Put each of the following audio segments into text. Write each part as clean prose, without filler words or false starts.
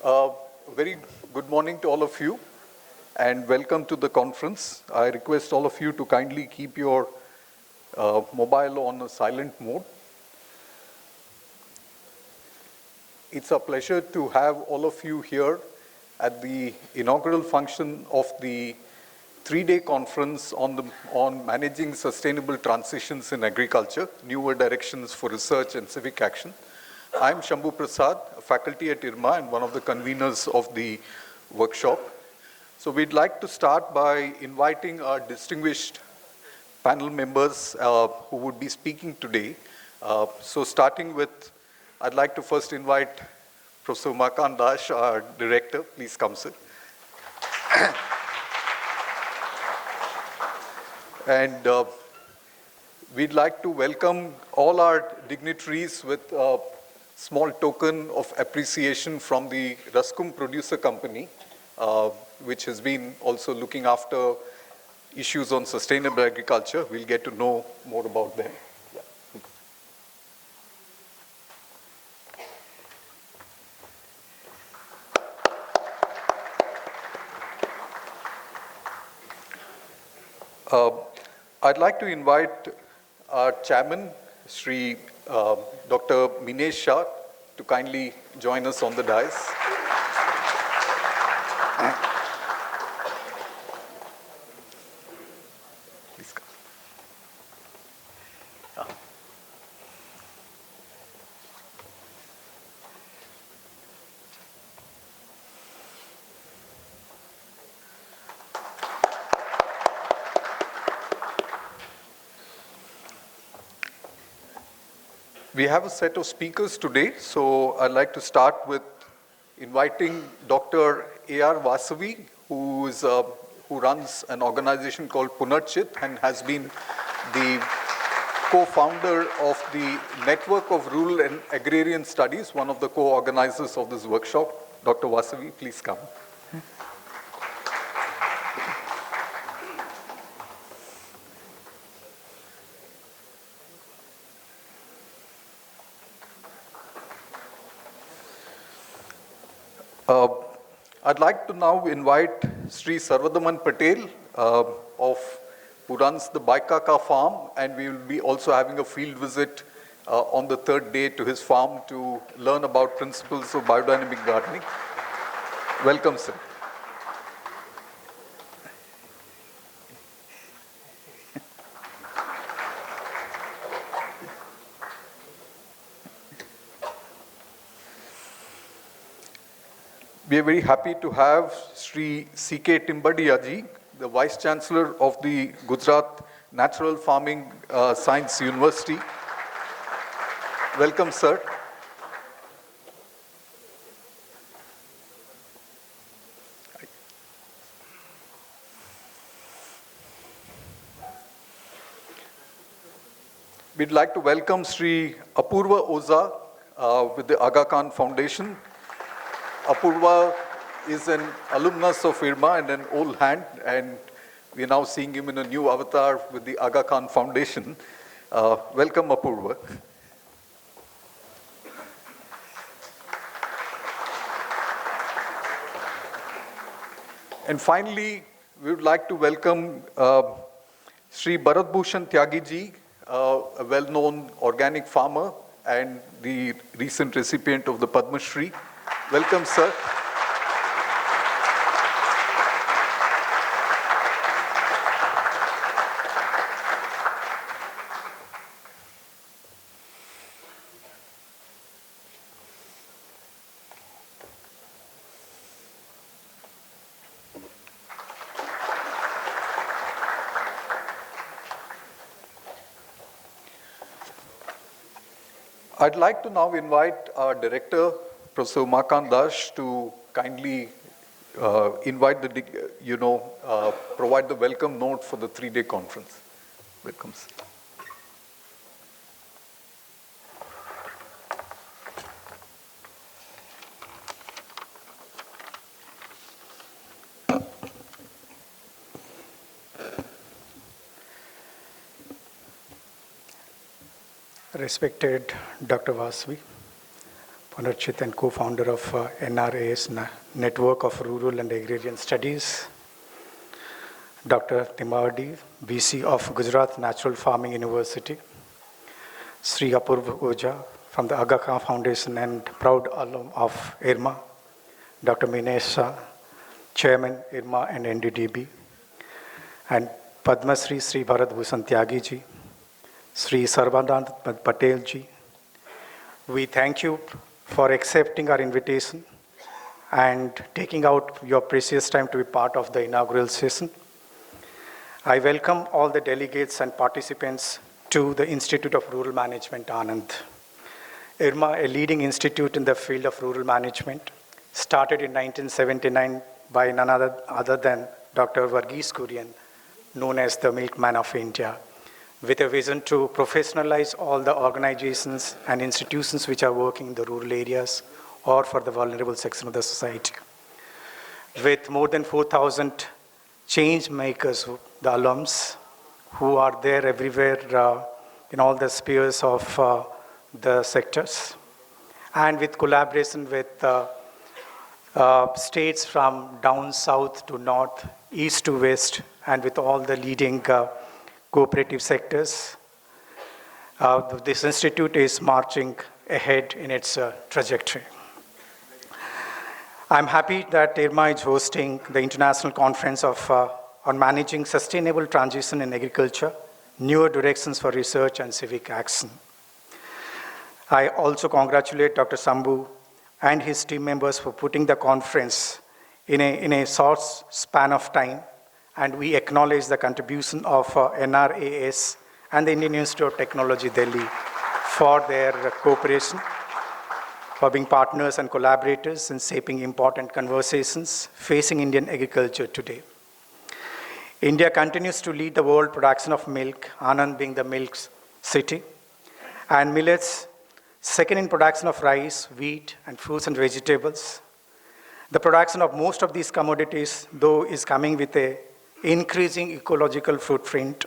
Uh, Very good morning to all of you and welcome to the conference. I request all of you to kindly keep your mobile on a silent mode. It's a pleasure to have all of you here at the inaugural function of the three-day conference on managing sustainable transitions in agriculture, newer directions for research and civic action. I'm Shambhu Prasad, a faculty at IRMA and one of the conveners of the workshop. So we'd like to start by inviting our distinguished panel members who would be speaking today. So starting with, I'd like to first invite Professor Umakant Dash, our director. Please come, sir. And we'd like to welcome all our dignitaries with a small token of appreciation from the Raskum Producer Company, which has been also looking after issues on sustainable agriculture. We'll get to know more about them. I'd like to invite our chairman, Shri Dr. Meenesh Shah, to kindly join us on the dais. Please come. We have a set of speakers today, so I'd like to start with inviting Dr. R Vasavi, who runs an organization called Punarchith and has been the co-founder of the Network of Rural and Agrarian Studies, one of the co-organizers of this workshop. Dr. Vasavi, please come. I'd like to now invite Shri Sarvadaman Patel, who runs the Bhaikaka Farm, and we will be also having a field visit on the third day to his farm to learn about principles of biodynamic gardening. Welcome, sir. We are very happy to have Shri K Timbadia ji, the Vice Chancellor of the Gujarat Natural Farming Science University. Welcome, sir. We'd like to welcome Shri Apporva Oza with the Aga Khan Foundation. Apurva is an alumnus of IRMA and an old hand, and we're now seeing him in a new avatar with the Aga Khan Foundation. Welcome, Apurva. And finally, we would like to welcome Shri Bharat Bhushan Tyagi ji, a well-known organic farmer and the recent recipient of the Padmasri. Welcome, sir. I'd like to now invite our director, Professor Umakant Dash, to kindly invite provide the welcome note for the three-day conference. Welcome, sir. Respected Dr. Vasavi, Punarchith and co-founder of NRAS, Network of Rural and Agrarian Studies. Dr. Timbadia, VC of Gujarat Natural Farming University. Shri Apporva Oza from the Aga Khan Foundation and proud alum of IRMA. Dr. Meenesh Shah, Chairman IRMA and NDDB. And Padmasri Bharat Bhushan Tyagi ji, Shri Sarvadaman Patel ji. We thank you for accepting our invitation and taking out your precious time to be part of the inaugural session. I welcome all the delegates and participants to the Institute of Rural Management, Anand. IRMA, a leading institute in the field of rural management, started in 1979 by none other than Dr. Varghese Kurian, known as the Milkman of India, with a vision to professionalize all the organizations and institutions which are working in the rural areas or for the vulnerable section of the society. With more than 4,000 change makers, the alums, who are there everywhere in all the spheres of the sectors, and with collaboration with states from down south to north, east to west, and with all the leading cooperative sectors. This institute is marching ahead in its trajectory. I'm happy that IRMA is hosting the International Conference on Managing Sustainable Transition in Agriculture, Newer Directions for Research and Civic Action. I also congratulate Dr. Sambhu and his team members for putting the conference in a short span of time, and we acknowledge the contribution of NRAS and the Indian Institute of Technology, Delhi, for their cooperation, for being partners and collaborators in shaping important conversations facing Indian agriculture today. India continues to lead the world production of milk, Anand being the milk city, and millets, second in production of rice, wheat, and fruits and vegetables. The production of most of these commodities, though, is coming with an increasing ecological footprint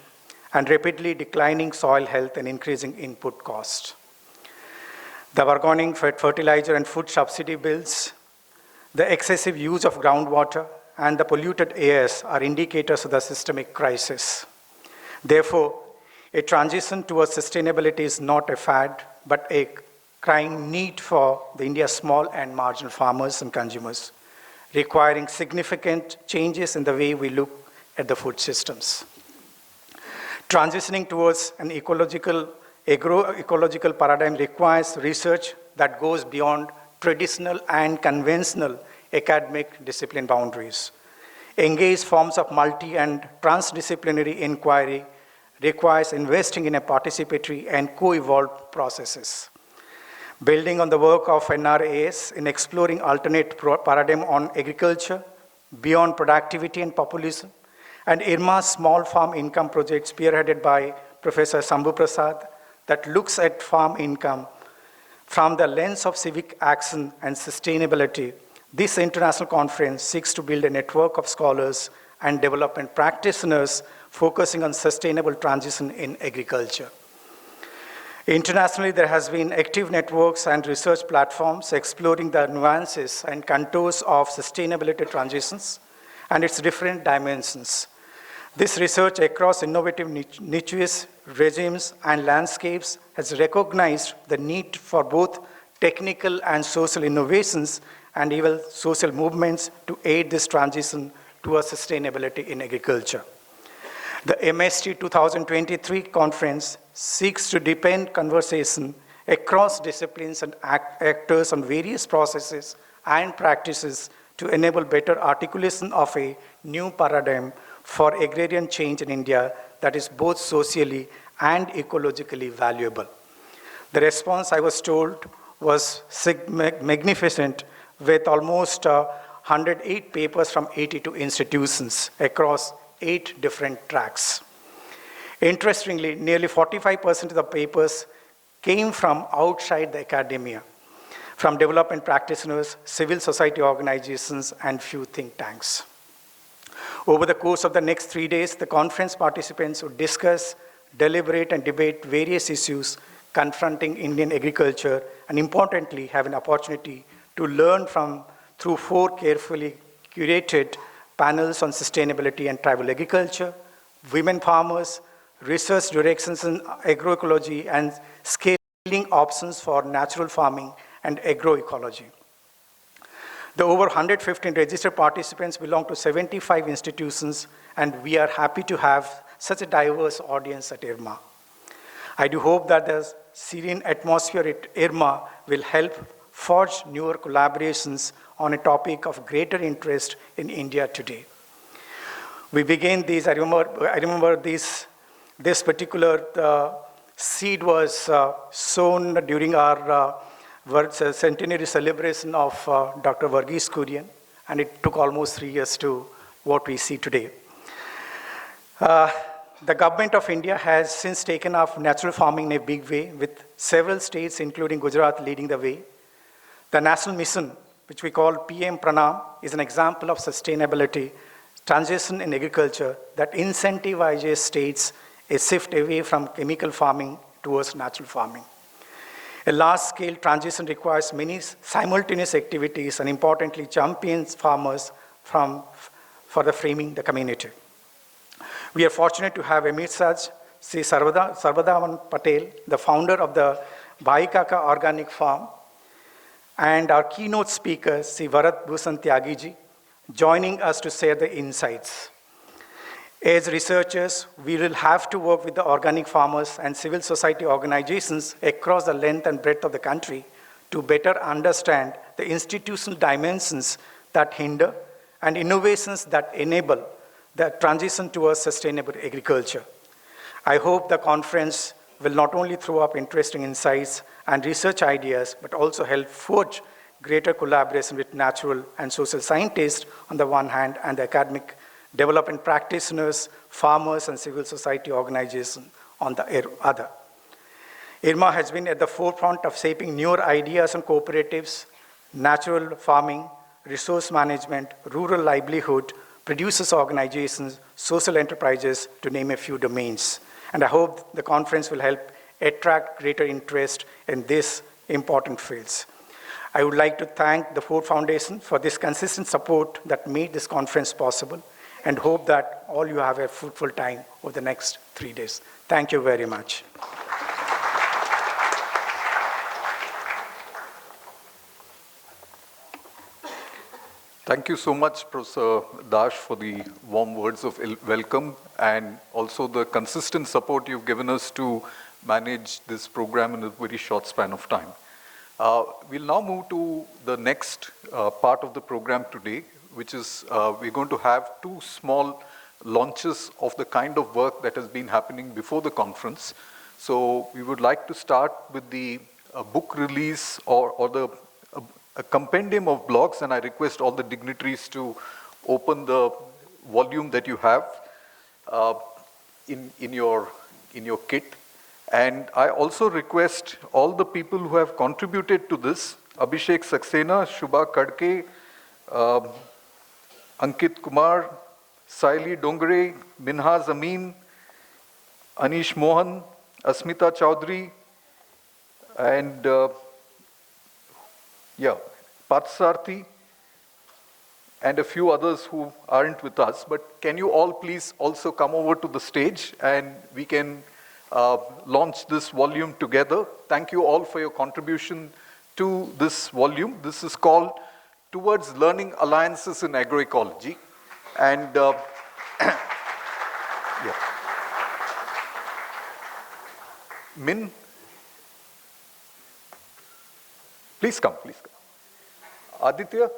and rapidly declining soil health and increasing input cost. The organic fertilizer and food subsidy bills, the excessive use of groundwater, and the polluted airs are indicators of the systemic crisis. Therefore, a transition towards sustainability is not a fad, but a crying need for the India's small and marginal farmers and consumers, requiring significant changes in the way we look at the food systems. Transitioning towards an agroecological paradigm requires research that goes beyond traditional and conventional academic discipline boundaries. Engaged forms of multi- and transdisciplinary inquiry requires investing in a participatory and co-evolved processes. Building on the work of NRAS in exploring alternate paradigm on agriculture, beyond productivity and populism, and IRMA's small farm income project spearheaded by Professor Sambhu Prasad that looks at farm income from the lens of civic action and sustainability. This international conference seeks to build a network of scholars and development practitioners focusing on sustainable transition in agriculture. Internationally, there has been active networks and research platforms exploring the nuances and contours of sustainability transitions and its different dimensions. This research across innovative niches, regimes, and landscapes has recognized the need for both technical and social innovations and even social movements to aid this transition towards sustainability in agriculture. The MST 2023 conference seeks to deepen conversation across disciplines and actors on various processes and practices to enable better articulation of a new paradigm for agrarian change in India that is both socially and ecologically valuable. The response, I was told, was magnificent, with almost 108 papers from 82 institutions across 8 different tracks. Interestingly, nearly 45% of the papers came from outside the academia, from development practitioners, civil society organizations, and few think tanks. Over the course of the next 3 days, the conference participants would discuss, deliberate, and debate various issues confronting Indian agriculture, and importantly, have an opportunity to learn through 4 carefully curated panels on sustainability and tribal agriculture, women farmers, research directions in agroecology, and scaling options for natural farming and agroecology. The over 115 registered participants belong to 75 institutions, and we are happy to have such a diverse audience at IRMA. I do hope that the serene atmosphere at IRMA will help forge newer collaborations on a topic of greater interest in India today. We began these, I remember this particular seed was sown during our centenary celebration of Dr. Varghese Kurian, and it took almost 3 years to what we see today. The government of India has since taken up natural farming in a big way, with several states, including Gujarat, leading the way. The national mission, which we call PM Pranam, is an example of sustainability transition in agriculture that incentivizes states a shift away from chemical farming towards natural farming. A large-scale transition requires many simultaneous activities and, importantly, champions farmers for the framing the community. We are fortunate to have amidst us Shri Sarvadaman Patel, the founder of the Bhaikaka Organic Farm, and our keynote speaker, Shri Bharat Bhushan Tyagi, joining us to share the insights. As researchers, we will have to work with the organic farmers and civil society organizations across the length and breadth of the country to better understand the institutional dimensions that hinder and innovations that enable the transition towards sustainable agriculture. I hope the conference will not only throw up interesting insights and research ideas, but also help forge greater collaboration with natural and social scientists on the one hand, and the academic development practitioners, farmers, and civil society organizations on the other. IRMA has been at the forefront of shaping newer ideas on cooperatives, natural farming, resource management, rural livelihood, producers organizations, social enterprises, to name a few domains. And I hope the conference will help attract greater interest in these important fields. I would like to thank the Ford Foundation for this consistent support that made this conference possible, and hope that all you have a fruitful time over the next 3 days. Thank you very much. Thank you so much, Professor Dash, for the warm words of welcome and also the consistent support you've given us to manage this program in a very short span of time. We'll now move to the next part of the program today, which is we're going to have 2 small launches of the kind of work that has been happening before the conference. So we would like to start with the book release or a compendium of blogs, and I request all the dignitaries to open the volume that you have in your kit. And I also request all the people who have contributed to this, Abhishek Saxena, Shubha Kadke, Ankit Kumar, Saili Dongre, Minhaz Amin, Anish Mohan, Asmita Chaudhary, and Patsarthi, and a few others who aren't with us. But can you all please also come over to the stage and we can launch this volume together. Thank you all for your contribution to this volume. This is called Towards Learning Alliances in Agroecology. And Min, please come, please come. Aditya?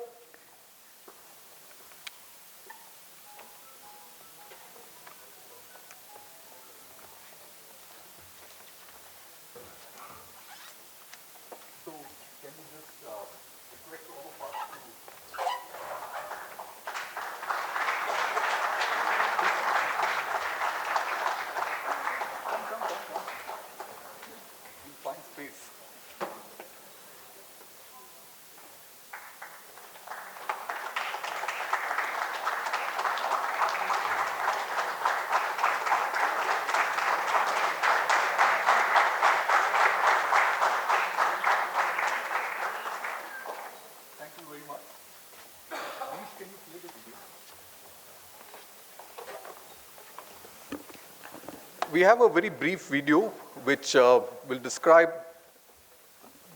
We have a very brief video which will describe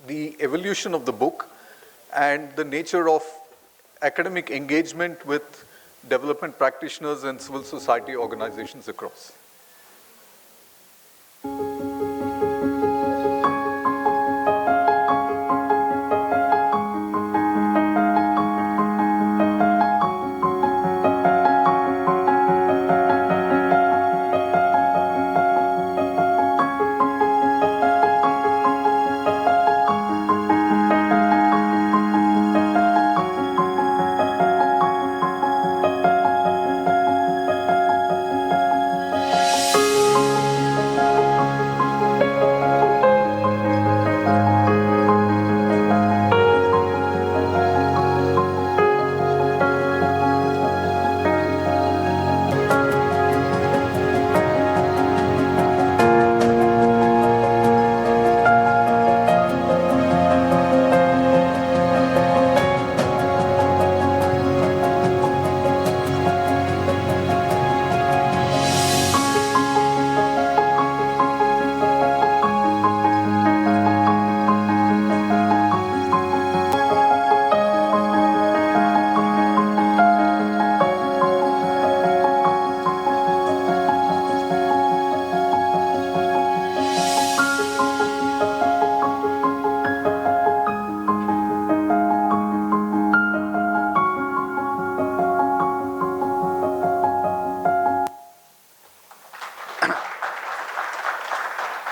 the evolution of the book and the nature of academic engagement with development practitioners and civil society organizations across.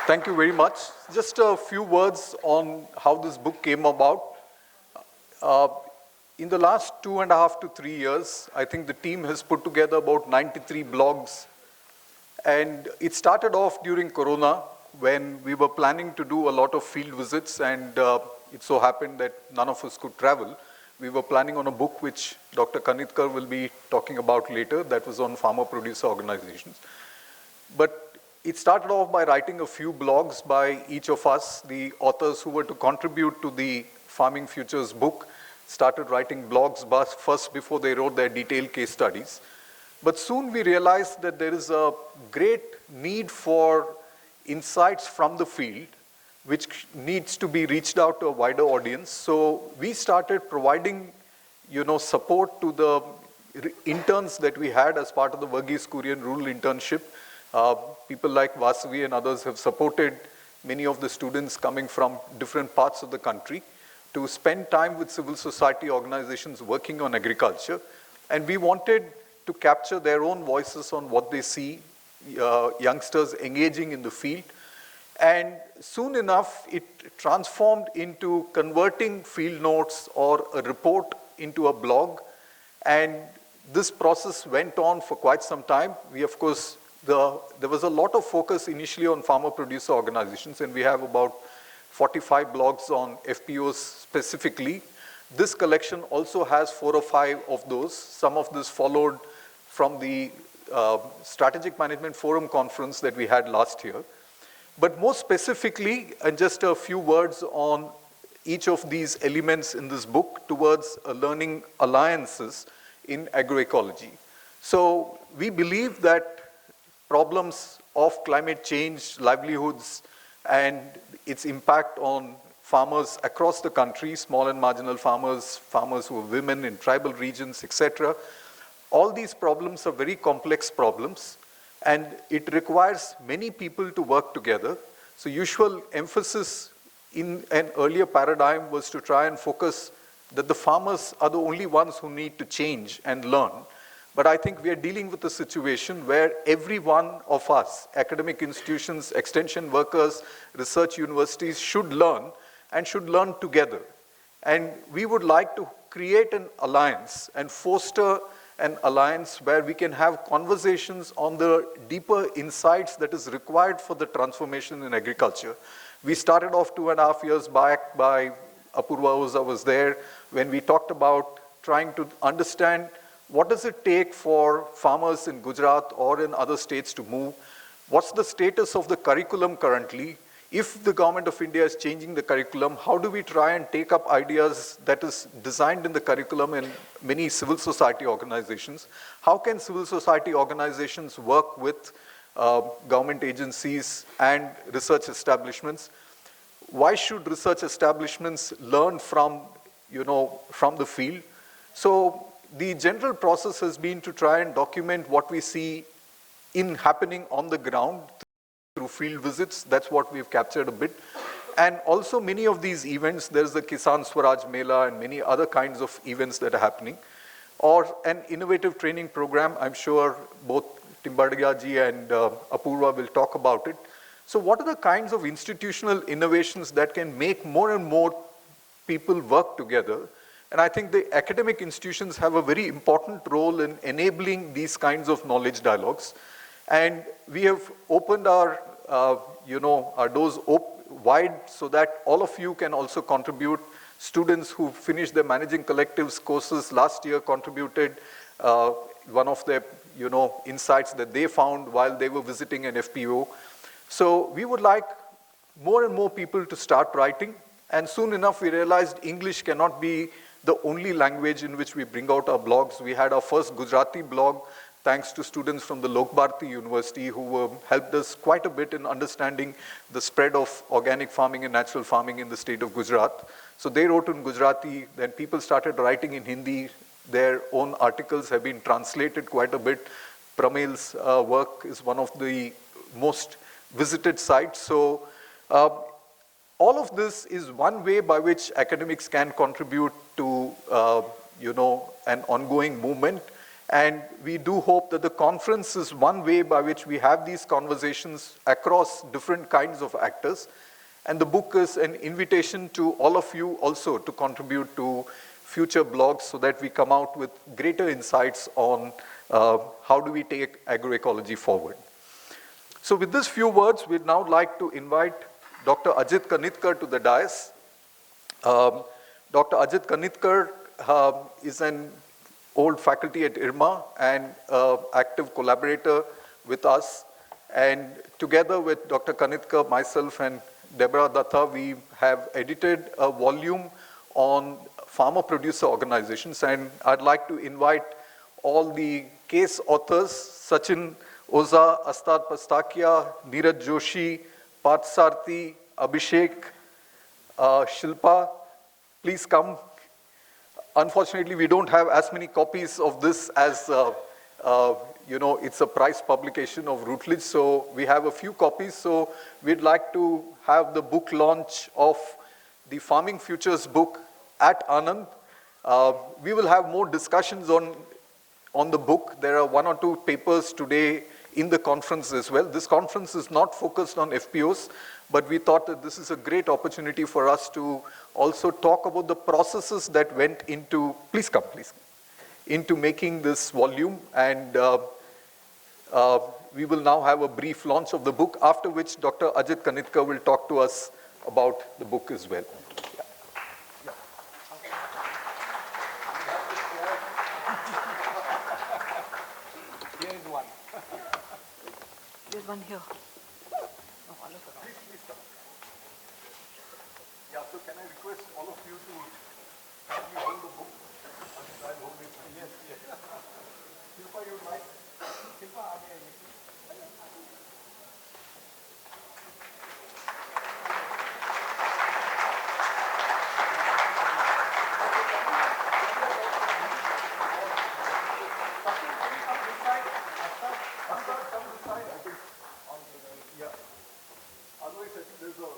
Thank you very much. Just a few words on how this book came about. In the last 2.5 to 3 years, I think the team has put together about 93 blogs. And it started off during Corona when we were planning to do a lot of field visits, and it so happened that none of us could travel. We were planning on a book which Dr. Kanitkar will be talking about later, that was on farmer-producer organizations. But it started off by writing a few blogs by each of us. The authors who were to contribute to the Farming Futures book started writing blogs first before they wrote their detailed case studies. But soon we realized that there is a great need for insights from the field, which needs to be reached out to a wider audience. So we started providing, support to the interns that we had as part of the Verghese Kurian rural internship. People like Vasavi and others have supported many of the students coming from different parts of the country to spend time with civil society organizations working on agriculture. And we wanted to capture their own voices on what they see, youngsters engaging in the field. And soon enough, it transformed into converting field notes or a report into a blog. And this process went on for quite some time. We, of course, there was a lot of focus initially on farmer-producer organizations, and we have about 45 blogs on FPOs specifically. This collection also has 4 or 5 of those. Some of this followed from the Strategic Management Forum conference that we had last year. But more specifically, and just a few words on each of these elements in this book towards learning alliances in agroecology. So we believe that problems of climate change, livelihoods, and its impact on farmers across the country, small and marginal farmers, farmers who are women in tribal regions, etc. All these problems are very complex problems, and it requires many people to work together. So usual emphasis in an earlier paradigm was to try and focus that the farmers are the only ones who need to change and learn. But I think we are dealing with a situation where every one of us, academic institutions, extension workers, research universities, should learn and should learn together. And we would like to create an alliance and foster an alliance where we can have conversations on the deeper insights that is required for the transformation in agriculture. We started off 2.5 years back by Apporva Oza was there when we talked about trying to understand what does it take for farmers in Gujarat or in other states to move? What's the status of the curriculum currently? If the government of India is changing the curriculum, how do we try and take up ideas that is designed in the curriculum in many civil society organizations? How can civil society organizations work with government agencies and research establishments. Why should research establishments learn from, from the field? So the general process has been to try and document what we see happening on the ground through field visits. That's what we've captured a bit. And also many of these events, there's the Kisan Swaraj Mela and many other kinds of events that are happening, or an innovative training program. I'm sure both Timbadia ji and Apurva will talk about it. So what are the kinds of institutional innovations that can make more and more people work together? And I think the academic institutions have a very important role in enabling these kinds of knowledge dialogues. And we have opened our, our doors wide so that all of you can also contribute. Students who finished their managing collectives courses last year contributed one of their, insights that they found while they were visiting an FPO. So we would like more and more people to start writing. And soon enough, we realized English cannot be the only language in which we bring out our blogs. We had our first Gujarati blog, thanks to students from the Lok Bharati University who helped us quite a bit in understanding the spread of organic farming and natural farming in the state of Gujarat. So they wrote in Gujarati, then people started writing in Hindi. Their own articles have been translated quite a bit. Pramel's work is one of the most visited sites. So all of this is one way by which academics can contribute to, an ongoing movement. And we do hope that the conference is one way by which we have these conversations across different kinds of actors. And the book is an invitation to all of you also to contribute to future blogs so that we come out with greater insights on how do we take agroecology forward. So with these few words, we'd now like to invite Dr. Ajit Kanitkar to the dais. Dr. Ajit Kanitkar is an old faculty at IRMA and active collaborator with us. And together with Dr. Kanitkar, myself and Deborah Datta, we have edited a volume on farmer-producer organizations. And I'd like to invite all the case authors, Sachin Oza, Astad Pastakia, Neeraj Joshi, Parth Sarthi, Abhishek, Shilpa, please come. Unfortunately, we don't have as many copies of this as, it's a prize publication of Routledge, so we have a few copies. So we'd like to have the book launch of the Farming Futures book at Anand. We will have more discussions on the book. There are one or two papers today in the conference as well. This conference is not focused on FPOs, but we thought that this is a great opportunity for us to also talk about the processes that went into, please come, into making this volume. And we will now have a brief launch of the book, after which Dr. Ajit Kanitkar will talk to us about the book as well. Here is one. There's one here. Yeah, so can I request all of you to kindly hold the book? I'll hold it. Yes, yes. Shilpa, you would like? Shilpa, otherwise, I think there's a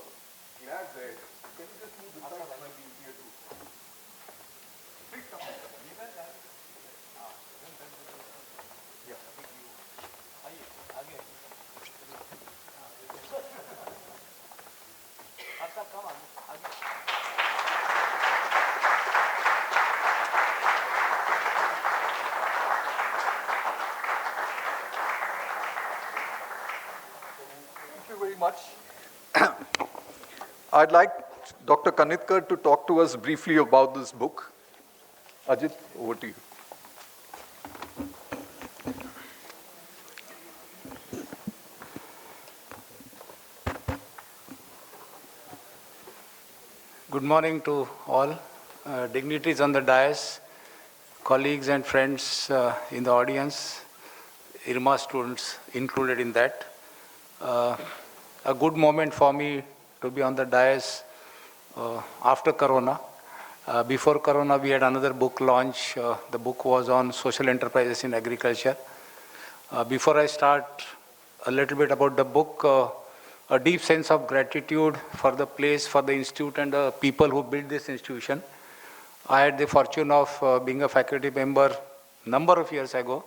glass there. Can you just move this side? That might be easier too. Please come. Yeah. Thank you very much. I'd like Dr. Kanitkar to talk to us briefly about this book. Ajit, over to you. Good morning to all dignitaries on the dais, colleagues and friends in the audience. IRMA students included in that. A good moment for me to be on the dais after Corona. Before Corona, we had another book launch. The book was on social enterprises in agriculture. Before I start a little bit about the book, a deep sense of gratitude for the place, for the institute and the people who built this institution. I had the fortune of being a faculty member number of years ago,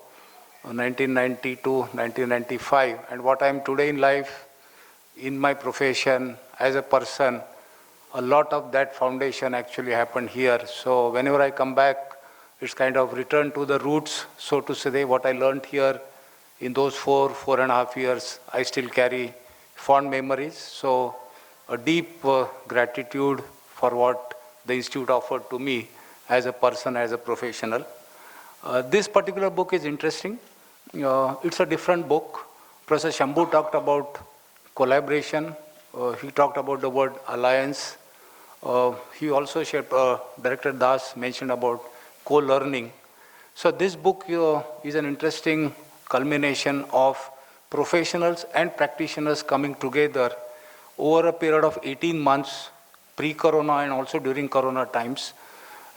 1990 to 1995, and what I am today in life, in my profession, as a person, a lot of that foundation actually happened here. So whenever I come back, it's kind of return to the roots, so to say, what I learned here in those 4.5 years, I still carry fond memories. So a deep gratitude for what the institute offered to me as a person, as a professional. This particular book is interesting. It's a different book. Professor Shambhu talked about collaboration. He talked about the word alliance. He also shared, Director Das mentioned about co-learning. So this book is an interesting culmination of professionals and practitioners coming together over a period of 18 months, pre-Corona and also during Corona times.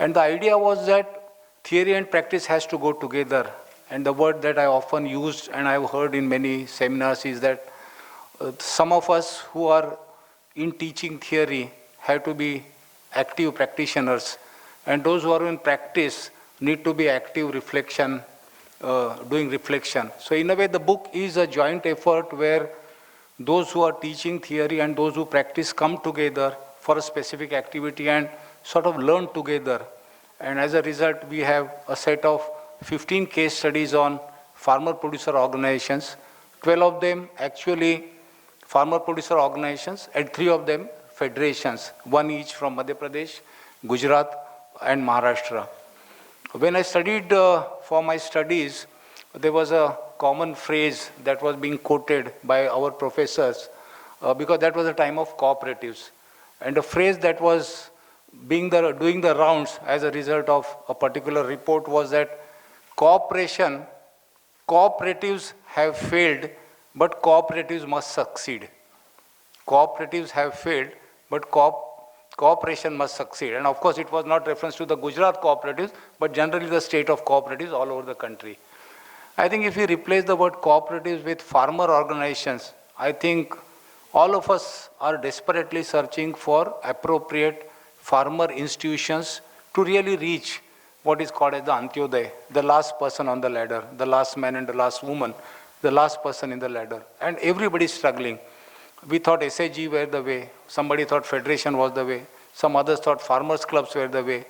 And the idea was that theory and practice has to go together. And the word that I often used and I've heard in many seminars is that some of us who are in teaching theory have to be active practitioners, and those who are in practice need to be active reflection, doing reflection. So in a way, the book is a joint effort where those who are teaching theory and those who practice come together for a specific activity and sort of learn together. And as a result, we have a set of 15 case studies on farmer-producer organizations, 12 of them actually farmer-producer organizations, and 3 of them federations, 1 each from Madhya Pradesh, Gujarat, and Maharashtra. When I studied for my studies, there was a common phrase that was being quoted by our professors because that was a time of cooperatives. And the phrase that was doing the rounds as a result of a particular report was that cooperatives have failed, but cooperatives must succeed. Cooperatives have failed, but cooperation must succeed. And of course, it was not reference to the Gujarat cooperatives, but generally the state of cooperatives all over the country. I think if we replace the word cooperatives with farmer organizations, I think all of us are desperately searching for appropriate farmer institutions to really reach what is called as the Antyodaya, the last person on the ladder, the last man and the last woman, the last person in the ladder. And everybody is struggling. We thought SAG were the way, somebody thought federation was the way, some others thought farmers clubs were the way.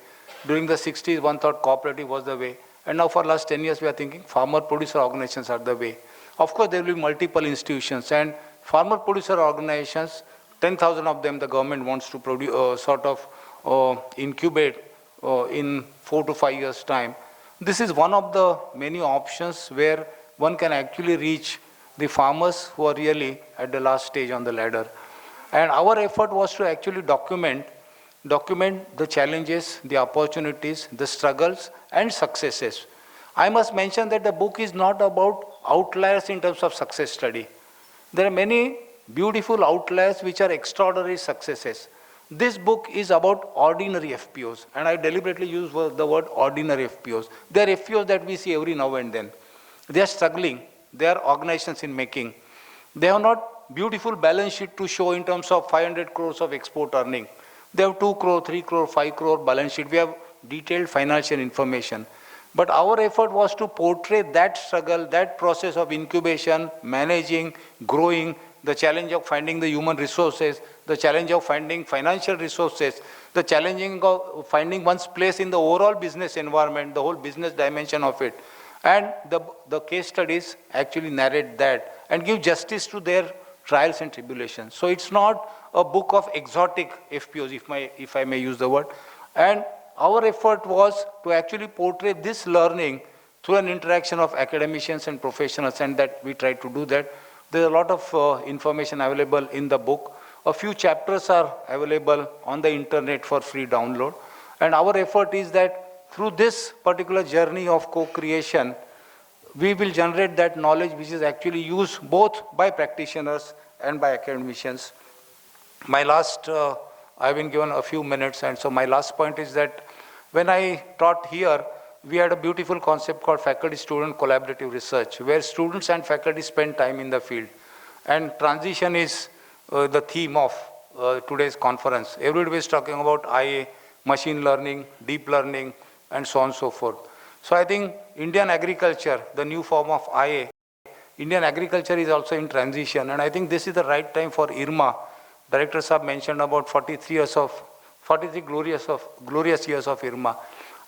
During the 60s, one thought cooperative was the way. And now for the last 10 years, we are thinking farmer-producer organizations are the way. Of course, there will be multiple institutions, and farmer-producer organizations, 10,000 of them the government wants to produce, incubate in 4 to 5 years' time. This is one of the many options where one can actually reach the farmers who are really at the last stage on the ladder. And our effort was to actually document the challenges, the opportunities, the struggles, and successes. I must mention that the book is not about outliers in terms of success study. There are many beautiful outliers which are extraordinary successes. This book is about ordinary FPOs, and I deliberately use the word ordinary FPOs. They are FPOs that we see every now and then. They are struggling. They are organizations in making. They have not beautiful balance sheet to show in terms of 500 crores of export earning. They have 2 crore, 3 crore, 5 crore balance sheet. We have detailed financial information. But our effort was to portray that struggle, that process of incubation, managing, growing, the challenge of finding the human resources, the challenge of finding financial resources, the challenging of finding one's place in the overall business environment, the whole business dimension of it. And the case studies actually narrate that and give justice to their trials and tribulations. So it's not a book of exotic FPOs, if I may use the word. And our effort was to actually portray this learning through an interaction of academicians and professionals, and that we tried to do that. There's a lot of information available in the book. A few chapters are available on the internet for free download. And our effort is that through this particular journey of co-creation, we will generate that knowledge which is actually used both by practitioners and by academicians. My last, I've been given a few minutes, and so my last point is that when I taught here, we had a beautiful concept called faculty-student collaborative research, where students and faculty spend time in the field. And transition is the theme of today's conference. Everybody is talking about IA, machine learning, deep learning, and so on and so forth. So I think Indian agriculture, the new form of IA, Indian agriculture is also in transition, and I think this is the right time for IRMA. Director Saab mentioned about 43 glorious years of IRMA.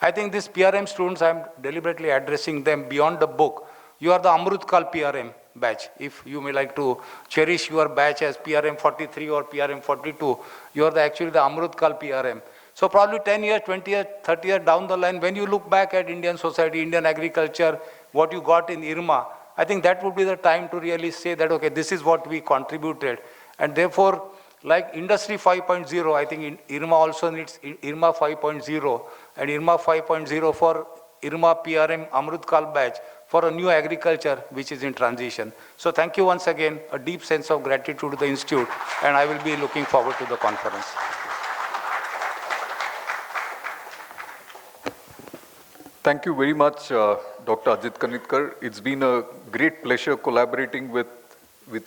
I think these PRM students, I'm deliberately addressing them beyond the book. You are the Amrutkal PRM batch. If you may like to cherish your batch as PRM 43 or PRM 42, you are actually the Amrutkal PRM. So probably 10 years, 20 years, 30 years down the line, when you look back at Indian society, Indian agriculture, what you got in IRMA, I think that would be the time to really say that, okay, this is what we contributed. And therefore, like Industry 5.0, I think IRMA also needs IRMA 5.0, and IRMA 5.0 for IRMA PRM Amrutkal batch for a new agriculture which is in transition. So thank you once again, a deep sense of gratitude to the Institute, and I will be looking forward to the conference. Thank you very much, Dr. Ajit Kanitkar. It's been a great pleasure collaborating with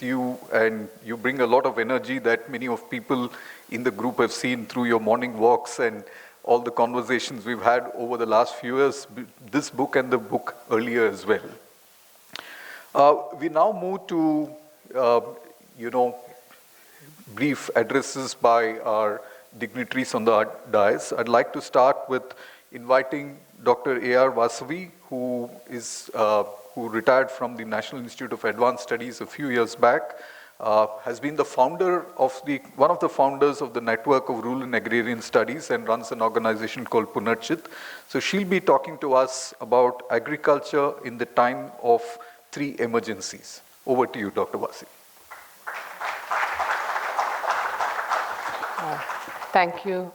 you, and you bring a lot of energy that many of people in the group have seen through your morning walks and all the conversations we've had over the last few years, this book and the book earlier as well. We now move to, brief addresses by our dignitaries on the dais. I'd like to start with inviting Dr. A R Vasavi, who retired from the National Institute of Advanced Studies a few years back, has been the founder of one of the founders of the Network of Rural and Agrarian Studies and runs an organization called Punarchith. So she'll be talking to us about agriculture in the time of 3 emergencies. Over to you, Dr. Vasavi. Thank you.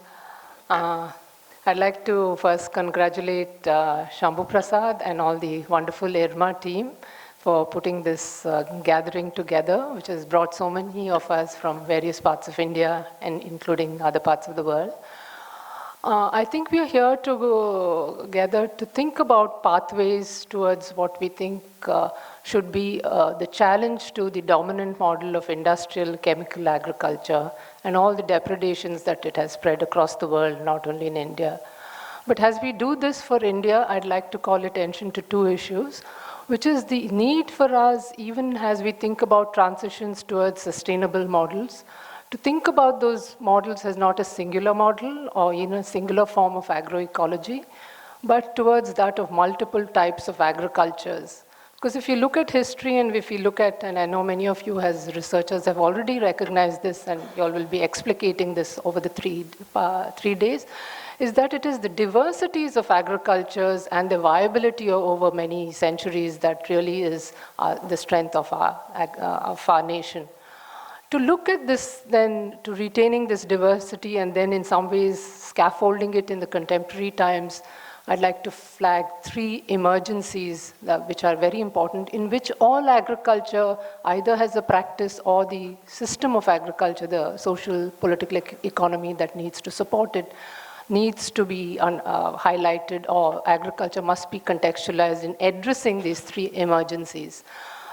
I'd like to first congratulate Shambhu Prasad and all the wonderful IRMA team for putting this gathering together, which has brought so many of us from various parts of India and including other parts of the world. I think we are here together to think about pathways towards what we think should be the challenge to the dominant model of industrial chemical agriculture and all the depredations that it has spread across the world, not only in India. But as we do this for India, I'd like to call attention to 2 issues, which is the need for us, even as we think about transitions towards sustainable models, to think about those models as not a singular model or in a singular form of agroecology, but towards that of multiple types of agricultures. Because if you look at history and if you look at, and I know many of you as researchers have already recognized this and you all will be explicating this over the 3 days, is that it is the diversities of agricultures and the viability over many centuries that really is the strength of our nation. To look at this then, to retaining this diversity and then in some ways scaffolding it in the contemporary times, I'd like to flag 3 emergencies which are very important, in which all agriculture either has a practice or the system of agriculture, the social, political economy that needs to support it, needs to be highlighted, or agriculture must be contextualized in addressing these 3 emergencies.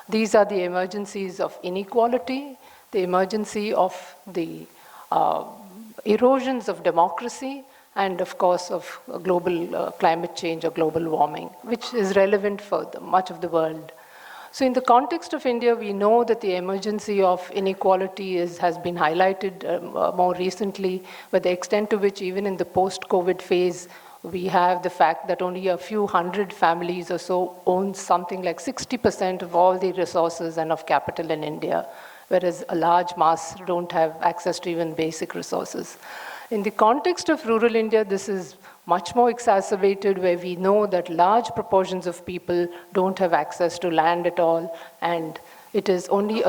These are the emergencies of inequality, the emergency of the erosions of democracy, and of course of global climate change or global warming, which is relevant for much of the world. So in the context of India, we know that the emergency of inequality has been highlighted more recently, but the extent to which even in the post-COVID phase, we have the fact that only a few hundred families or so own something like 60% of all the resources and of capital in India, whereas a large mass don't have access to even basic resources. In the context of rural India, this is much more exacerbated, where we know that large proportions of people don't have access to land at all, and it is only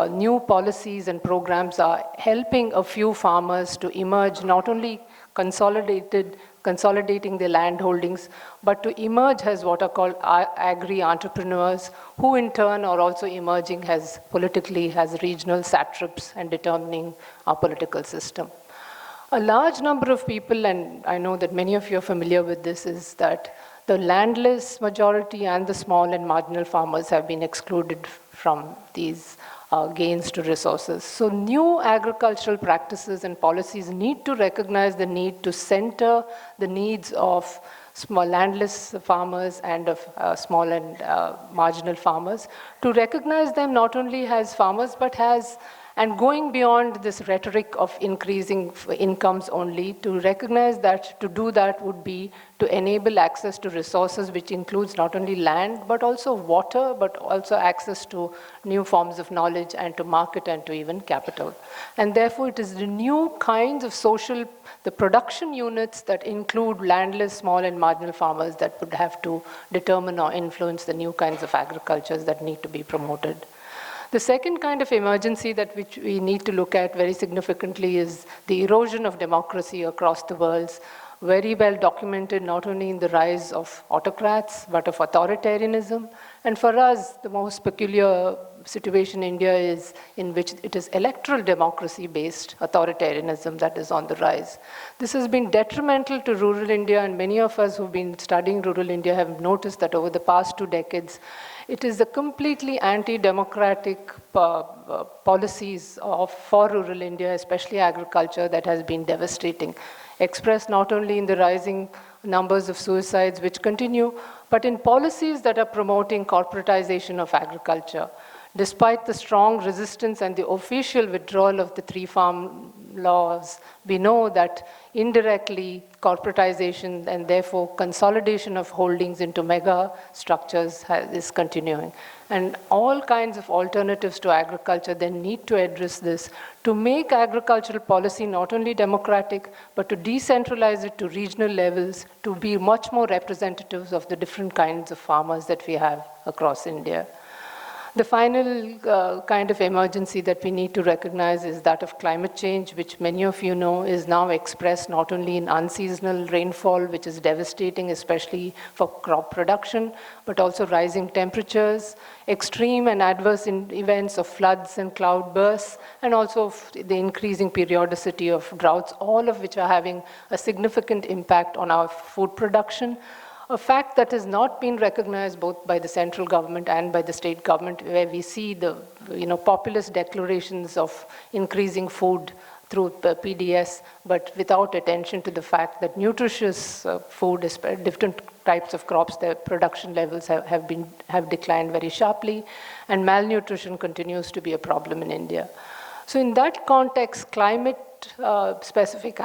new policies and programs are helping a few farmers to emerge not only consolidating their land holdings, but to emerge as what are called agri-entrepreneurs, who in turn are also emerging as regional satraps and determining our political system. A large number of people, and I know that many of you are familiar with this, is that the landless majority and the small and marginal farmers have been excluded from these gains to resources. So new agricultural practices and policies need to recognize the need to center the needs of small landless farmers and of small and marginal farmers, to recognize them not only as farmers but as, and going beyond this rhetoric of increasing incomes only, to recognize that to do that would be to enable access to resources, which includes not only land, but also water, but also access to new forms of knowledge and to market and to even capital. And therefore, it is the new kinds of the production units that include landless, small and marginal farmers that would have to determine or influence the new kinds of agricultures that need to be promoted. The second kind of emergency that which we need to look at very significantly is the erosion of democracy across the world, very well documented not only in the rise of autocrats, but of authoritarianism. And for us, the most peculiar situation in India is in which it is electoral democracy-based authoritarianism that is on the rise. This has been detrimental to rural India, and many of us who've been studying rural India have noticed that over the past 2 decades, it is the completely anti-democratic policies for rural India, especially agriculture, that has been devastating, expressed not only in the rising numbers of suicides which continue, but in policies that are promoting corporatization of agriculture. Despite the strong resistance and the official withdrawal of the 3 farm laws, we know that indirectly corporatization and therefore consolidation of holdings into mega structures is continuing. And all kinds of alternatives to agriculture then need to address this to make agricultural policy not only democratic, but to decentralize it to regional levels, to be much more representatives of the different kinds of farmers that we have across India. The final kind of emergency that we need to recognize is that of climate change, which many of you know is now expressed not only in unseasonal rainfall, which is devastating, especially for crop production, but also rising temperatures, extreme and adverse events of floods and cloudbursts, and also the increasing periodicity of droughts, all of which are having a significant impact on our food production. A fact that has not been recognized both by the central government and by the state government, where we see the populist declarations of increasing food through PDS, but without attention to the fact that nutritious food, different types of crops, their production levels have declined very sharply, and malnutrition continues to be a problem in India. So in that context, climate-specific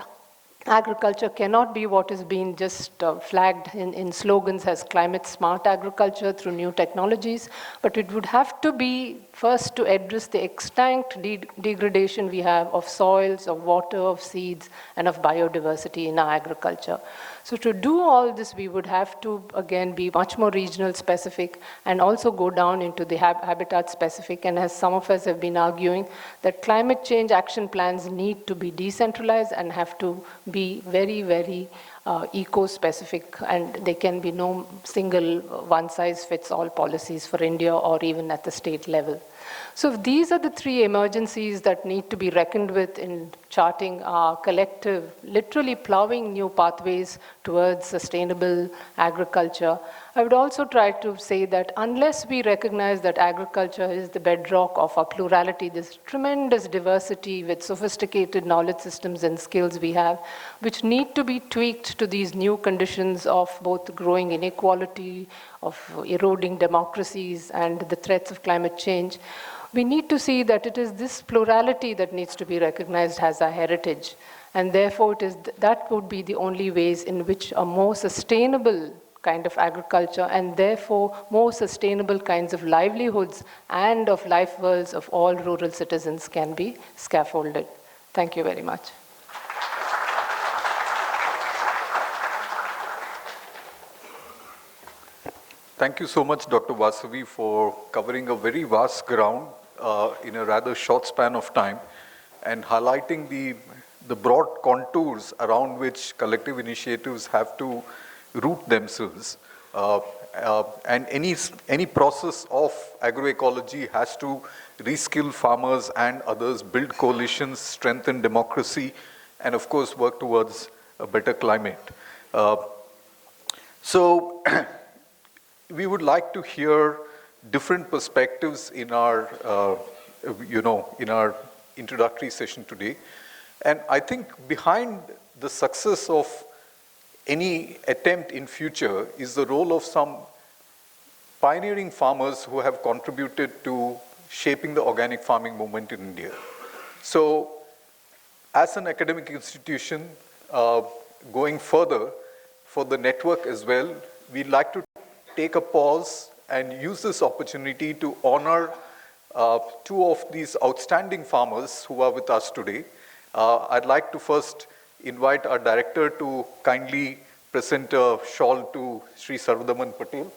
agriculture cannot be what is being just flagged in slogans as climate smart agriculture through new technologies, but it would have to be first to address the extinct degradation we have of soils, of water, of seeds, and of biodiversity in our agriculture. So to do all this, we would have to, again, be much more regional specific and also go down into the habitat specific. And as some of us have been arguing, that climate change action plans need to be decentralized and have to be very, very eco-specific, and there can be no single one-size-fits-all policies for India or even at the state level. So these are the 3 emergencies that need to be reckoned with in charting our collective, literally plowing new pathways towards sustainable agriculture. I would also try to say that unless we recognize that agriculture is the bedrock of our plurality, this tremendous diversity with sophisticated knowledge systems and skills we have, which need to be tweaked to these new conditions of both growing inequality, of eroding democracies, and the threats of climate change, we need to see that it is this plurality that needs to be recognized as our heritage. And therefore, that would be the only ways in which a more sustainable kind of agriculture and therefore more sustainable kinds of livelihoods and of life worlds of all rural citizens can be scaffolded. Thank you very much. Thank you so much, Dr. Vasavi, for covering a very vast ground in a rather short span of time and highlighting the the broad contours around which collective initiatives have to root themselves. And any process of agroecology has to reskill farmers and others, build coalitions, strengthen democracy, and of course work towards a better climate. So we would like to hear different perspectives in our, in our introductory session today. And I think behind the success of any attempt in future is the role of some pioneering farmers who have contributed to shaping the organic farming movement in India. So as an academic institution, going further for the network as well, we'd like to take a pause and use this opportunity to honor two of these outstanding farmers who are with us today. I'd like to first invite our director to kindly present a shawl to Shri Sarvadaman Patel.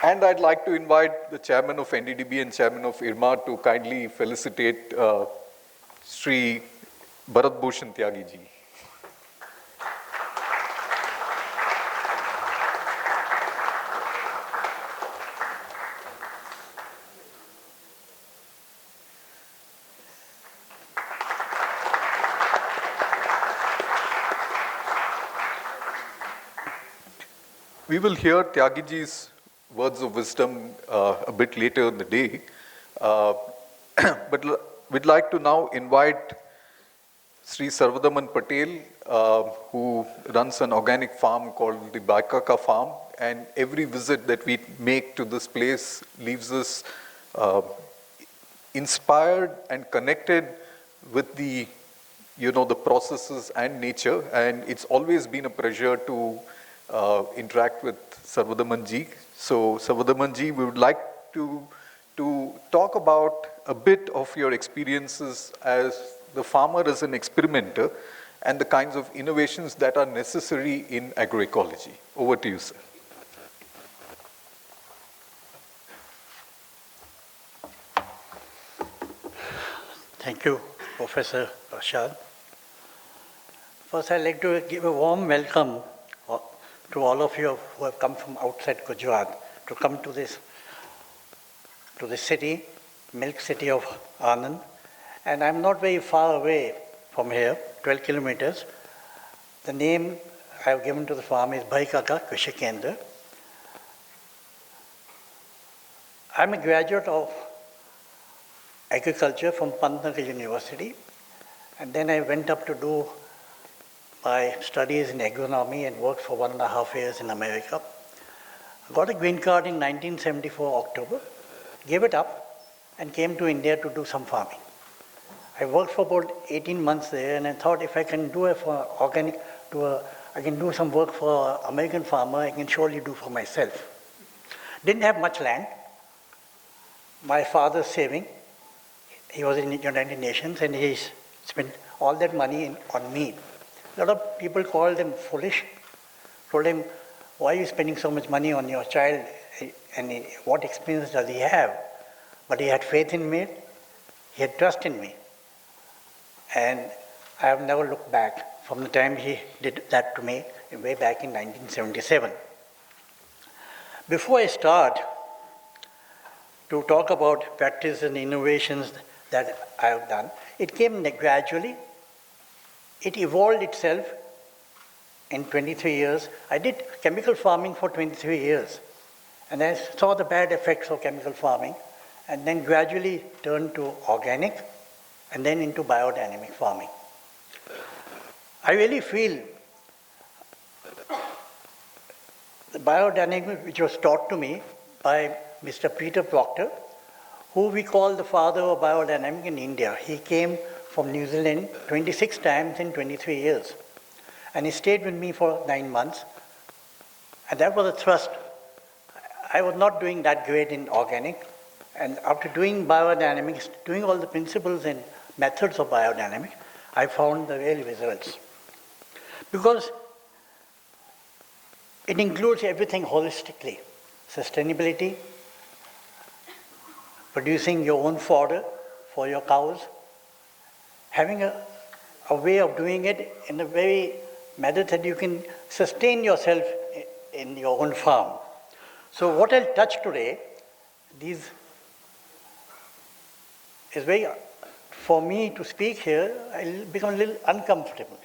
And I'd like to invite the chairman of NDDB and chairman of IRMA to kindly felicitate Shri Bharat Bhushan Tyagi ji. We will hear Tyagi ji's words of wisdom a bit later in the day. But we'd like to now invite Shri Sarvadaman Patel, who runs an organic farm called the Bhaikaka Farm, and every visit that we make to this place leaves us inspired and connected with the, the processes and nature, and it's always been a pleasure to interact with Sarvadaman ji. So, Sarvadaman ji, we would like to talk about a bit of your experiences as the farmer as an experimenter and the kinds of innovations that are necessary in agroecology. Over to you, sir. Thank you, Professor Rashad. First, I'd like to give a warm welcome to all of you who have come from outside Gujarat to come to this city, milk city of Anand. And I'm not very far away from here, 12 kilometers. The name I have given to the farm is Bhaikaka Krishi Kendra. I'm a graduate of agriculture from Punarchith University, and then I went up to do my studies in agronomy and worked for 1.5 years in America. I got a green card in 1974 October, gave it up, and came to India to do some farming. I worked for about 18 months there, and I thought if I can do it for organic, I can do some work for an American farmer, I can surely do for myself. Didn't have much land. My father's saving, he was in the United Nations, and he spent all that money on me. A lot of people called him foolish, told him, why are you spending so much money on your child, and what experience does he have? But he had faith in me, he had trust in me. And I have never looked back from the time he did that to me, way back in 1977. Before I start to talk about practice and innovations that I have done, it came gradually. It evolved itself in 23 years. I did chemical farming for 23 years, and I saw the bad effects of chemical farming, and then gradually turned to organic, and then into biodynamic farming. I really feel the biodynamic, which was taught to me by Mr. Peter Proctor, who we call the father of biodynamic in India. He came from New Zealand 26 times in 23 years. And he stayed with me for 9 months. And that was a thrust. I was not doing that great in organic. And after doing biodynamics, doing all the principles and methods of biodynamics, I found the real results. Because it includes everything holistically. Sustainability, producing your own fodder for your cows, having a way of doing it in a very method that you can sustain yourself in your own farm. So what I'll touch today, these is very, for me to speak here, I'll become a little uncomfortable.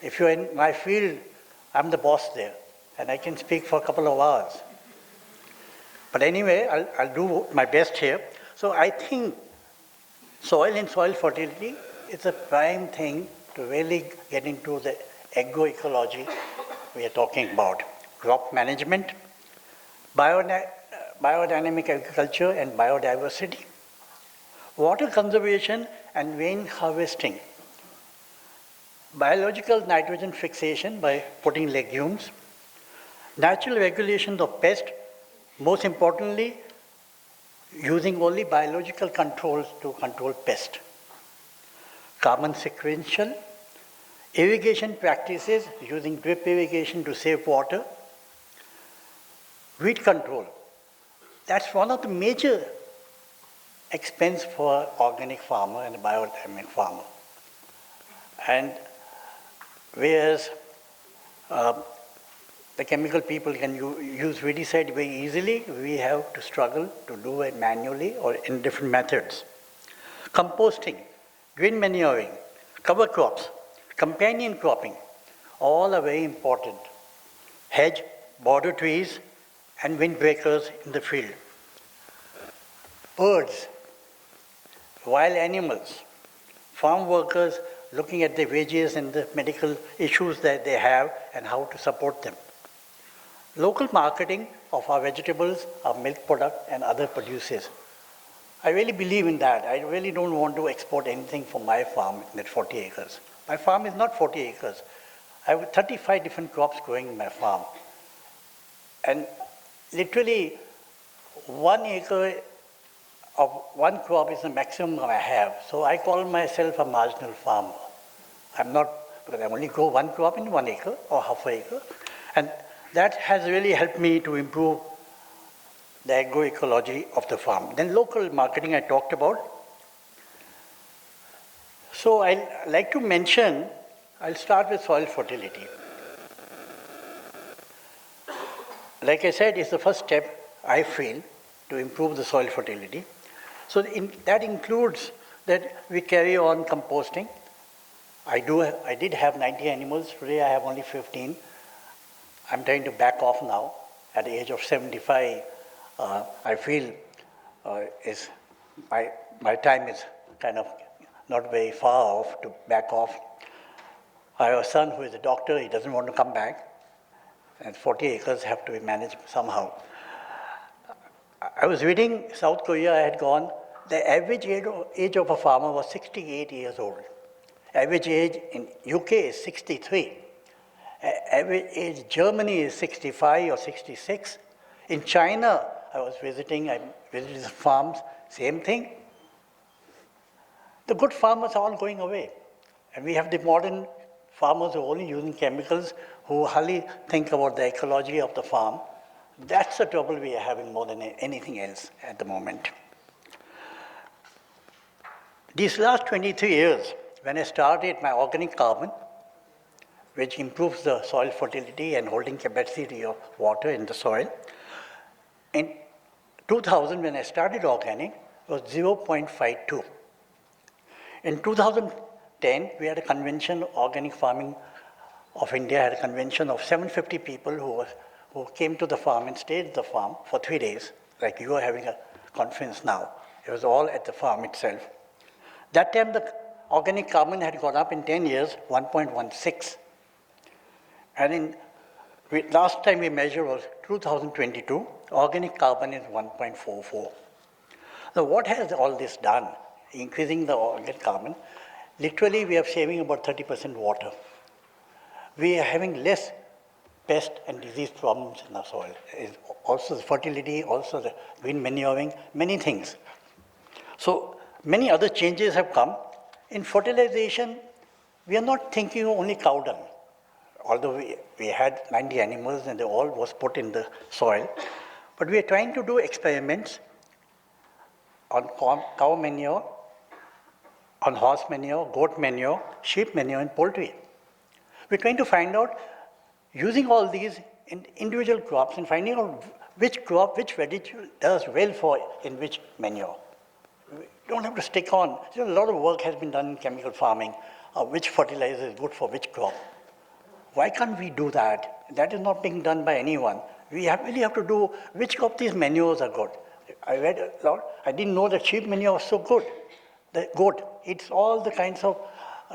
If you're in my field, I'm the boss there, and I can speak for a couple of hours. But anyway, I'll do my best here. So I think soil and soil fertility is a prime thing to really get into the agroecology we are talking about. Crop management, biodynamic agriculture and biodiversity, water conservation and rain harvesting, biological nitrogen fixation by putting legumes, natural regulations of pest, most importantly, using only biological controls to control pest, carbon sequential, irrigation practices using drip irrigation to save water, weed control. That's one of the major expense for organic farmer and biodynamic farmer. And whereas the chemical people can use weedicide very easily, we have to struggle to do it manually or in different methods. Composting, green manuring, cover crops, companion cropping, all are very important. Hedge, border trees, and windbreakers in the field. Birds, wild animals, farm workers looking at their wages and the medical issues that they have and how to support them. Local marketing of our vegetables, our milk product, and other produces. I really believe in that. I really don't want to export anything from my farm in that 40 acres. My farm is not 40 acres. I have 35 different crops growing in my farm. And literally 1 acre of one crop is the maximum I have. So I call myself a marginal farmer. I'm not, because I only grow one crop in 1 acre or half an acre. And that has really helped me to improve the agroecology of the farm. Then local marketing I talked about. So I'd like to mention, I'll start with soil fertility. Like I said, it's the first step, I feel, to improve the soil fertility. So that includes that we carry on composting. I did have 90 animals. Today I have only 15. I'm trying to back off now. At the age of 75, I feel my time is kind of not very far off to back off. I have a son who is a doctor. He doesn't want to come back. And 40 acres have to be managed somehow. I was reading South Korea, I had gone. The average age of a farmer was 68 years old. Average age in UK is 63. Average age Germany is 65 or 66. In China, I visited the farms, same thing. The good farmers are all going away. And we have the modern farmers who are only using chemicals, who hardly think about the ecology of the farm. That's the trouble we are having more than anything else at the moment. These last 23 years, when I started my organic carbon, which improves the soil fertility and holding capacity of water in the soil, in 2000, when I started organic, it was 0.52. In 2010, we had a convention, Organic Farming of India had a convention of 750 people who came to the farm and stayed at the farm for 3 days, like you are having a conference now. It was all at the farm itself. That time, the organic carbon had gone up in 10 years, 1.16. And last time we measured was 2022, organic carbon is 1.44. So what has all this done? Increasing the organic carbon, literally we are saving about 30% water. We are having less pest and disease problems in our soil. Also the fertility, also the green manuring, many things. So many other changes have come. In fertilization, we are not thinking of only cow dung. Although we had 90 animals and they all was put in the soil. But we are trying to do experiments on cow manure, on horse manure, goat manure, sheep manure, and poultry. We're trying to find out, using all these in individual crops and finding out which crop, which vegetable does well for in which manure. We don't have to stick on. A lot of work has been done in chemical farming, which fertilizer is good for which crop. Why can't we do that? That is not being done by anyone. We really have to do which of these manures are good. I read a lot. I didn't know that sheep manure was so good. The goat eats all the kinds of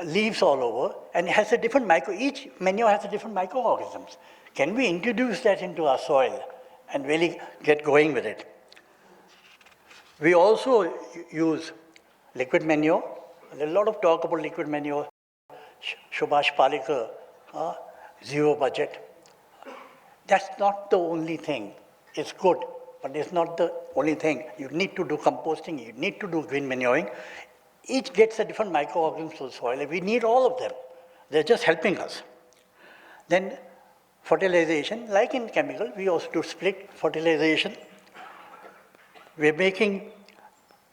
leaves all over and has a different each manure has a different microorganisms. Can we introduce that into our soil and really get going with it? We also use liquid manure. There's a lot of talk about liquid manure. Subhash Palekar, zero budget. That's not the only thing. It's good, but it's not the only thing. You need to do composting, you need to do green manuring. Each gets a different microorganism to the soil, and we need all of them. They're just helping us. Then fertilization, like in chemical, we also do split fertilization. We're making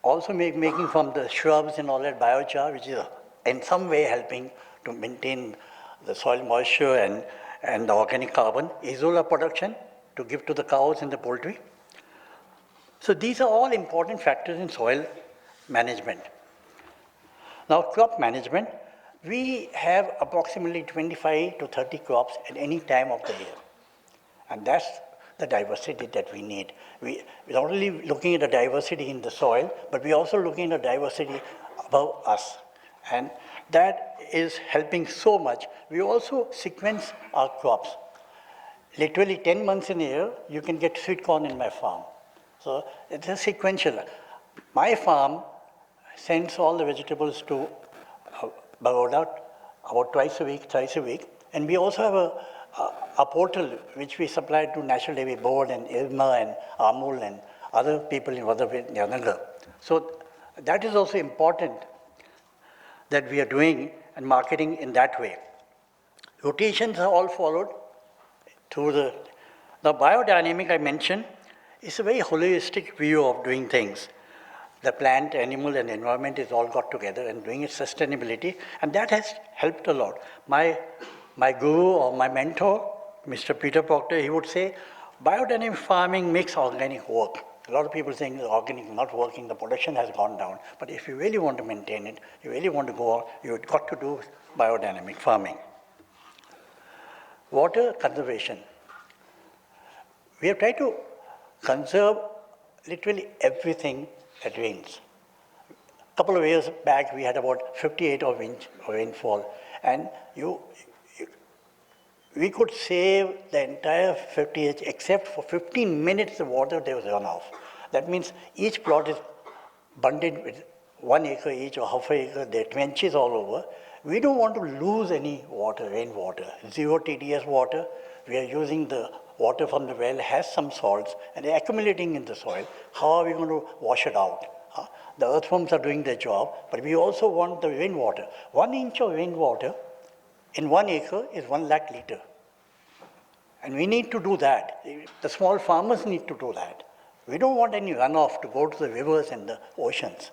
from the shrubs and all that biochar, which is in some way helping to maintain the soil moisture and the organic carbon, azolla production to give to the cows and the poultry. So these are all important factors in soil management. Now, crop management, we have approximately 25 to 30 crops at any time of the year. And that's the diversity that we need. We're not only looking at the diversity in the soil, but we're also looking at the diversity above us. And that is helping so much. We also sequence our crops. Literally 10 months in a year, you can get sweet corn in my farm. So it's a sequential. My farm sends all the vegetables to Baroda about twice a week. And we also have a portal which we supply to National Dairy Board and IRMA and Amul and other people in Vadavinagar. So that is also important that we are doing and marketing in that way. Rotations are all followed through the biodynamic I mentioned is a very holistic view of doing things. The plant, animal, and environment is all got together and doing its sustainability, and that has helped a lot. My guru or my mentor, Mr. Peter Proctor, he would say, biodynamic farming makes organic work. A lot of people saying organic is not working, the production has gone down. But if you really want to maintain it, you really want to go on, you've got to do biodynamic farming. Water conservation. We have tried to conserve literally everything that rains. A couple of years back, we had about 58 of inch of rainfall, and we could save the entire 58 except for 15 minutes of water there was runoff. That means each plot is bundled with 1 acre each or half an acre, there are trenches all over. We don't want to lose any water, rainwater, zero TDS water. We are using the water from the well, has some salts, and they're accumulating in the soil. How are we going to wash it out? The earthworms are doing their job, but we also want the rainwater. 1 inch of rainwater in 1 acre is 1 lakh litre. And we need to do that. The small farmers need to do that. We don't want any runoff to go to the rivers and the oceans.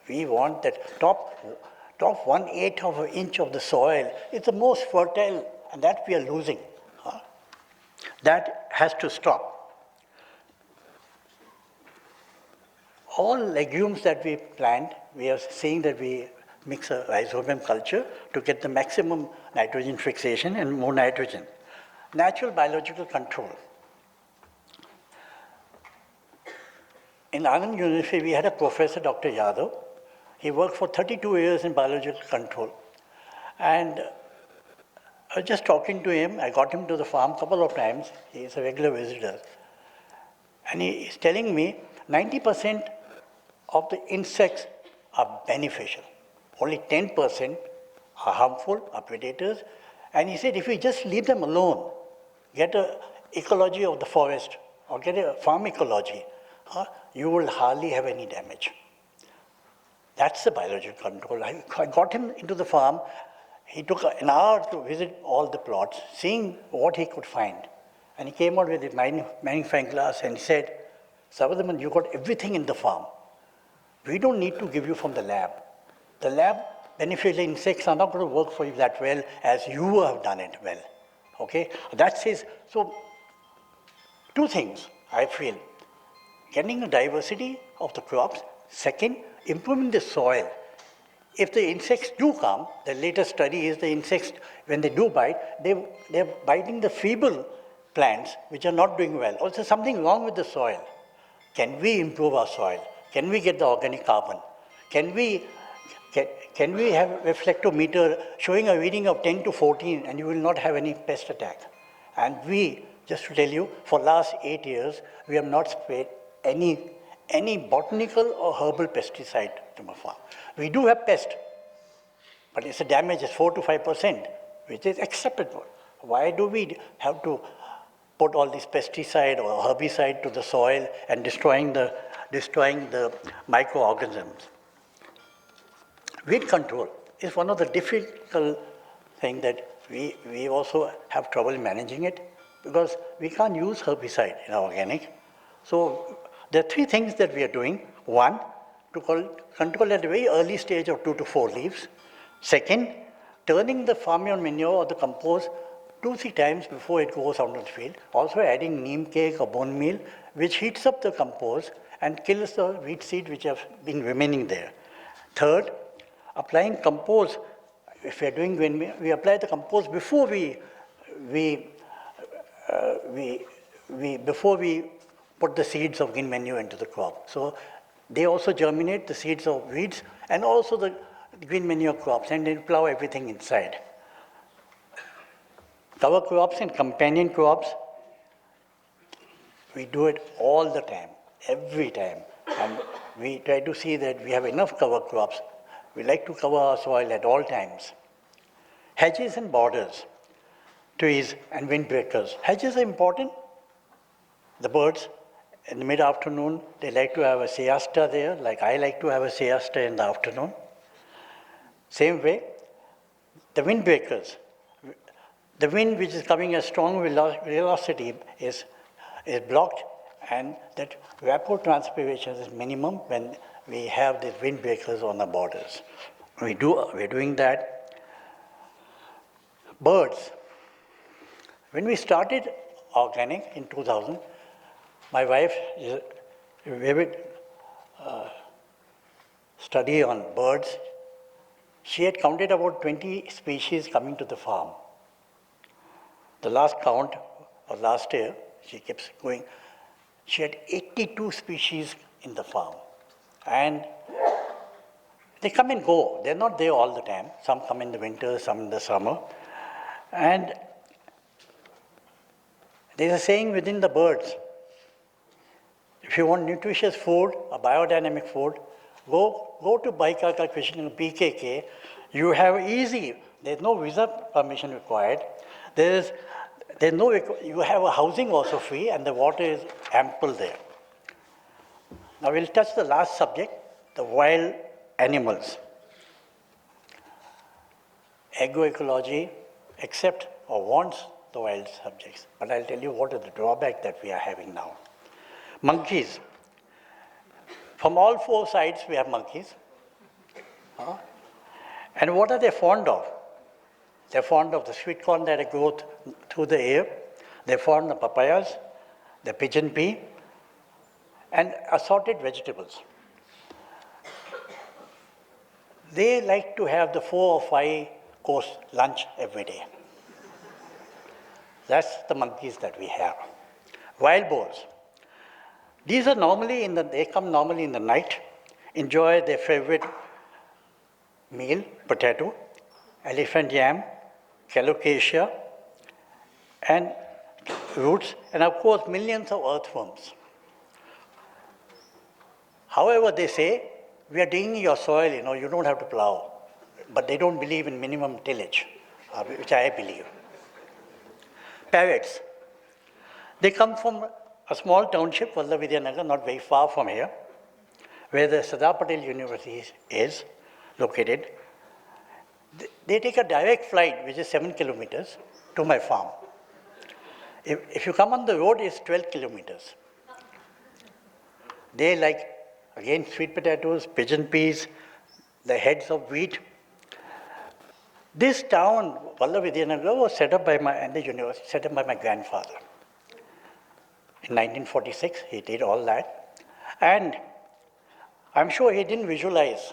We want that top 1/8 of an inch of the soil is the most fertile, and that we are losing. That has to stop. All legumes that we plant, we are seeing that we mix a rhizobium culture to get the maximum nitrogen fixation and more nitrogen. Natural biological control. In Anand University, we had a professor, Dr. Yadav. He worked for 32 years in biological control. And I was just talking to him. I got him to the farm a couple of times. He is a regular visitor. And he is telling me 90% of the insects are beneficial. Only 10% are harmful, are predators. And he said, if we just leave them alone, get a ecology of the forest, or get a farm ecology, you will hardly have any damage. That's the biological control. I got him into the farm. He took an hour to visit all the plots, seeing what he could find. And he came out with his magnifying glass and he said, Sarvadaman, you got everything in the farm. We don't need to give you from the lab. The lab beneficial insects are not going to work for you that well as you have done it well. Okay? That's his. So, two things, I feel. Getting a diversity of the crops. Second, improving the soil. If the insects do come, the latest study is the insects, when they do bite, they're biting the feeble plants which are not doing well. Also, something wrong with the soil. Can we improve our soil? Can we get the organic carbon? Can we have a reflectometer showing a reading of 10 to 14 and you will not have any pest attack? And we, just to tell you, for last 8 years, we have not sprayed any botanical or herbal pesticide to my farm. We do have pest, but its damage is 4 to 5%, which is acceptable. Why do we have to put all this pesticide or herbicide to the soil and destroying the microorganisms? Weed control is one of the difficult things that we also have trouble managing it, because we can't use herbicide in organic. So there are three things that we are doing. One, to control at a very early stage of 2 to 4 leaves. Second, turning the farmyard manure or the compost 2-3 times before it goes out of the field. Also adding neem cake or bone meal, which heats up the compost and kills the wheat seed which have been remaining there. Third, applying compost. If we are doing green meal, we apply the compost before we put the seeds of green manure into the crop. So they also germinate the seeds of weeds and also the green manure crops, and they plow everything inside. Cover crops and companion crops, we do it all the time, every time. And we try to see that we have enough cover crops. We like to cover our soil at all times. Hedges and borders, trees and windbreakers. Hedges are important. The birds, in the mid-afternoon, they like to have a siesta there, like I like to have a siesta in the afternoon. Same way, the windbreakers. The wind which is coming at strong velocity is blocked, and that evapotranspiration is minimum when we have these windbreakers on the borders. We're doing that. Birds. When we started organic in 2000, my wife is a vivid study on birds. She had counted about 20 species coming to the farm. The last count of last year, she keeps going, she had 82 species in the farm. And they come and go. They're not there all the time. Some come in the winter, some in the summer. And there's a saying within the birds, if you want nutritious food, a biodynamic food, go to Bhaikaka Farm, PKK. You have easy, there's no visa permission required. You have a housing also free, and the water is ample there. Now we'll touch the last subject, the wild animals. Agroecology accepts or wants the wild subjects, but I'll tell you what is the drawback that we are having now. Monkeys. From all 4 sides we have monkeys. And what are they fond of? They're fond of the sweet corn that grows through the air. They're fond of papayas, the pigeon pea, and assorted vegetables. They like to have the 4 or 5 course lunch every day. That's the monkeys that we have. Wild boars. These are normally they come normally in the night, enjoy their favorite meal, potato, elephant yam, calocasia, and roots, and of course millions of earthworms. However, they say, we are digging your soil, you don't have to plow. But they don't believe in minimum tillage, which I believe. Parrots. They come from a small township, Vallavidhyanagar, not very far from here, where the Sardar Patel University is located. They take a direct flight, which is 7 kilometers, to my farm. If you come on the road, it's 12 kilometers. They like, again, sweet potatoes, pigeon peas, the heads of wheat. This town, Vallavidhyanagar, was set up by my grandfather. In 1946, he did all that. And I'm sure he didn't visualize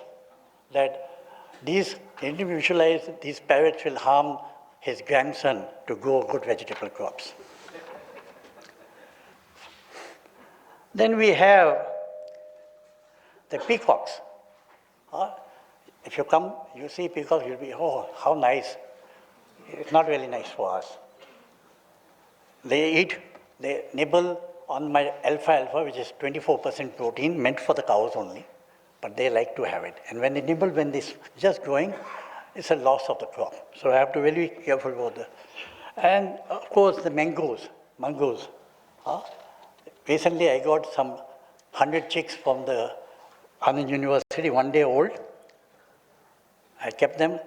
that these parrots will harm his grandson to grow good vegetable crops. Then we have the peacocks. If you come, you see peacocks, you'll be, oh, how nice. It's not really nice for us. They nibble on my alfalfa, which is 24% protein, meant for the cows only, but they like to have it. And when they nibble, when this just growing, it's a loss of the crop. So I have to be very careful about that. And of course, the mangoes. Recently, I got some 100 chicks from the Anand University, 1 day old. I kept them.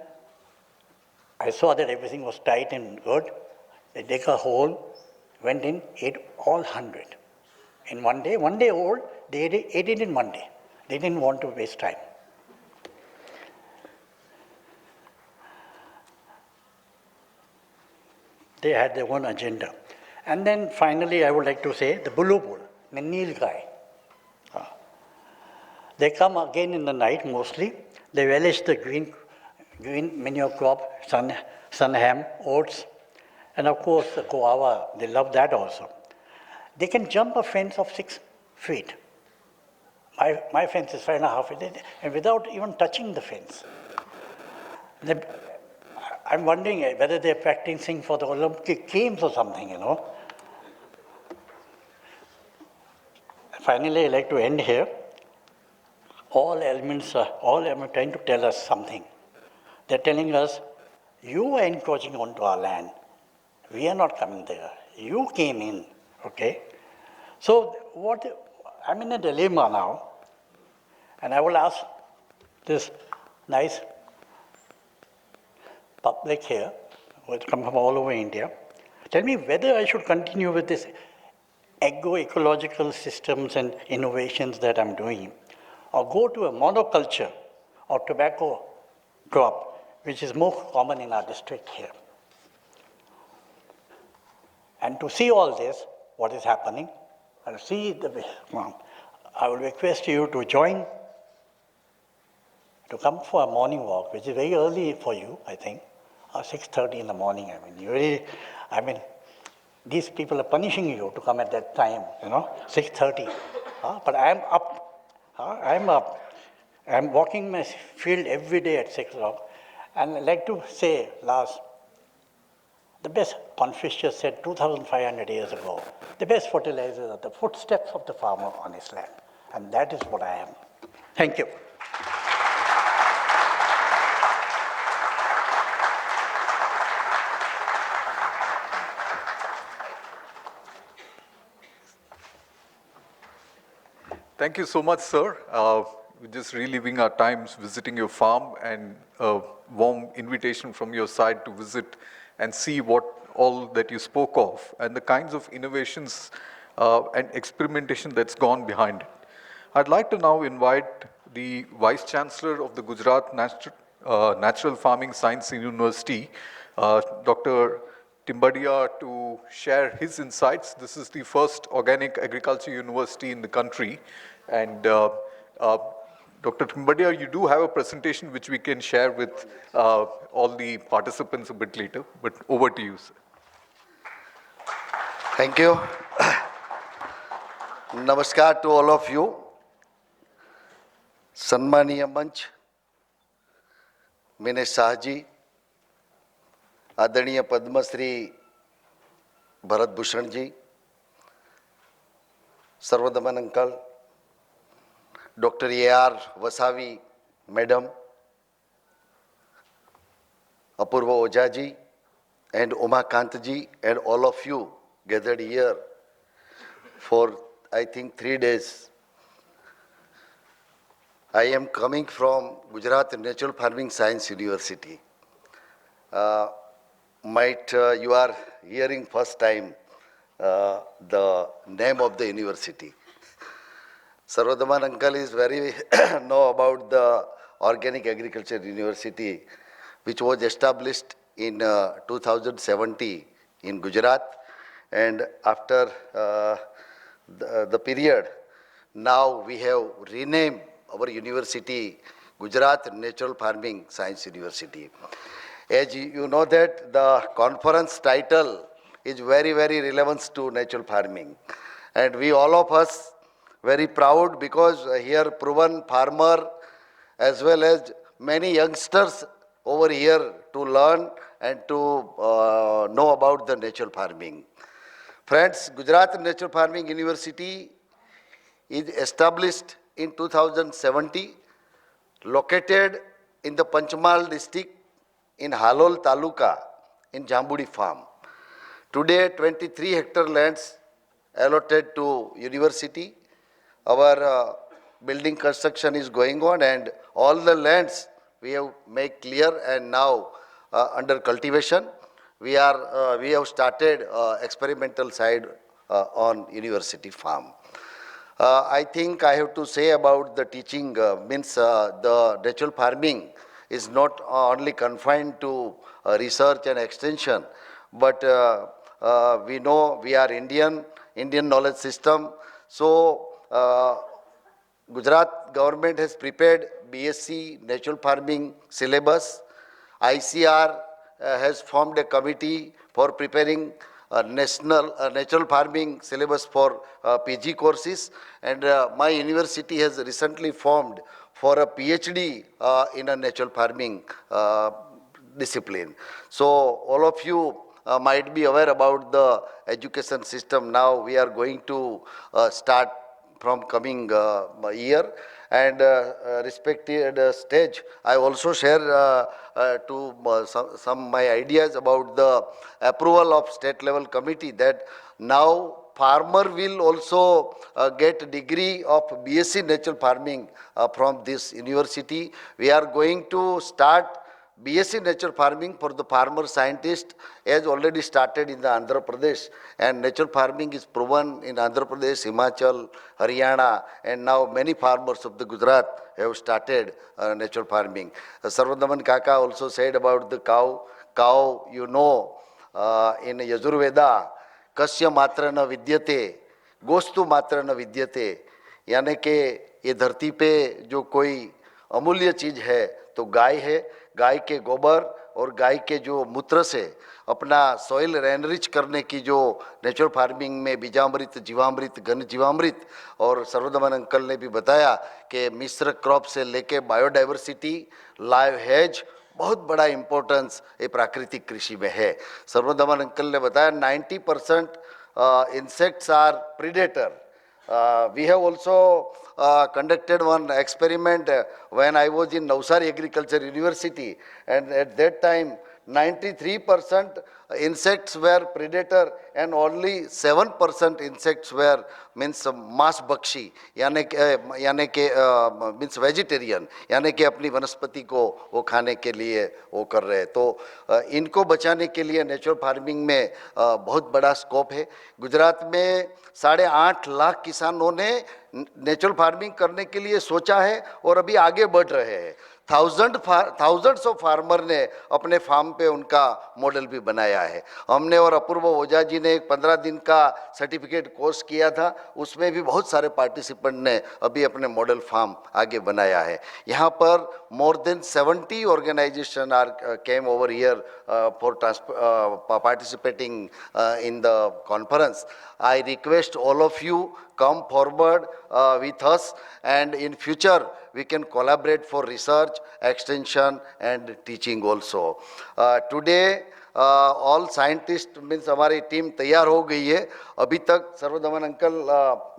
I saw that everything was tight and good. They dig a hole, went in, ate all 100. In 1 day, 1 day old, they ate it in 1 day. They didn't want to waste time. They had their own agenda. And then finally, I would like to say the bulubul, the nilgai. They come again in the night mostly. They relish the green manure crop, sun ham, oats, and of course the guava. They love that also. They can jump a fence of 6 feet. My fence is 5.5 feet, and without even touching the fence. I'm wondering whether they're practicing for the Olympic Games or something, you know. Finally, I'd like to end here. All elements are trying to tell us something. They're telling us, you are encroaching onto our land. We are not coming there. You came in, okay? So I'm in a dilemma now, and I will ask this nice public here, who come from all over India, tell me whether I should continue with this agroecological systems and innovations that I'm doing, or go to a monoculture or tobacco crop, which is more common in our district here. And to see all this, what is happening, and see I will request you to join, to come for a morning walk, which is very early for you, I think, 6:30 in the morning. These people are punishing you to come at that time, 6:30. But I'm up. I'm up. I'm walking my field every day at 6 o'clock. And I'd like to say, last, the best, Confucius said 2,500 years ago, the best fertilizers are the footsteps of the farmer on his land. And that is what I am. Thank you. Thank you so much, sir. We're just reliving our times visiting your farm, and a warm invitation from your side to visit and see what all that you spoke of and the kinds of innovations and experimentation that's gone behind it. I'd like to now invite the Vice Chancellor of the Gujarat Natural Farming Science University, Dr. Timbadia, to share his insights. This is the first organic agriculture university in the country. And Dr. Timbadia, you do have a presentation which we can share with all the participants a bit later, but over to you, sir. Thank you. Namaskar to all of you. Sanmaniya Manch, Meenesh Shah ji, आदरणीय Padmashri Bharat Bhushan ji, Sarvadaman uncle, doctor AR Vasavi madam, Apporva Oza ji, and Umakant ji, and all of you gathered here for, I think, 3 days. I am coming from Gujarat Natural Farming Science University. You are hearing first time the name of the university. Sarvadaman uncle is very know about the Organic Agriculture University, which was established in 2017 in Gujarat, and after the period, now we have renamed our university Gujarat Natural Farming Science University. As you know that the conference title is very, very relevant to natural farming. And we all of us very proud because here proven farmer as well as many youngsters over here to learn and to know about the natural farming. Friends, Gujarat Natural Farming University is established in 2017, located in the Panchmal district in Halol Taluka in Jambudi farm. Today, 23 hectare lands allotted to university. Our building construction is going on, and all the lands we have made clear and now under cultivation. We have started experimental side on university farm. I think I have to say about the teaching the natural farming is not only confined to research and extension, but we know we are Indian knowledge system. So Gujarat government has prepared BSc Natural Farming syllabus. ICR has formed a committee for preparing national natural farming syllabus for PG courses, and my university has recently formed for a PhD in a natural farming discipline. So all of you might be aware about the education system. Now we are going to start from coming year, and respected stage, I also share some my ideas about the approval of state level committee, that now farmer will also get degree of BSc Natural Farming from this university. We are going to start BSc Natural Farming for the farmer scientist has already started in the Andhra Pradesh, and natural farming is proven in Andhra Pradesh, Himachal, Haryana, and now many farmers of the Gujarat have started natural farming. Sarvadaman Kaka also said about the cow. Cow, you know, in Yajurveda, Kasya matra na vidyate, gostu matra na vidyate, यानी कि ये धरती पे जो कोई अमूल्य चीज है तो गाय है. गाय के गोबर और गाय के जो मूत्र से अपना सॉइल एनरिच करने की जो नेचुरल फार्मिंग में बीजामृत, जीवामृत, घन जीवामृत, और सर्वदमन अंकल ने भी बताया कि मिश्र क्रॉप से लेके बायोडाइवर्सिटी, लाइव हेज, बहुत बड़ा इंपॉर्टेंस ये प्राकृतिक कृषि में है. सर्वदमन अंकल ने बताया 90% insects are predator. We have also conducted one experiment when I was in Navsari Agriculture University, and at that time 93% insects were predator and only 7% insects were means mass bakshi, यानी के means vegetarian, यानी कि अपनी वनस्पति को वो खाने के लिए वो कर रहे हैं. तो इनको बचाने के लिए नेचुरल फार्मिंग में बहुत बड़ा स्कोप है. गुजरात में 8.5 लाख किसानों ने नेचुरल फार्मिंग करने के लिए सोचा है और अभी आगे बढ़ रहे हैं. थाउजेंड्स ऑफ फार्मर ने अपने फार्म पे उनका मॉडल भी बनाया है. हमने और अपूर्व ओझा जी ने एक 15 दिन का सर्टिफिकेट कोर्स किया था, उसमें भी बहुत सारे पार्टिसिपेंट ने अभी अपने मॉडल फार्म आगे बनाया है. यहाँ पर more than 70 organizations came over here for participating in the conference. I request all of you come forward with us, and in future we can collaborate for research, extension and teaching also. Today all scientists means हमारी team तैयार हो गई है. अभी तक Sarvadaman uncle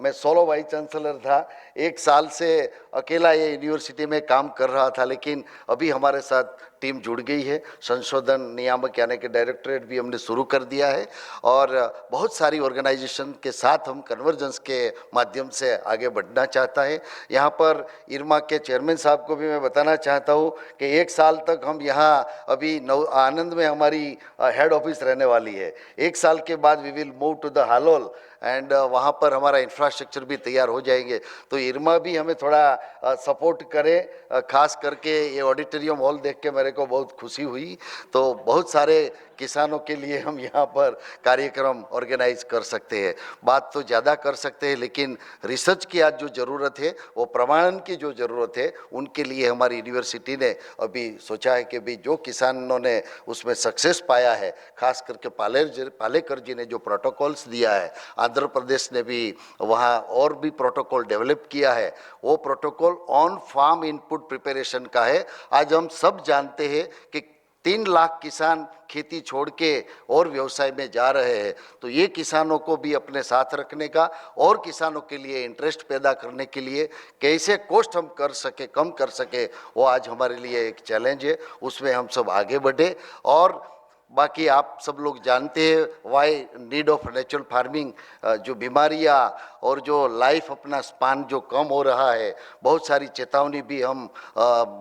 मैं solo vice chancellor था, 1 साल से अकेला ये यूनिवर्सिटी में काम कर रहा था, लेकिन अभी हमारे साथ टीम जुड़ गई है। संशोधन नियामक यानी कि डायरेक्टरेट भी हमने शुरू कर दिया है और बहुत सारी ऑर्गेनाइजेशन के साथ हम कन्वर्जेंस के माध्यम से आगे बढ़ना चाहता है। यहाँ पर IRMA के चेयरमैन साहब को भी मैं बताना चाहता हूँ कि 1 साल तक हम यहाँ अभी आनंद में हमारी हेड ऑफिस रहने वाली है। 1 साल के बाद we will move to the Halol and वहाँ पर हमारा इंफ्रास्ट्रक्चर भी तैयार हो जाएंगे। तो IRMA भी हमें थोड़ा सपोर्ट करे, खास करके ये ऑडिटोरियम हॉल देख के मेरे को बहुत खुशी हुई। तो बहुत सारे किसानों के लिए हम यहाँ पर कार्यक्रम ऑर्गेनाइज कर सकते हैं। बात तो ज़्यादा कर सकते हैं, लेकिन रिसर्च की आज जो ज़रूरत है, वो प्रमाणन की जो ज़रूरत है, उनके लिए हमारी यूनिवर्सिटी ने अभी सोचा है कि भी जो किसानों ने उसमें सक्सेस पाया है, खास करके पालेकर जी ने जो प्रोटोकॉल्स दिया है, आंध्र प्रदेश ने भी वहाँ और भी प्रोटोकॉल डेवलप किया है, वो protocol on farm input preparation का है। आज हम सब जानते हैं कि 3 लाख किसान खेती छोड़ के और व्यवसाय में जा रहे हैं। तो ये किसानों को भी अपने साथ रखने का और किसानों के लिए इंटरेस्ट पैदा करने के लिए कैसे कॉस्ट हम कर सके, कम कर सके, वो आज हमारे लिए एक चैलेंज है। उसमें हम सब आगे बढ़े। और बाकी आप सब लोग जानते हैं why need of natural farming, जो बीमारियां और जो लाइफ अपना स्पान जो कम हो रहा है, बहुत सारी चेतावनी भी हम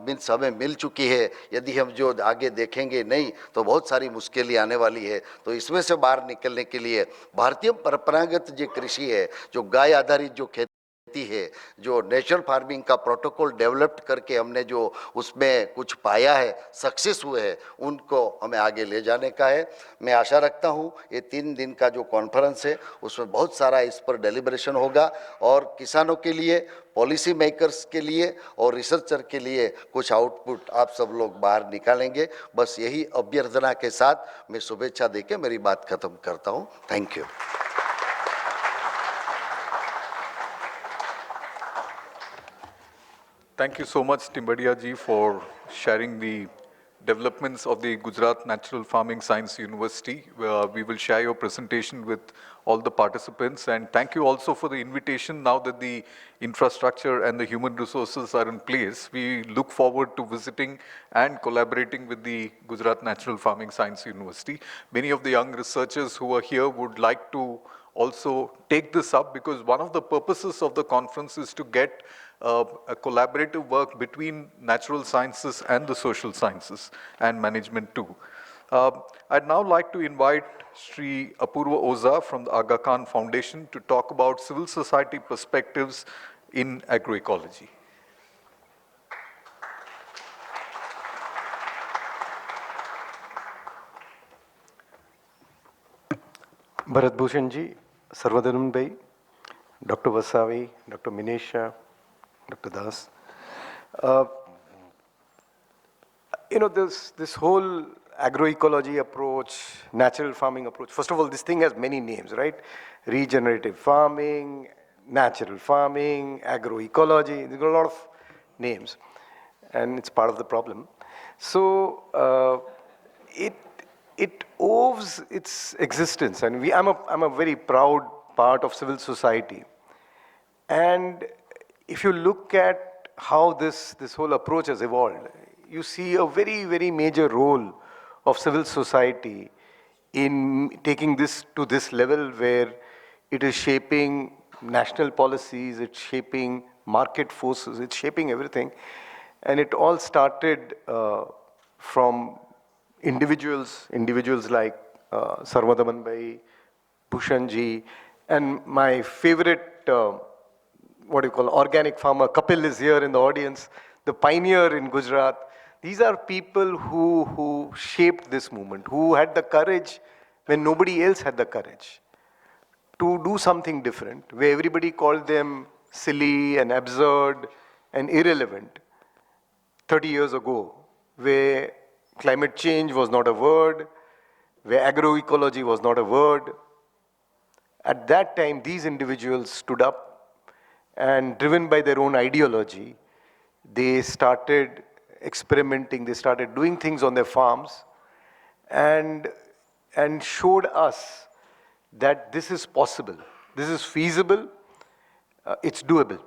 मीन्स हमें मिल चुकी है। यदि हम जो आगे देखेंगे नहीं तो बहुत सारी मुश्किलें आने वाली है। तो इसमें से बाहर निकलने के लिए भारतीय परंपरागत जो कृषि है, जो गाय आधारित जो खेती है, जो नेचुरल फार्मिंग का प्रोटोकॉल डेवलप करके हमने जो उसमें कुछ पाया है, सक्सेस हुए हैं, उनको हमें आगे ले जाने का है। मैं आशा रखता हूँ ये 3 दिन का जो कॉन्फ्रेंस है उसमें बहुत सारा इस पर डेलिब्रेशन होगा और किसानों के लिए, पॉलिसी मेकर्स के लिए और रिसर्चर के लिए कुछ आउटपुट आप सब लोग बाहर निकालेंगे। बस यही अभ्यर्थना के साथ मैं शुभेच्छा देके मेरी बात खत्म करता हूँ। Thank you. Thank you so much, Timbadia ji, for sharing the developments of the Gujarat Natural Farming Science University. We will share your presentation with all the participants, and thank you also for the invitation. Now that the infrastructure and the human resources are in place, we look forward to visiting and collaborating with the Gujarat Natural Farming Science University. Many of the young researchers who are here would like to also take this up, because one of the purposes of the conference is to get a collaborative work between natural sciences and the social sciences and management too. I'd now like to invite Shri Apporva Oza from the Aga Khan Foundation to talk about civil society perspectives in agroecology. Bharat Bhushan ji, Sarvadaman Bhai, Dr. Vasavi, Dr. Meenesh Shah, Dr. Das. This whole agroecology approach, natural farming approach, first of all, this thing has many names, right? Regenerative farming, natural farming, agroecology, there's a lot of names, and it's part of the problem. So it owes its existence, and I'm a very proud part of civil society. And if you look at how this whole approach has evolved, you see a very, very major role of civil society in taking this to this level where it is shaping national policies, it's shaping market forces, it's shaping everything. And it all started from individuals like Sarvadaman Bhai, Bhushan ji, and my favorite organic farmer, Kapil is here in the audience, the pioneer in Gujarat. These are people who shaped this movement, who had the courage when nobody else had the courage to do something different, where everybody called them silly and absurd and irrelevant 30 years ago, where climate change was not a word, where agroecology was not a word. At that time, these individuals stood up, and driven by their own ideology, they started experimenting, they started doing things on their farms, and showed us that this is possible, this is feasible, it's doable.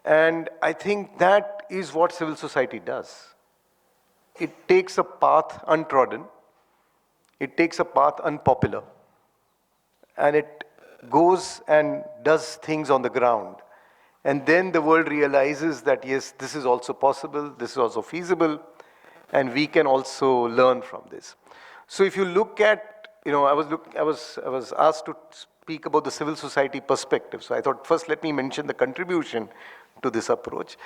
And I think that is what civil society does. It takes a path untrodden, it takes a path unpopular, and it goes and does things on the ground. And then the world realizes that yes, this is also possible, this is also feasible, and we can also learn from this. So if you look at, I was asked to speak about the civil society perspective. So I thought first let me mention the contribution to this approach.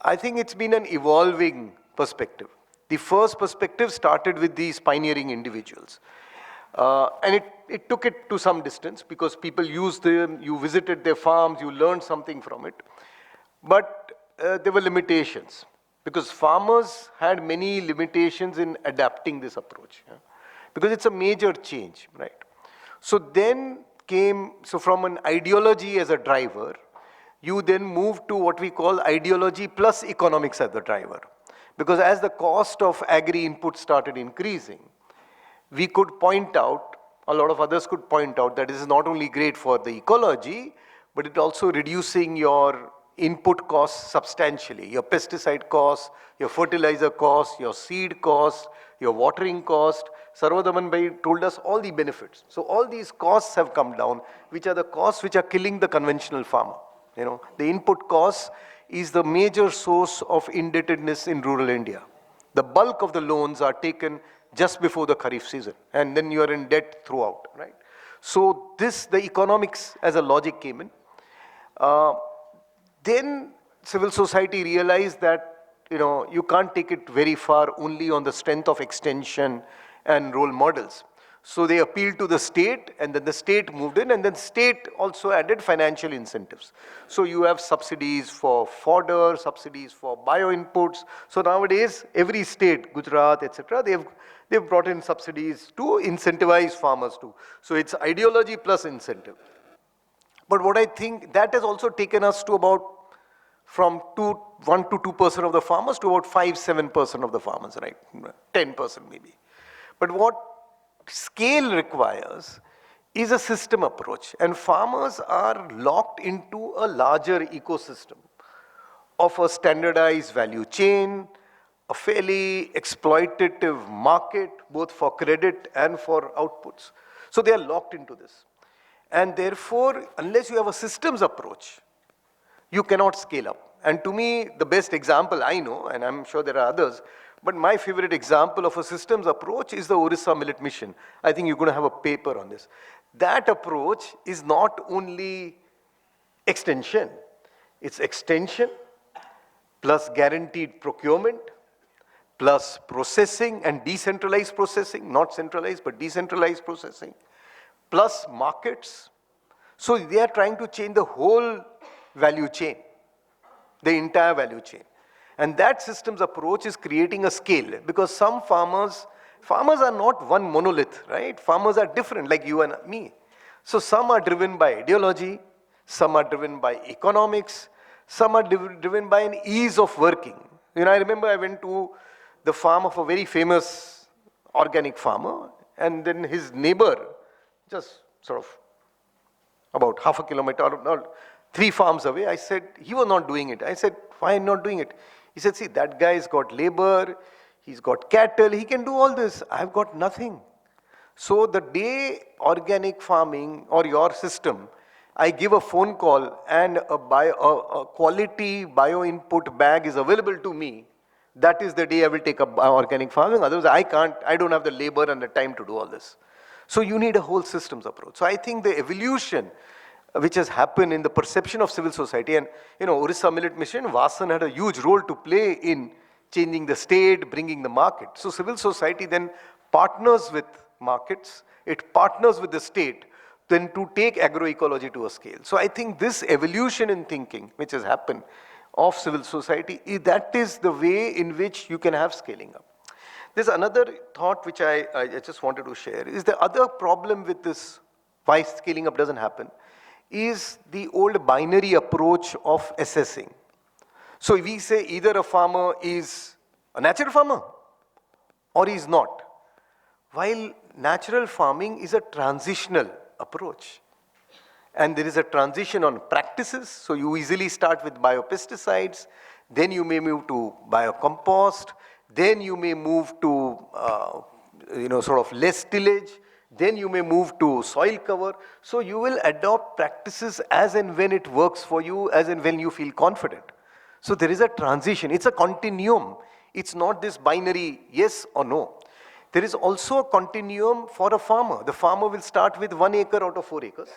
I think it's been an evolving perspective. The first perspective started with these pioneering individuals. And it took it to some distance because people used them, you visited their farms, you learned something from it. But there were limitations because farmers had many limitations in adapting this approach. Yeah? Because it's a major change, right? So then from an ideology as a driver, you then move to what we call ideology plus economics as the driver. Because as the cost of agri input started increasing, we could point out, a lot of others could point out that this is not only great for the ecology, but it's also reducing your input costs substantially. Your pesticide costs, your fertilizer costs, your seed costs, your watering cost. Sarvadaman Bhai told us all the benefits. So all these costs have come down, which are the costs which are killing the conventional farmer. The input costs is the major source of indebtedness in rural India. The bulk of the loans are taken just before the Kharif season, and then you are in debt throughout, right? So the economics as a logic came in. Then civil society realized that, you can't take it very far only on the strength of extension and role models. So they appealed to the state, and then the state moved in, and then state also added financial incentives. So you have subsidies for fodder, subsidies for bio inputs. So nowadays, every state, Gujarat, etc., they've brought in subsidies to incentivize farmers too. So it's ideology plus incentive. But what I think, that has also taken us to about from 1 to 2% of the farmers to about 5-7% of the farmers, right? 10% maybe. But what scale requires is a system approach, and farmers are locked into a larger ecosystem of a standardized value chain, a fairly exploitative market, both for credit and for outputs. So they are locked into this. And therefore, unless you have a systems approach, you cannot scale up. And to me, the best example I know, and I'm sure there are others, but my favorite example of a systems approach is the Orissa Millet Mission. I think you're going to have a paper on this. That approach is not only extension, it's extension plus guaranteed procurement, plus processing and decentralized processing, not centralized, but decentralized processing, plus markets. So they are trying to change the whole value chain, the entire value chain. And that systems approach is creating a scale, because some farmers are not one monolith, right? Farmers are different, like you and me. So some are driven by ideology, some are driven by economics, some are driven by an ease of working. I remember I went to the farm of a very famous organic farmer, and then his neighbor, just sort of about half a kilometer, or 3 farms away, I said, he was not doing it. I said, why not doing it? He said, see, that guy's got labor, he's got cattle, he can do all this. I've got nothing. So the day organic farming or your system, I give a phone call and a quality bio input bag is available to me, that is the day I will take up organic farming. Otherwise, I don't have the labor and the time to do all this. So you need a whole systems approach. So I think the evolution which has happened in the perception of civil society, and Orissa Millet Mission, Vasan had a huge role to play in changing the state, bringing the market. So civil society then partners with markets, it partners with the state, then to take agroecology to a scale. So I think this evolution in thinking which has happened of civil society, that is the way in which you can have scaling up. There's another thought which I just wanted to share, is the other problem with this, why scaling up doesn't happen, is the old binary approach of assessing. So we say either a farmer is a natural farmer or he is not. While natural farming is a transitional approach. And there is a transition on practices. So you easily start with biopesticides, then you may move to biocompost, then you may move to sort of less tillage, then you may move to soil cover. So you will adopt practices as and when it works for you, as and when you feel confident. So there is a transition. It's a continuum. It's not this binary yes or no. There is also a continuum for a farmer. The farmer will start with 1 acre out of 4 acres,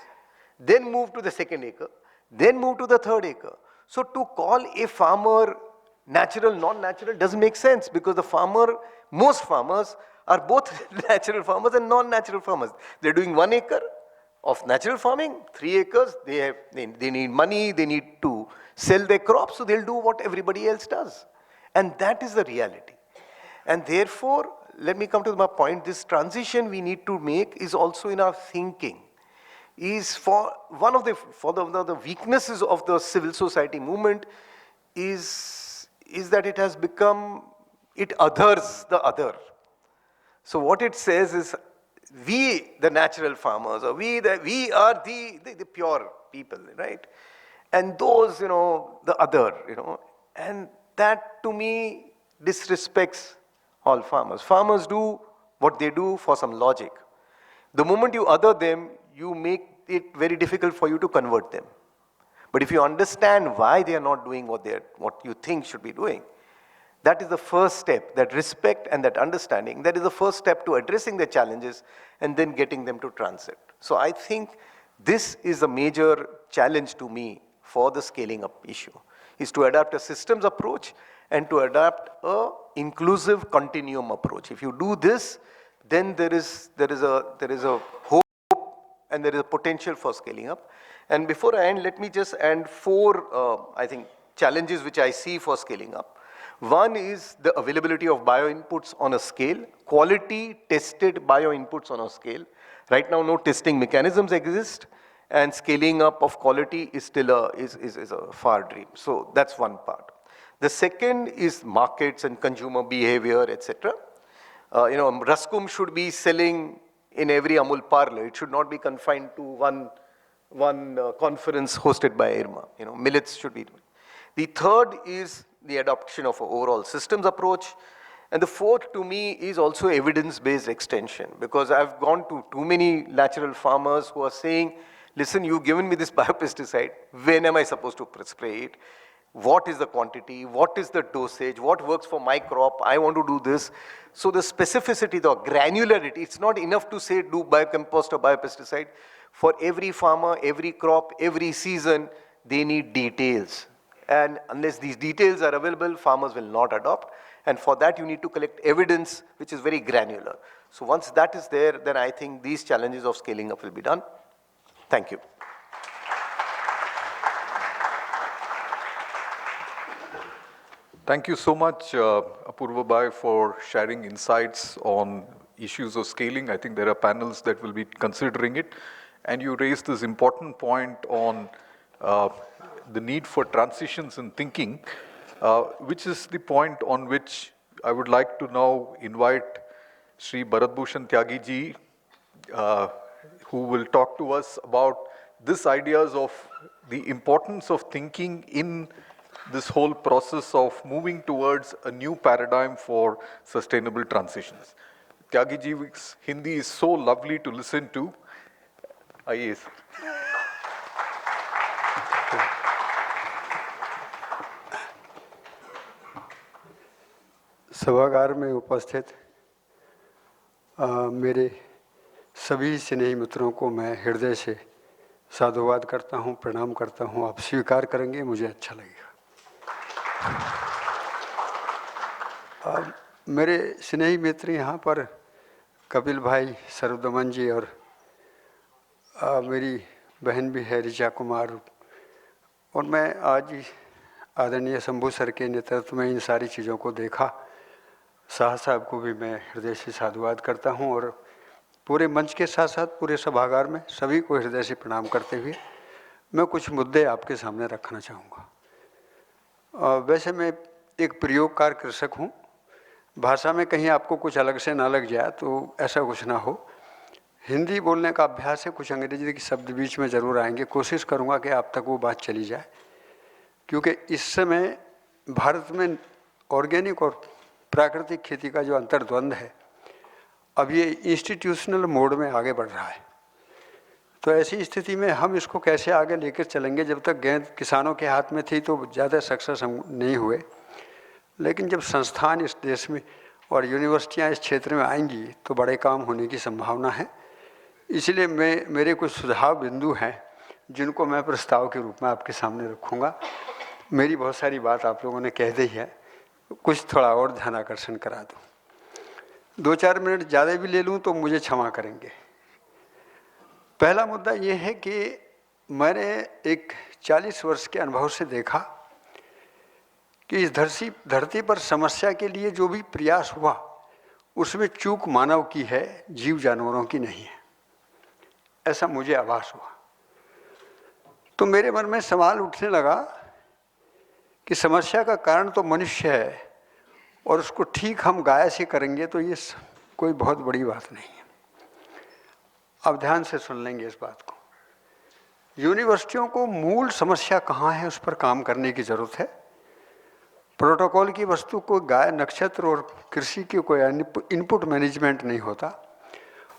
then move to the 2nd acre, then move to the 3rd acre. So to call a farmer natural, non-natural doesn't make sense, because most farmers are both natural farmers and non-natural farmers. They're doing 1 acre of natural farming, 3 acres, they need money, they need to sell their crops, so they'll do what everybody else does. And that is the reality. And therefore, let me come to my point, this transition we need to make is also in our thinking. Is for one of the weaknesses of the civil society movement is that it has become, it others the other. So what it says is, we the natural farmers, or we are the pure people, right? And those, the other, and that to me disrespects all farmers. Farmers do what they do for some logic. The moment you other them, you make it very difficult for you to convert them. But if you understand why they are not doing what you think should be doing, that is the first step. That respect and that understanding, that is the first step to addressing the challenges and then getting them to transit. So I think this is a major challenge to me for the scaling up issue, is to adapt a systems approach and to adapt a inclusive continuum approach. If you do this, then there is a hope and there is a potential for scaling up. And before I end, let me just add 4, I think, challenges which I see for scaling up. One is the availability of bio-inputs on a scale, quality tested bio-inputs on a scale. Right now, no testing mechanisms exist, and scaling up of quality is still a far dream. So that's one part. The second is markets and consumer behavior, etc. Raskum should be selling in every Amul parlor. It should not be confined to one conference hosted by IRMA. Millets should be. The third is the adoption of an overall systems approach. And the fourth to me is also evidence-based extension, because I've gone to too many natural farmers who are saying, listen, you've given me this biopesticide, when am I supposed to spray it? What is the quantity? What is the dosage? What works for my crop? I want to do this. So the specificity, the granularity, it's not enough to say do biocompost or biopesticide. For every farmer, every crop, every season, they need details. And unless these details are available, farmers will not adopt. And for that, you need to collect evidence, which is very granular. So once that is there, then I think these challenges of scaling up will be done. Thank you. Thank you so much, Apurva Bhai, for sharing insights on issues of scaling. I think there are panels that will be considering it. And you raised this important point on the need for transitions in thinking, which is the point on which I would like to now invite Shri Bharat Bhushan Tyagi ji, who will talk to us about these ideas of the importance of thinking in this whole process of moving towards a new paradigm for sustainable transitions. Tyagi ji's Hindi is so lovely to listen to. Aaiye. सभागार में उपस्थित मेरे सभी स्नेही मित्रों को मैं हृदय से साधुवाद करता हूं, प्रणाम करता हूं। आप स्वीकार करेंगे, मुझे अच्छा लगेगा। मेरे स्नेही मित्र यहाँ पर कपिल भाई, सर्वदमन जी और मेरी बहन भी है ऋचा कुमार, और मैं आज आदरणीय शंभू सर के नेतृत्व में इन सारी चीज़ों को देखा। शाह साहब को भी मैं हृदय से साधुवाद करता हूं, और पूरे मंच के साथ साथ पूरे सभागार में सभी को हृदय से प्रणाम करते हुए मैं कुछ मुद्दे आपके सामने रखना चाहूँगा। वैसे मैं एक प्रयोगकार कृषक हूँ, भाषा में कहीं आपको कुछ अलग से ना लग जाए तो ऐसा कुछ ना हो। हिंदी बोलने का अभ्यास है, कुछ अंग्रेजी के शब्द बीच में ज़रूर आएंगे, कोशिश करूँगा कि आप तक वो बात चली जाए, क्योंकि इस समय भारत में ऑर्गेनिक और प्राकृतिक खेती का जो अंतर्द्वंद है, अब ये इंस्टीट्यूशनल मोड में आगे बढ़ रहा है। तो ऐसी स्थिति में हम इसको कैसे आगे लेकर चलेंगे? जब तक गेंद किसानों के हाथ में थी तो ज़्यादा सक्सेस हम नहीं हुए, लेकिन जब संस्थान इस देश में और यूनिवर्सिटियां इस क्षेत्र में आएंगी तो बड़े काम होने की संभावना है। इसलिए मेरे कुछ सुझाव बिंदु हैं जिनको मैं प्रस्ताव के रूप में आपके सामने रखूँगा। मेरी बहुत सारी बात आप लोगों ने कह दी है, कुछ थोड़ा और ध्यान आकर्षण करा दूँ। 2-4 मिनट ज़्यादा भी ले लूँ तो मुझे क्षमा करेंगे। पहला मुद्दा ये है कि मैंने एक 40 वर्ष के अनुभव से देखा कि इस धरती पर समस्या के लिए जो भी प्रयास हुआ उसमें चूक मानव की है, जीव जानवरों की नहीं है, ऐसा मुझे आभास हुआ। तो मेरे मन में सवाल उठने लगा कि समस्या का कारण तो मनुष्य है और उसको ठीक हम गाय से करेंगे तो ये कोई बहुत बड़ी बात नहीं है। अब ध्यान से सुन लेंगे इस बात को। यूनिवर्सिटियों को मूल समस्या कहाँ है उस पर काम करने की ज़रूरत है। प्रोटोकॉल की वस्तु को गाय, नक्षत्र और कृषि की कोई इनपुट मैनेजमेंट नहीं होता।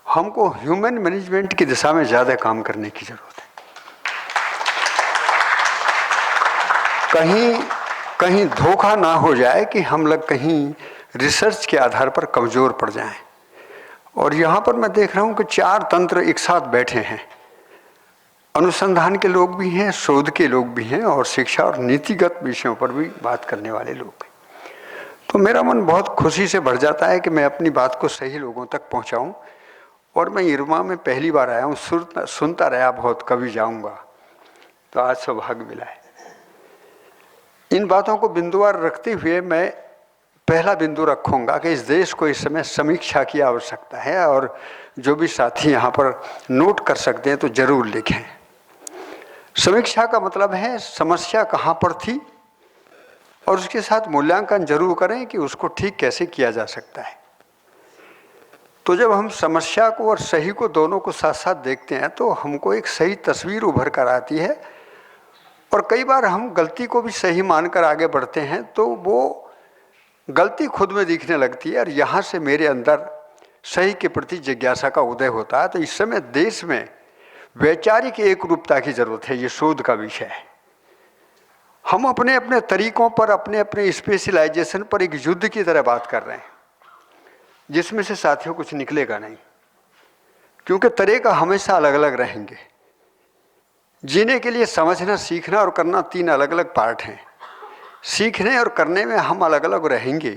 हमको ह्यूमन मैनेजमेंट की दिशा में ज़्यादा काम करने की ज़रूरत है। कहीं धोखा ना हो जाए कि हम लोग कहीं रिसर्च के आधार पर कमज़ोर पड़ जाएं। और यहाँ पर मैं देख रहा हूँ कि 4 तंत्र एक साथ बैठे हैं। अनुसंधान के लोग भी हैं, शोध के लोग भी हैं और शिक्षा और नीतिगत विषयों पर भी बात करने वाले लोग हैं। तो मेरा मन बहुत खुशी से भर जाता है कि मैं अपनी बात को सही लोगों तक पहुँचाऊँ। और मैं IRMA में पहली बार आया हूँ, सुनता रहा बहुत, कभी जाऊँगा, तो आज सौभाग्य मिला है। इन बातों को बिंदुवार रखते हुए मैं पहला बिंदु रखूँगा कि इस देश को इस समय समीक्षा की आवश्यकता है, और जो भी साथी यहाँ पर नोट कर सकते हैं तो जरूर लिखें। समीक्षा का मतलब है समस्या कहाँ पर थी और उसके साथ मूल्यांकन जरूर करें कि उसको ठीक कैसे किया जा सकता है। तो जब हम समस्या को और सही को दोनों को साथ साथ देखते हैं तो हमको एक सही तस्वीर उभर कर आती है। और कई बार हम गलती को भी सही मानकर आगे बढ़ते हैं तो वो गलती खुद में दिखने लगती है और यहाँ से मेरे अंदर सही के प्रति जिज्ञासा का उदय होता है। तो इस समय देश में वैचारिक एकरूपता की जरूरत है, ये शोध का विषय है। हम अपने अपने तरीकों पर, अपने अपने स्पेशलाइजेशन पर एक युद्ध की तरह बात कर रहे हैं, जिसमें से साथियों कुछ निकलेगा नहीं, क्योंकि तरीका हमेशा अलग अलग रहेंगे। जीने के लिए समझना, सीखना और करना 3 अलग अलग पार्ट हैं। सीखने और करने में हम अलग अलग रहेंगे,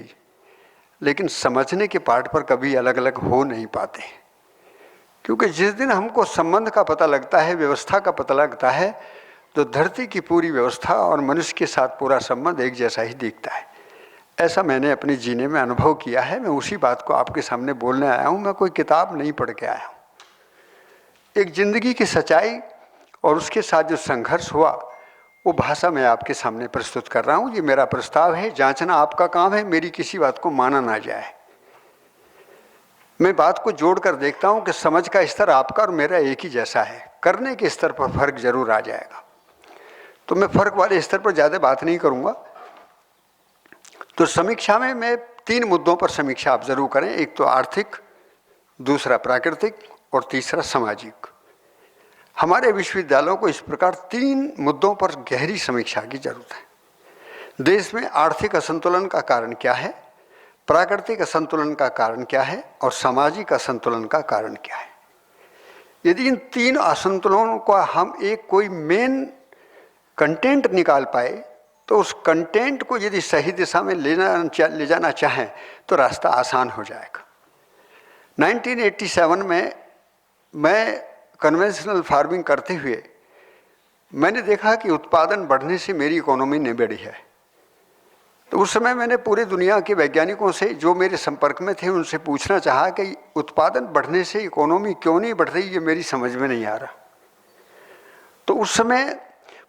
लेकिन समझने के पार्ट पर कभी अलग अलग हो नहीं पाते, क्योंकि जिस दिन हमको संबंध का पता लगता है, व्यवस्था का पता लगता है, तो धरती की पूरी व्यवस्था और मनुष्य के साथ पूरा संबंध एक जैसा ही दिखता है। ऐसा मैंने अपने जीने में अनुभव किया है। मैं उसी बात को आपके सामने बोलने आया हूँ। मैं कोई किताब नहीं पढ़ के आया हूँ। एक जिंदगी की सच्चाई और उसके साथ जो संघर्ष हुआ वो भाषा मैं आपके सामने प्रस्तुत कर रहा हूँ। ये मेरा प्रस्ताव है, जांचना आपका काम है, मेरी किसी बात को माना ना जाए। मैं बात को जोड़कर देखता हूँ कि समझ का स्तर आपका और मेरा एक ही जैसा है, करने के स्तर पर फर्क जरूर आ जाएगा। तो मैं फर्क वाले स्तर पर ज़्यादा बात नहीं करूँगा। तो समीक्षा में मैं 3 मुद्दों पर समीक्षा आप जरूर करें। एक तो आर्थिक, दूसरा प्राकृतिक और तीसरा सामाजिक। हमारे विश्वविद्यालयों को इस प्रकार 3 मुद्दों पर गहरी समीक्षा की जरूरत है। देश में आर्थिक असंतुलन का कारण क्या है, प्राकृतिक असंतुलन का कारण क्या है और सामाजिक असंतुलन का कारण क्या है। यदि इन 3 असंतुलनों का हम एक कोई मेन कंटेंट निकाल पाए तो उस कंटेंट को यदि सही दिशा में ले जाना चाहें तो रास्ता आसान हो जाएगा। 1987 में मैं कन्वेंशनल फार्मिंग करते हुए मैंने देखा कि उत्पादन बढ़ने से मेरी इकोनॉमी नहीं बढ़ी है। तो उस समय मैंने पूरी दुनिया के वैज्ञानिकों से जो मेरे संपर्क में थे उनसे पूछना चाहा कि उत्पादन बढ़ने से इकोनॉमी क्यों नहीं बढ़ रही, ये मेरी समझ में नहीं आ रहा। तो उस समय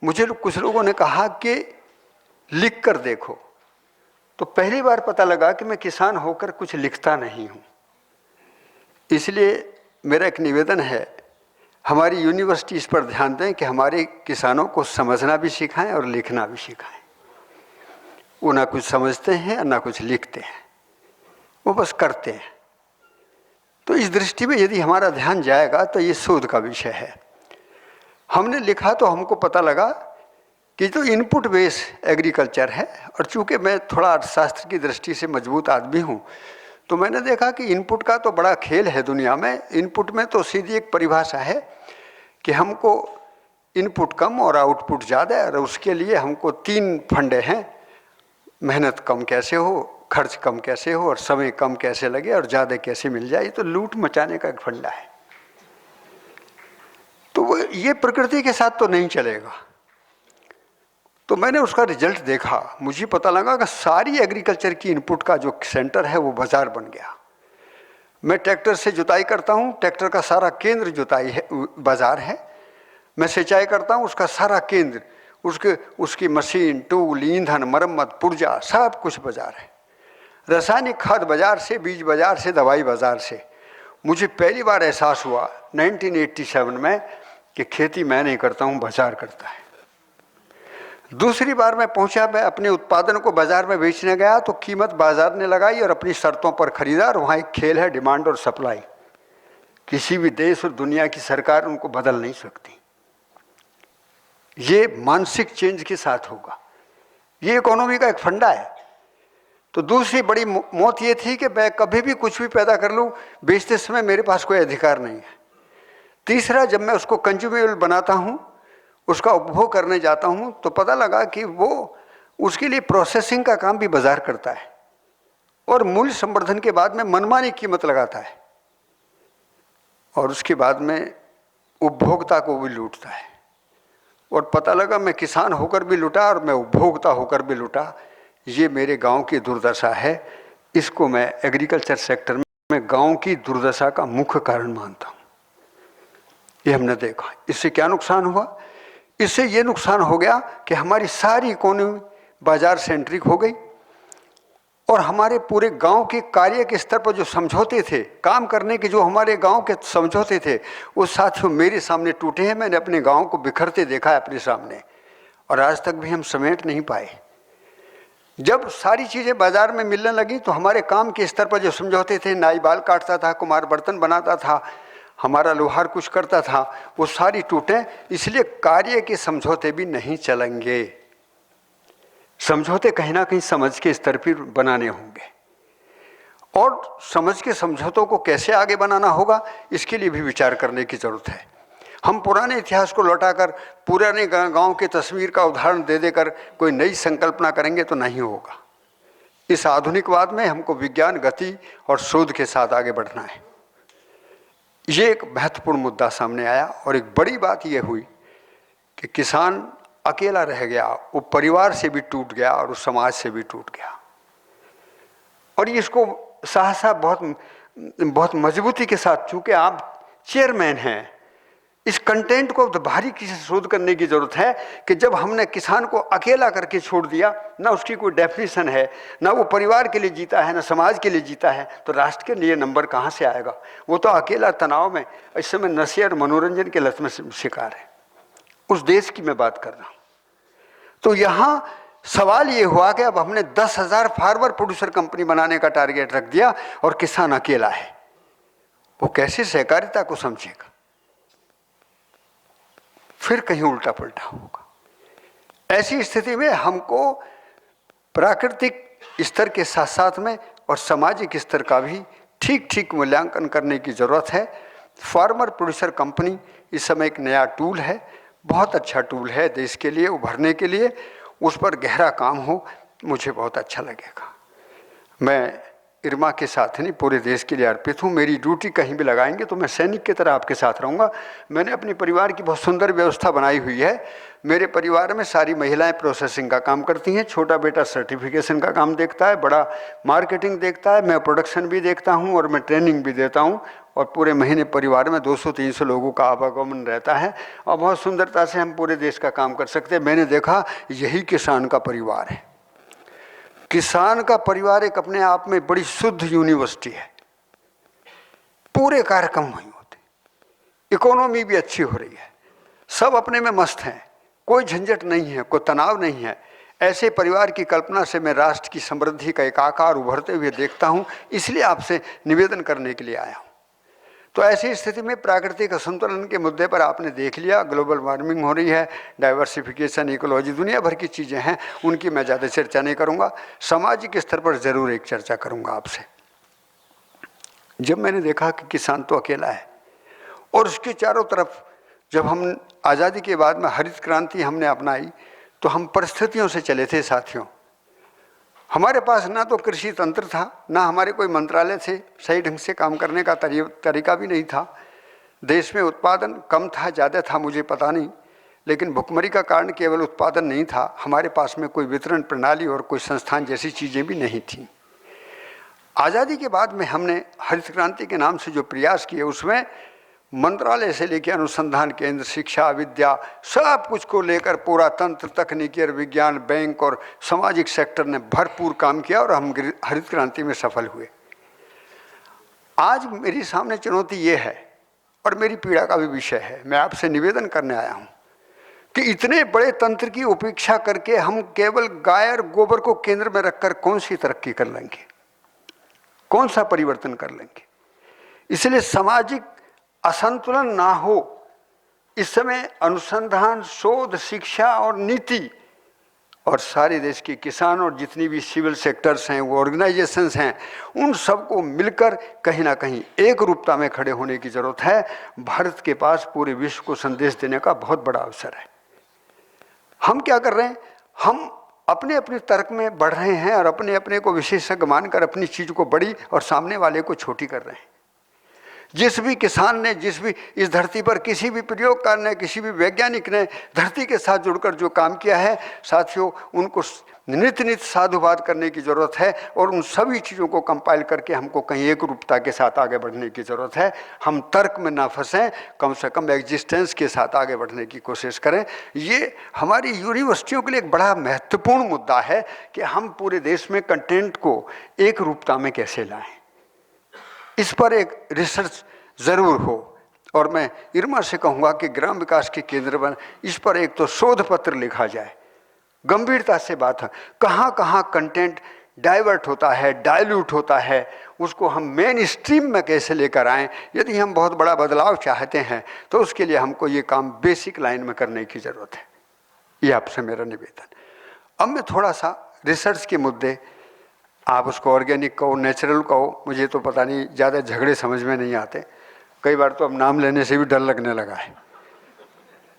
मुझे कुछ लोगों ने कहा कि लिख कर देखो। तो पहली बार पता लगा कि मैं किसान होकर कुछ लिखता नहीं हूँ। इसलिए मेरा एक निवेदन है, हमारी यूनिवर्सिटी इस पर ध्यान दें कि हमारे किसानों को समझना भी सिखाएं और लिखना भी सिखाएं। वो ना कुछ समझते हैं और ना कुछ लिखते हैं, वो बस करते हैं। तो इस दृष्टि में यदि हमारा ध्यान जाएगा तो ये शोध का विषय है। हमने लिखा तो हमको पता लगा कि जो इनपुट बेस एग्रीकल्चर है, और चूंकि मैं थोड़ा अर्थशास्त्र की दृष्टि से मजबूत आदमी हूँ, तो मैंने देखा कि इनपुट का तो बड़ा खेल है दुनिया में। इनपुट में तो सीधी एक परिभाषा है कि हमको इनपुट कम और आउटपुट ज़्यादा है, और उसके लिए हमको 3 फंडे हैं, मेहनत कम कैसे हो, खर्च कम कैसे हो, और समय कम कैसे लगे, और ज़्यादा कैसे मिल जाए। ये तो लूट मचाने का एक फंडा है। तो ये प्रकृति के साथ तो नहीं चलेगा। तो मैंने उसका रिजल्ट देखा, मुझे पता लगा कि सारी एग्रीकल्चर की इनपुट का जो सेंटर है वो बाजार बन गया। मैं ट्रैक्टर से जुताई करता हूँ, ट्रैक्टर का सारा केंद्र जुताई है, बाजार है। मैं सिंचाई करता हूँ, उसका सारा केंद्र, उसकी मशीन, टूल, ईंधन, मरम्मत, पुर्जा, सब कुछ बाजार है। रासायनिक खाद बाजार से, बीज बाजार से, दवाई बाजार से। मुझे पहली बार एहसास हुआ 1987 में कि खेती मैं नहीं करता हूँ, बाजार करता है। दूसरी बार मैं पहुंचा, मैं अपने उत्पादन को बाजार में बेचने गया तो कीमत बाजार ने लगाई और अपनी शर्तों पर खरीदा। और वहाँ एक खेल है डिमांड और सप्लाई। किसी भी देश और दुनिया की सरकार उनको बदल नहीं सकती। ये मानसिक चेंज के साथ होगा। ये इकोनॉमी का एक फंडा है। तो दूसरी बड़ी मौत ये थी कि मैं कभी भी कुछ भी पैदा कर लूँ, बेचते समय मेरे पास कोई अधिकार नहीं है। तीसरा, जब मैं उसको कंज्यूमेबल बनाता हूँ, उसका उपभोग करने जाता हूँ, तो पता लगा कि वो उसके लिए प्रोसेसिंग का काम भी बाजार करता है और मूल्य संवर्धन के बाद में मनमानी कीमत लगाता है, और उसके बाद में उपभोक्ता को भी लूटता है। और पता लगा मैं किसान होकर भी लूटा और मैं उपभोक्ता होकर भी लूटा। ये मेरे गांव की दुर्दशा है। इसको मैं एग्रीकल्चर सेक्टर में गांव की दुर्दशा का मुख्य कारण मानता हूँ। ये हमने देखा। इससे क्या नुकसान हुआ? इससे ये नुकसान हो गया कि हमारी सारी इकोनॉमी बाजार सेंट्रिक हो गई, और हमारे पूरे गांव के कार्य के स्तर पर जो समझौते थे, काम करने के जो हमारे गांव के समझौते थे, वो साथियों मेरे सामने टूटे हैं। मैंने अपने गांव को बिखरते देखा है अपने सामने, और आज तक भी हम समेट नहीं पाए। जब सारी चीज़ें बाजार में मिलने लगी तो हमारे काम के स्तर पर जो समझौते थे, नाई बाल काटता था, कुमार बर्तन बनाता था, हमारा लोहार कुछ करता था, वो सारी टूटे। इसलिए कार्य के समझौते भी नहीं चलेंगे। समझौते कहीं ना कहीं समझ के स्तर पर बनाने होंगे, और समझ के समझौतों को कैसे आगे बनाना होगा, इसके लिए भी विचार करने की जरूरत है। हम पुराने इतिहास को लौटाकर पुराने गांव की तस्वीर का उदाहरण दे देकर कोई नई संकल्पना करेंगे तो नहीं होगा। इस आधुनिकवाद में हमको विज्ञान, गति और शोध के साथ आगे बढ़ना है। ये एक महत्वपूर्ण मुद्दा सामने आया, और एक बड़ी बात यह हुई कि किसान अकेला रह गया। वो परिवार से भी टूट गया और उस समाज से भी टूट गया। और इसको सहसा बहुत मजबूती के साथ, चूंकि आप चेयरमैन हैं, इस कंटेंट को बारीकी से शोध करने की जरूरत है कि जब हमने किसान को अकेला करके छोड़ दिया, ना उसकी कोई डेफिनेशन है, ना वो परिवार के लिए जीता है, ना समाज के लिए जीता है, तो राष्ट्र के लिए नंबर कहाँ से आएगा? वो तो अकेला तनाव में, इस समय नशे और मनोरंजन के लत में शिकार है। उस देश की मैं बात कर रहा हूँ। तो यहाँ सवाल ये हुआ कि अब हमने 10,000 फार्मर प्रोड्यूसर कंपनी बनाने का टारगेट रख दिया और किसान अकेला है। वो कैसे सहकारिता को समझेगा? फिर कहीं उल्टा पलटा होगा। ऐसी स्थिति में हमको प्राकृतिक स्तर के साथ साथ में और सामाजिक स्तर का भी ठीक ठीक मूल्यांकन करने की जरूरत है। फार्मर प्रोड्यूसर कंपनी इस समय एक नया टूल है, बहुत अच्छा टूल है देश के लिए उभरने के लिए। उस पर गहरा काम हो, मुझे बहुत अच्छा लगेगा। मैं IRMA के साथ नहीं, पूरे देश के लिए अर्पित हूँ। मेरी ड्यूटी कहीं भी लगाएंगे तो मैं सैनिक की तरह आपके साथ रहूँगा। मैंने अपने परिवार की बहुत सुंदर व्यवस्था बनाई हुई है। मेरे परिवार में सारी महिलाएं प्रोसेसिंग का काम करती हैं, छोटा बेटा सर्टिफिकेशन का काम देखता है, बड़ा मार्केटिंग देखता है, मैं प्रोडक्शन भी देखता हूँ और मैं ट्रेनिंग भी देता हूँ। और पूरे महीने परिवार में 200-300 लोगों का आवागमन रहता है, और बहुत सुंदरता से हम पूरे देश का काम कर सकते हैं। मैंने देखा यही किसान का परिवार है। किसान का परिवार एक अपने आप में बड़ी शुद्ध यूनिवर्सिटी है। पूरे कार्यक्रम वहीं होते, इकोनॉमी भी अच्छी हो रही है, सब अपने में मस्त हैं, कोई झंझट नहीं है, कोई तनाव नहीं है। ऐसे परिवार की कल्पना से मैं राष्ट्र की समृद्धि का एक आकार उभरते हुए देखता हूँ, इसलिए आपसे निवेदन करने के लिए आया हूँ। तो ऐसी स्थिति में प्राकृतिक संतुलन के मुद्दे पर आपने देख लिया, ग्लोबल वार्मिंग हो रही है, डाइवर्सिफिकेशन, इकोलॉजी, दुनिया भर की चीज़ें हैं, उनकी मैं ज़्यादा चर्चा नहीं करूँगा। सामाजिक स्तर पर ज़रूर एक चर्चा करूँगा आपसे। जब मैंने देखा कि किसान तो अकेला है और उसके चारों तरफ, जब हम आज़ादी के बाद में हरित क्रांति हमने अपनाई तो हम परिस्थितियों से चले थे साथियों। हमारे पास ना तो कृषि तंत्र था, ना हमारे कोई मंत्रालय थे, सही ढंग से काम करने का तरीका भी नहीं था। देश में उत्पादन कम था, ज़्यादा था मुझे पता नहीं, लेकिन भुखमरी का कारण केवल उत्पादन नहीं था, हमारे पास में कोई वितरण प्रणाली और कोई संस्थान जैसी चीज़ें भी नहीं थीं। आज़ादी के बाद में हमने हरित क्रांति के नाम से जो प्रयास किए, उसमें मंत्रालय से लेकर अनुसंधान केंद्र, शिक्षा, विद्या, सब कुछ को लेकर पूरा तंत्र, तकनीकी और विज्ञान, बैंक और सामाजिक सेक्टर ने भरपूर काम किया और हम हरित क्रांति में सफल हुए। आज मेरी सामने चुनौती ये है और मेरी पीड़ा का भी विषय है, मैं आपसे निवेदन करने आया हूँ कि इतने बड़े तंत्र की उपेक्षा करके हम केवल गाय और गोबर को केंद्र में रखकर कौन सी तरक्की कर लेंगे, कौन सा परिवर्तन कर लेंगे। इसलिए सामाजिक असंतुलन ना हो, इस समय अनुसंधान, शोध, शिक्षा और नीति और सारे देश के किसान और जितनी भी सिविल सेक्टर्स हैं, वो ऑर्गेनाइजेशंस हैं, उन सबको मिलकर कहीं ना कहीं एक रूपता में खड़े होने की जरूरत है। भारत के पास पूरे विश्व को संदेश देने का बहुत बड़ा अवसर है। हम क्या कर रहे हैं, हम अपने अपने तर्क में बढ़ रहे हैं और अपने अपने को विशेषज्ञ मानकर अपनी चीज को बड़ी और सामने वाले को छोटी कर रहे हैं। जिस भी किसान ने, जिस भी इस धरती पर किसी भी प्रयोगकार ने, किसी भी वैज्ञानिक ने धरती के साथ जुड़कर जो काम किया है, साथियों, उनको नित नित साधुवाद करने की जरूरत है और उन सभी चीज़ों को कंपाइल करके हमको कहीं एक रूपता के साथ आगे बढ़ने की जरूरत है। हम तर्क में ना फंसें, कम से कम एग्जिस्टेंस के साथ आगे बढ़ने की कोशिश करें। ये हमारी यूनिवर्सिटियों के लिए एक बड़ा महत्वपूर्ण मुद्दा है कि हम पूरे देश में कंटेंट को एक रूपता में कैसे लाएं, इस पर एक रिसर्च जरूर हो। और मैं IRMA से कहूँगा कि ग्राम विकास के केंद्र बन, इस पर एक तो शोध पत्र लिखा जाए, गंभीरता से बात है, कहाँ कहाँ कंटेंट डाइवर्ट होता है, डाइल्यूट होता है, उसको हम मेन स्ट्रीम में कैसे लेकर आएँ। यदि हम बहुत बड़ा बदलाव चाहते हैं तो उसके लिए हमको ये काम बेसिक लाइन में करने की ज़रूरत है। ये आपसे मेरा निवेदन। अब मैं थोड़ा सा रिसर्च के मुद्दे, आप उसको ऑर्गेनिक कहो, नेचुरल कहो, मुझे तो पता नहीं, ज़्यादा झगड़े समझ में नहीं आते। कई बार तो अब नाम लेने से भी डर लगने लगा है,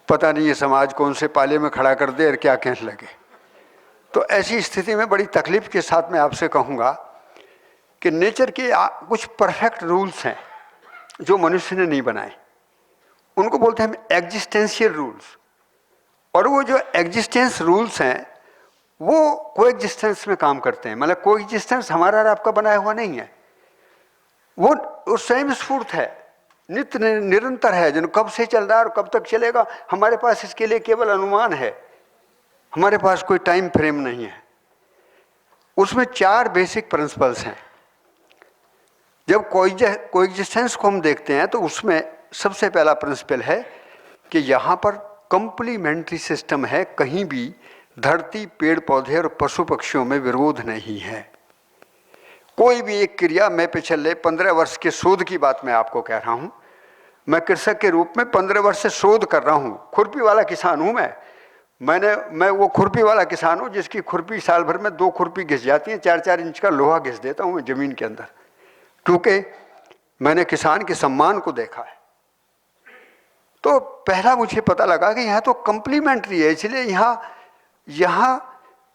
पता नहीं ये समाज कौन से पाले में खड़ा कर दे और क्या कहने लगे। तो ऐसी स्थिति में बड़ी तकलीफ के साथ मैं आपसे कहूँगा कि नेचर के कुछ परफेक्ट रूल्स हैं जो मनुष्य ने नहीं बनाए, उनको बोलते हैं एग्जिस्टेंशियल रूल्स। और वो जो एग्जिस्टेंस रूल्स हैं वो कोएग्जिस्टेंस में काम करते हैं। मतलब कोएग्जिस्टेंस हमारा और आपका बनाया हुआ नहीं है, वो स्वयं स्फूर्त है, नित्य निरंतर है, जो कब से चल रहा है और कब तक चलेगा हमारे पास इसके लिए केवल अनुमान है, हमारे पास कोई टाइम फ्रेम नहीं है। उसमें 4 बेसिक प्रिंसिपल्स हैं। जब कोएग्जिस्टेंस को हम देखते हैं तो उसमें सबसे पहला प्रिंसिपल है कि यहाँ पर कंप्लीमेंट्री सिस्टम है, कहीं भी धरती, पेड़ पौधे और पशु पक्षियों में विरोध नहीं है। कोई भी एक क्रिया, मैं पिछले 15 वर्ष के शोध की बात मैं आपको कह रहा हूँ, मैं कृषक के रूप में 15 वर्ष से शोध कर रहा हूँ, खुरपी वाला किसान हूँ मैं वो खुरपी वाला किसान हूँ जिसकी खुरपी साल भर में 2 खुरपी घिस जाती हैं, 4-4 इंच का लोहा घिस देता हूँ मैं जमीन के अंदर, क्योंकि मैंने किसान के सम्मान को देखा है। तो पहला मुझे पता लगा कि यहाँ तो कंप्लीमेंट्री है, इसलिए यहाँ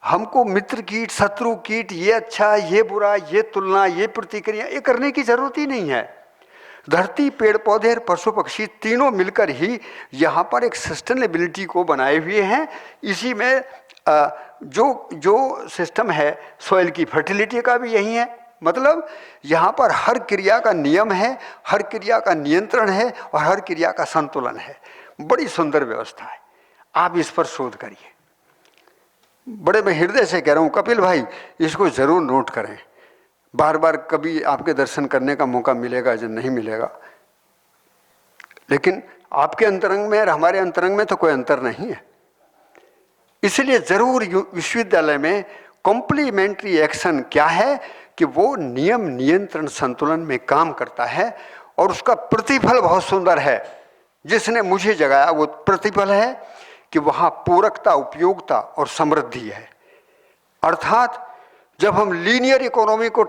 हमको मित्र कीट, शत्रु कीट, ये अच्छा, ये बुरा, ये तुलना, ये प्रतिक्रिया, ये करने की जरूरत ही नहीं है। धरती, पेड़ पौधे और पशु पक्षी तीनों मिलकर ही यहाँ पर एक सस्टेनेबिलिटी को बनाए हुए हैं। इसी में जो सिस्टम है सॉइल की फर्टिलिटी का भी यही है। मतलब यहाँ पर हर क्रिया का नियम है, हर क्रिया का नियंत्रण है और हर क्रिया का संतुलन है। बड़ी सुंदर व्यवस्था है, आप इस पर शोध करिए। बड़े मैं हृदय से कह रहा हूँ कपिल भाई, इसको जरूर नोट करें। बार बार कभी आपके दर्शन करने का मौका मिलेगा या नहीं मिलेगा, लेकिन आपके अंतरंग में और हमारे अंतरंग में तो कोई अंतर नहीं है। इसलिए जरूर विश्वविद्यालय में कॉम्प्लीमेंट्री एक्शन क्या है कि वो नियम नियंत्रण संतुलन में काम करता है और उसका प्रतिफल बहुत सुंदर है। जिसने मुझे जगाया वो प्रतिफल है कि वहाँ पूरकता, उपयोगिता और समृद्धि है। अर्थात जब हम लीनियर इकोनॉमी को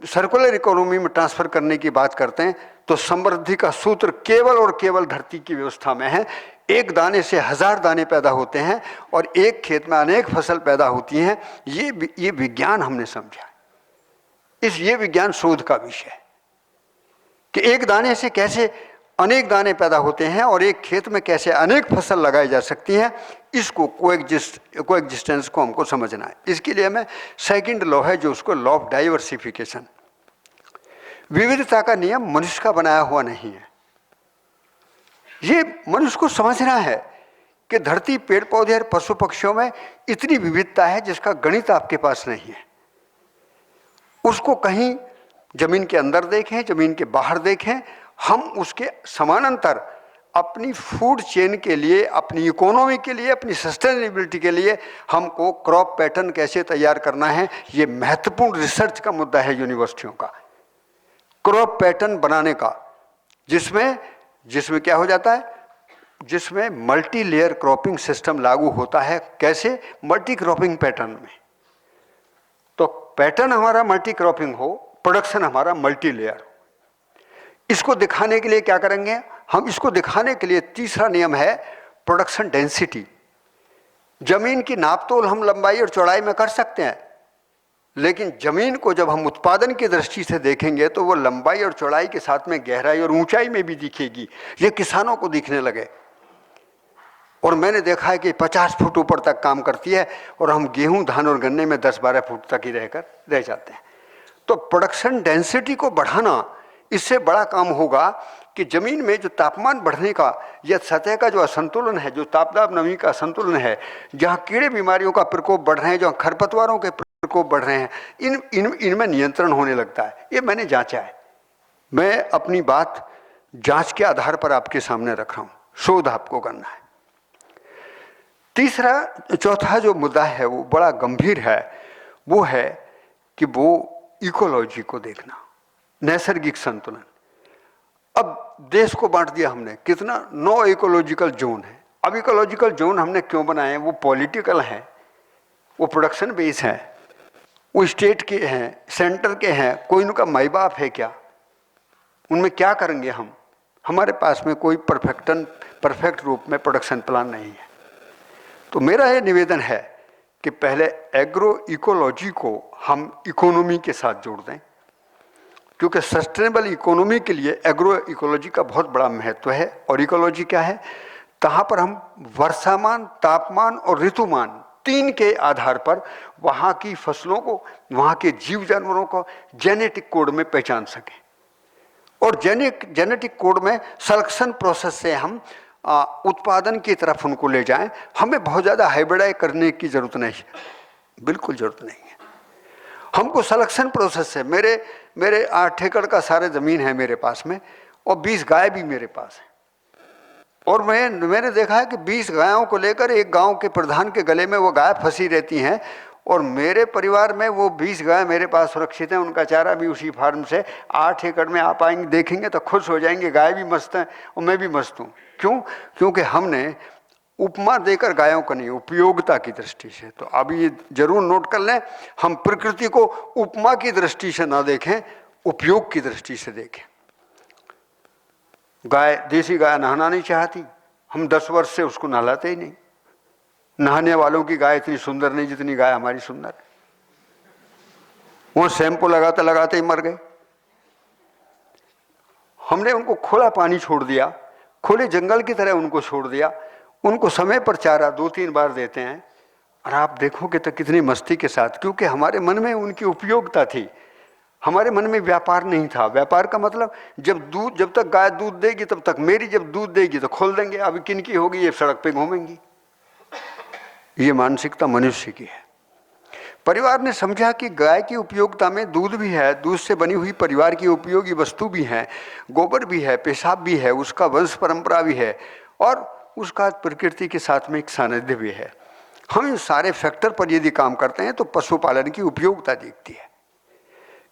सर्कुलर इकोनॉमी में ट्रांसफर करने की बात करते हैं तो समृद्धि का सूत्र केवल और केवल धरती की व्यवस्था में है। एक दाने से 1000 दाने पैदा होते हैं और एक खेत में अनेक फसल पैदा होती हैं। ये विज्ञान हमने समझा। ये विज्ञान शोध का विषय है कि एक दाने से कैसे अनेक दाने पैदा होते हैं और एक खेत में कैसे अनेक फसल लगाई जा सकती हैं। इसको कोएग्जिस्टेंस को हमको समझना है। इसके लिए हमें सेकंड लॉ है जो उसको लॉ ऑफ डाइवर्सिफिकेशन, विविधता का नियम मनुष्य का बनाया हुआ नहीं है। ये मनुष्य को समझना है कि धरती, पेड़ पौधे और पशु पक्षियों में इतनी विविधता है जिसका गणित आपके पास नहीं है। उसको कहीं जमीन के अंदर देखें, जमीन के बाहर देखें, हम उसके समानांतर अपनी फूड चेन के लिए, अपनी इकोनॉमी के लिए, अपनी सस्टेनेबिलिटी के लिए हमको क्रॉप पैटर्न कैसे तैयार करना है, ये महत्वपूर्ण रिसर्च का मुद्दा है यूनिवर्सिटियों का। क्रॉप पैटर्न बनाने का, जिसमें क्या हो जाता है, जिसमें मल्टी लेयर क्रॉपिंग सिस्टम लागू होता है। कैसे? मल्टी क्रॉपिंग पैटर्न में। तो पैटर्न हमारा मल्टी क्रॉपिंग हो, प्रोडक्शन हमारा मल्टी लेयर। इसको दिखाने के लिए क्या करेंगे हम? इसको दिखाने के लिए तीसरा नियम है प्रोडक्शन डेंसिटी। जमीन की नापतोल हम लंबाई और चौड़ाई में कर सकते हैं, लेकिन जमीन को जब हम उत्पादन की दृष्टि से देखेंगे तो वो लंबाई और चौड़ाई के साथ में गहराई और ऊंचाई में भी दिखेगी। ये किसानों को दिखने लगे और मैंने देखा है कि 50 फुट ऊपर तक काम करती है और हम गेहूं, धान और गन्ने में 10-12 फुट तक ही रह जाते हैं। तो प्रोडक्शन डेंसिटी को बढ़ाना, इससे बड़ा काम होगा कि जमीन में जो तापमान बढ़ने का या सतह का जो असंतुलन है, जो तापदाब नमी का असंतुलन है, जहाँ कीड़े बीमारियों का प्रकोप बढ़ रहे हैं, जहाँ खरपतवारों के प्रकोप बढ़ रहे हैं, इनमें नियंत्रण होने लगता है। ये मैंने जांचा है। मैं अपनी बात जांच के आधार पर आपके सामने रख रहा हूँ। शोध आपको करना है। चौथा जो मुद्दा है वो बड़ा गंभीर है। वो है कि वो इकोलॉजी को देखना, नैसर्गिक संतुलन। अब देश को बांट दिया हमने, कितना 9 इकोलॉजिकल जोन है। अब इकोलॉजिकल जोन हमने क्यों बनाए? वो पॉलिटिकल हैं, वो प्रोडक्शन बेस हैं, वो स्टेट के हैं, सेंटर के हैं। कोई उनका माई बाप है क्या? उनमें क्या करेंगे हम? हमारे पास में कोई परफेक्ट रूप में प्रोडक्शन प्लान नहीं है। तो मेरा ये निवेदन है कि पहले एग्रो इकोलॉजी को हम इकोनॉमी के साथ जोड़ दें, क्योंकि सस्टेनेबल इकोनॉमी के लिए एग्रो इकोलॉजी का बहुत बड़ा महत्व है। और इकोलॉजी क्या है? तहाँ पर हम वर्षामान, तापमान और ऋतुमान 3 के आधार पर वहाँ की फसलों को, वहाँ के जीव जानवरों को जेनेटिक कोड में पहचान सकें और जेनेटिक कोड में सिलेक्शन प्रोसेस से हम उत्पादन की तरफ उनको ले जाएं। हमें बहुत ज़्यादा हाइब्रिडाइज करने की ज़रूरत नहीं है, बिल्कुल ज़रूरत नहीं है। हमको सिलेक्शन प्रोसेस से, मेरे 8 एकड़ का सारे ज़मीन है मेरे पास में और 20 गाय भी मेरे पास है। और मैंने देखा है कि 20 गायों को लेकर एक गांव के प्रधान के गले में वो गाय फंसी रहती हैं और मेरे परिवार में वो 20 गाय मेरे पास सुरक्षित हैं। उनका चारा भी उसी फार्म से 8 एकड़ में आप आएंगे, देखेंगे तो खुश हो जाएंगे। गाय भी मस्त हैं और मैं भी मस्त हूँ। क्यों? क्योंकि हमने उपमा देकर गायों को नहीं, उपयोगिता की दृष्टि से। तो अब ये जरूर नोट कर लें, हम प्रकृति को उपमा की दृष्टि से ना देखें, उपयोग की दृष्टि से देखें। गाय, देसी गाय नहाना नहीं चाहती, हम 10 वर्ष से उसको नहलाते ही नहीं। नहाने वालों की गाय इतनी सुंदर नहीं जितनी गाय हमारी सुंदर है। वो शैम्पू लगाते लगाते ही मर गए। हमने उनको खुला पानी छोड़ दिया, खुले जंगल की तरह उनको छोड़ दिया। उनको समय पर चारा 2-3 बार देते हैं और आप देखोगे तो कितनी मस्ती के साथ, क्योंकि हमारे मन में उनकी उपयोगिता थी, हमारे मन में व्यापार नहीं था। व्यापार का मतलब जब तक गाय दूध देगी तब तक मेरी, जब दूध देगी तो खोल देंगे, अभी किनकी होगी, ये सड़क पे घूमेंगी। ये मानसिकता मनुष्य की है। परिवार ने समझा कि गाय की उपयोगिता में दूध भी है, दूध से बनी हुई परिवार की उपयोगी वस्तु भी है, गोबर भी है, पेशाब भी है, उसका वंश परंपरा भी है और उसका प्रकृति के साथ में एक सानिध्य भी है। हम इन सारे फैक्टर पर यदि काम करते हैं तो पशुपालन की उपयोगिता दिखती है।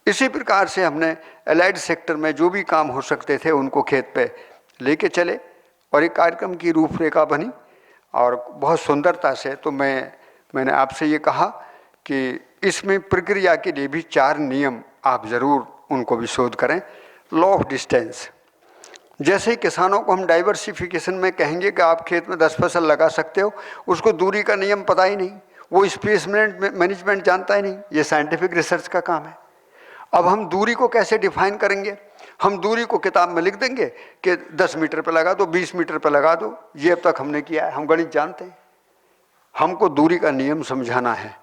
इसी प्रकार से हमने एलाइड सेक्टर में जो भी काम हो सकते थे उनको खेत पे लेके चले और एक कार्यक्रम की रूपरेखा बनी और बहुत सुंदरता से। तो मैंने आपसे ये कहा कि इसमें प्रक्रिया के लिए भी 4 नियम आप ज़रूर उनको भी शोध करें। लॉ ऑफ डिस्टेंस, जैसे ही किसानों को हम डाइवर्सिफिकेशन में कहेंगे कि आप खेत में 10 फसल लगा सकते हो, उसको दूरी का नियम पता ही नहीं, वो स्पेस मैनेजमेंट जानता ही नहीं। ये साइंटिफिक रिसर्च का काम है। अब हम दूरी को कैसे डिफाइन करेंगे? हम दूरी को किताब में लिख देंगे कि 10 मीटर पे लगा दो, 20 मीटर पे लगा दो। ये अब तक हमने किया है, हम गणित जानते हैं। हमको दूरी का नियम समझाना है।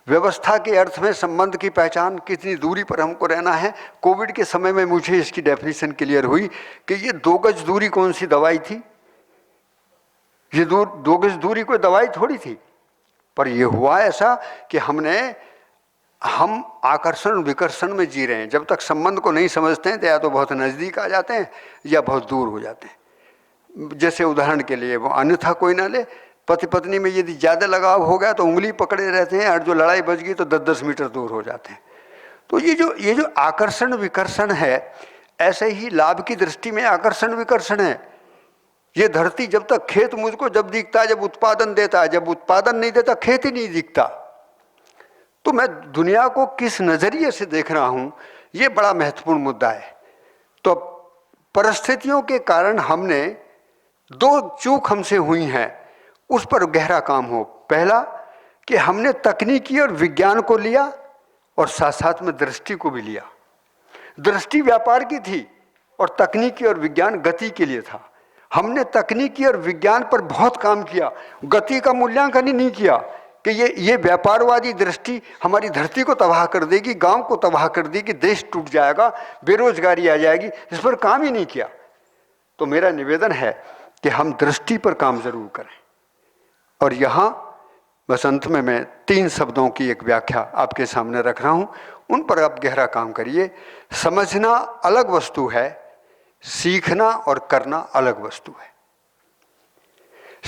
व्यवस्था के अर्थ में संबंध की पहचान, कितनी दूरी पर हमको रहना है। कोविड के समय में मुझे इसकी डेफिनेशन क्लियर हुई कि ये 2 गज दूरी कौन सी दवाई थी। ये 2 गज दूरी कोई दवाई थोड़ी थी, पर ये हुआ ऐसा कि हम आकर्षण विकर्षण में जी रहे हैं। जब तक संबंध को नहीं समझते हैं तो या तो बहुत नज़दीक आ जाते हैं या बहुत दूर हो जाते हैं। जैसे उदाहरण के लिए, वो अन्यथा कोई ना ले, पति पत्नी में यदि ज़्यादा लगाव हो गया तो उंगली पकड़े रहते हैं और जो लड़ाई बच गई तो 10-10 मीटर दूर हो जाते हैं। तो ये जो आकर्षण विकर्षण है, ऐसे ही लाभ की दृष्टि में आकर्षण विकर्षण है। ये धरती जब तक, खेत मुझको जब दिखता है जब उत्पादन देता है, जब उत्पादन नहीं देता खेत ही नहीं दिखता। तो मैं दुनिया को किस नज़रिए से देख रहा हूँ, ये बड़ा महत्वपूर्ण मुद्दा है। तो परिस्थितियों के कारण हमने 2 चूक हमसे हुई हैं, उस पर गहरा काम हो। पहला कि हमने तकनीकी और विज्ञान को लिया और साथ साथ में दृष्टि को भी लिया। दृष्टि व्यापार की थी और तकनीकी और विज्ञान गति के लिए था। हमने तकनीकी और विज्ञान पर बहुत काम किया, गति का मूल्यांकन ही नहीं किया कि ये व्यापारवादी दृष्टि हमारी धरती को तबाह कर देगी, गांव को तबाह कर देगी, देश टूट जाएगा, बेरोजगारी आ जाएगी। इस पर काम ही नहीं किया। तो मेरा निवेदन है कि हम दृष्टि पर काम जरूर करें। और यहाँ बस अंत में मैं 3 शब्दों की एक व्याख्या आपके सामने रख रहा हूँ, उन पर आप गहरा काम करिए। समझना अलग वस्तु है, सीखना और करना अलग वस्तु है।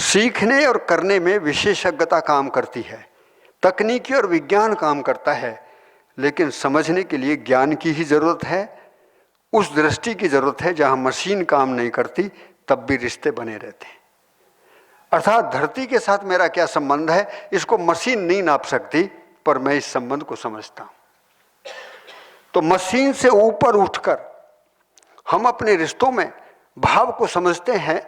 सीखने और करने में विशेषज्ञता काम करती है, तकनीकी और विज्ञान काम करता है, लेकिन समझने के लिए ज्ञान की ही जरूरत है, उस दृष्टि की जरूरत है जहां मशीन काम नहीं करती तब भी रिश्ते बने रहते हैं। अर्थात धरती के साथ मेरा क्या संबंध है, इसको मशीन नहीं नाप सकती, पर मैं इस संबंध को समझता हूं। तो मशीन से ऊपर उठकर हम अपने रिश्तों में भाव को समझते हैं।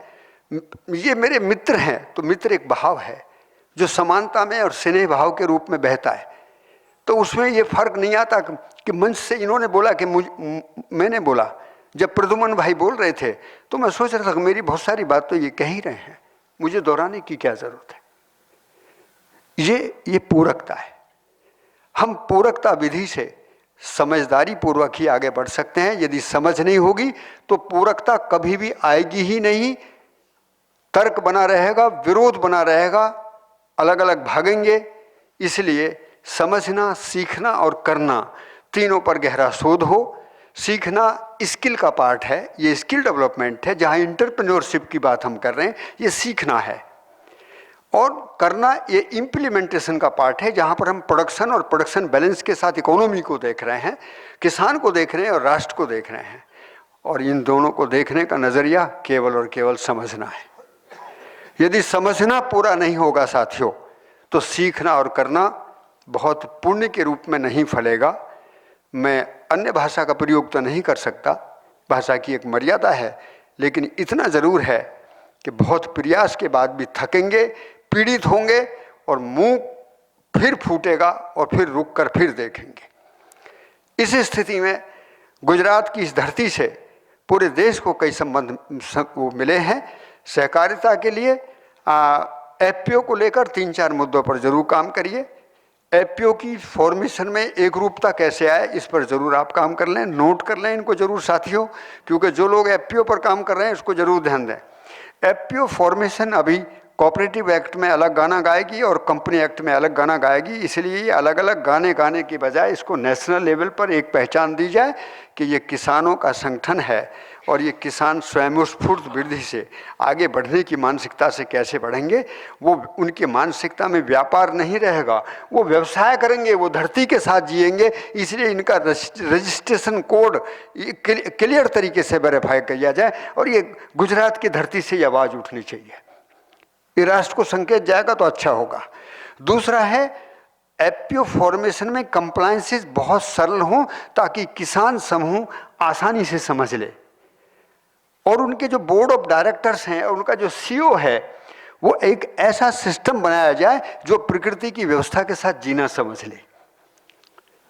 ये मेरे मित्र हैं, तो मित्र एक भाव है जो समानता में और स्नेह भाव के रूप में बहता है। तो उसमें ये फर्क नहीं आता कि मंच से इन्होंने बोला कि मैंने बोला। जब प्रद्युमन भाई बोल रहे थे तो मैं सोच रहा था कि मेरी बहुत सारी बात तो ये कह ही रहे हैं, मुझे दोहराने की क्या जरूरत है। ये पूरकता है। हम पूरकता विधि से समझदारी पूर्वक ही आगे बढ़ सकते हैं। यदि समझ नहीं होगी तो पूरकता कभी भी आएगी ही नहीं। तर्क बना रहेगा, विरोध बना रहेगा, अलग अलग भागेंगे। इसलिए समझना, सीखना और करना, तीनों पर गहरा शोध हो। सीखना स्किल का पार्ट है, ये स्किल डेवलपमेंट है। जहाँ एंटरप्रेन्योरशिप की बात हम कर रहे हैं, ये सीखना है। और करना ये इम्प्लीमेंटेशन का पार्ट है, जहाँ पर हम प्रोडक्शन और प्रोडक्शन बैलेंस के साथ इकोनॉमी को देख रहे हैं, किसान को देख रहे हैं और राष्ट्र को देख रहे हैं। और इन दोनों को देखने का नज़रिया केवल और केवल समझना है। यदि समझना पूरा नहीं होगा साथियों, तो सीखना और करना बहुत पुण्य के रूप में नहीं फलेगा। मैं अन्य भाषा का प्रयोग तो नहीं कर सकता, भाषा की एक मर्यादा है, लेकिन इतना ज़रूर है कि बहुत प्रयास के बाद भी थकेंगे, पीड़ित होंगे और मुंह फिर फूटेगा और फिर रुक कर फिर देखेंगे। इस स्थिति में गुजरात की इस धरती से पूरे देश को कई संबंध मिले हैं। सहकारिता के लिए एफपीओ को लेकर 3-4 मुद्दों पर जरूर काम करिए। एफपीओ की फॉर्मेशन में एक रूपता कैसे आए, इस पर जरूर आप काम कर लें, नोट कर लें इनको जरूर साथियों, क्योंकि जो लोग एफपीओ पर काम कर रहे हैं उसको जरूर ध्यान दें। एफपीओ फॉर्मेशन अभी कोऑपरेटिव एक्ट में अलग गाना गाएगी और कंपनी एक्ट में अलग गाना गाएगी, इसलिए अलग अलग गाने गाने की बजाय इसको नेशनल लेवल पर एक पहचान दी जाए कि ये किसानों का संगठन है और ये किसान स्वयं स्फूर्त वृद्धि से आगे बढ़ने की मानसिकता से कैसे बढ़ेंगे। वो उनकी मानसिकता में व्यापार नहीं रहेगा, वो व्यवसाय करेंगे, वो धरती के साथ जिएंगे। इसलिए इनका रजिस्ट्रेशन कोड क्लियर तरीके से वेरीफाई किया जाए और ये गुजरात की धरती से ये आवाज़ उठनी चाहिए। ये राष्ट्र को संकेत जाएगा तो अच्छा होगा। दूसरा है एफपीओ फॉर्मेशन में कंप्लायंसेस बहुत सरल हों ताकि किसान समूह आसानी से समझ ले, और उनके जो बोर्ड ऑफ डायरेक्टर्स हैं और उनका जो सीईओ है वो एक ऐसा सिस्टम बनाया जाए जो प्रकृति की व्यवस्था के साथ जीना समझ ले।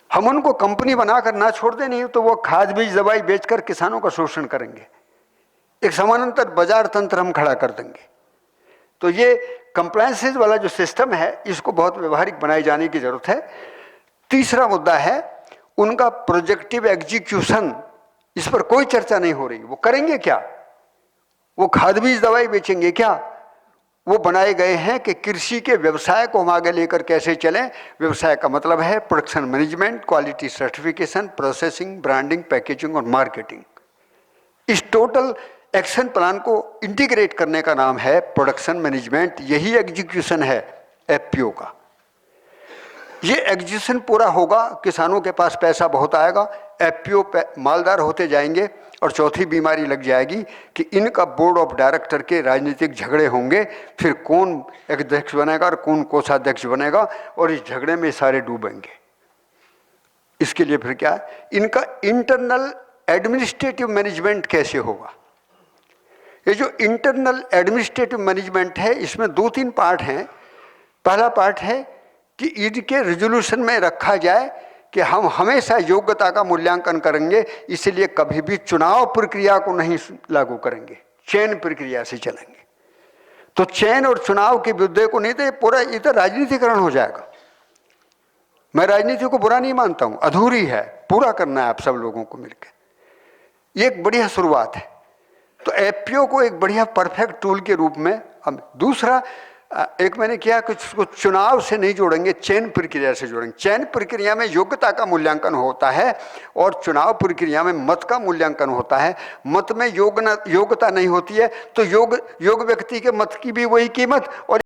हम उनको कंपनी बनाकर ना छोड़ दें, नहीं तो वो खाद बीज दवाई बेचकर किसानों का शोषण करेंगे। एक समानांतर बाजार तंत्र हम खड़ा कर देंगे। तो ये कंप्लायंसेस वाला जो सिस्टम है इसको बहुत व्यवहारिक बनाए जाने की जरूरत है। तीसरा मुद्दा है उनका प्रोजेक्टिव एग्जीक्यूशन। इस पर कोई चर्चा नहीं हो रही। वो करेंगे क्या? वो खाद बीज दवाई बेचेंगे क्या? वो बनाए गए हैं कि कृषि के व्यवसाय को हम आगे लेकर कैसे चलें। व्यवसाय का मतलब है production management, quality certification, processing, branding, packaging और मार्केटिंग। इस टोटल एक्शन प्लान को इंटीग्रेट करने का नाम है प्रोडक्शन मैनेजमेंट। यही एग्जीक्यूशन है एफपीओ का। ये एग्जीक्यूशन पूरा होगा, किसानों के पास पैसा बहुत आएगा, एफपीओ मालदार होते जाएंगे। और चौथी बीमारी लग जाएगी कि इनका बोर्ड ऑफ डायरेक्टर के राजनीतिक झगड़े होंगे, फिर कौन अध्यक्ष बनेगा और कौन कोषाध्यक्ष बनेगा, और इस झगड़े में सारे डूबेंगे। इसके लिए फिर क्या है, इनका इंटरनल एडमिनिस्ट्रेटिव मैनेजमेंट कैसे होगा। ये जो इंटरनल एडमिनिस्ट्रेटिव मैनेजमेंट है इसमें 2-3 पार्ट हैं। पहला पार्ट है कि इनके रेजोल्यूशन में रखा जाए कि हम हमेशा योग्यता का मूल्यांकन करेंगे, इसलिए कभी भी चुनाव प्रक्रिया को नहीं लागू करेंगे, चयन प्रक्रिया से चलेंगे। तो चयन और चुनाव के मुद्दे को नहीं, तो पूरा इधर राजनीतिकरण हो जाएगा। मैं राजनीति को बुरा नहीं मानता हूं, अधूरी है, पूरा करना है आप सब लोगों को मिलकर। ये एक बढ़िया शुरुआत है। तो एफपीओ को एक बढ़िया परफेक्ट टूल के रूप में हम। दूसरा एक मैंने किया कि उसको चुनाव से नहीं जोड़ेंगे, चयन प्रक्रिया से जोड़ेंगे। चयन प्रक्रिया में योग्यता का मूल्यांकन होता है और चुनाव प्रक्रिया में मत का मूल्यांकन होता है। मत में योग्यता नहीं होती है तो योग व्यक्ति के मत की भी वही कीमत और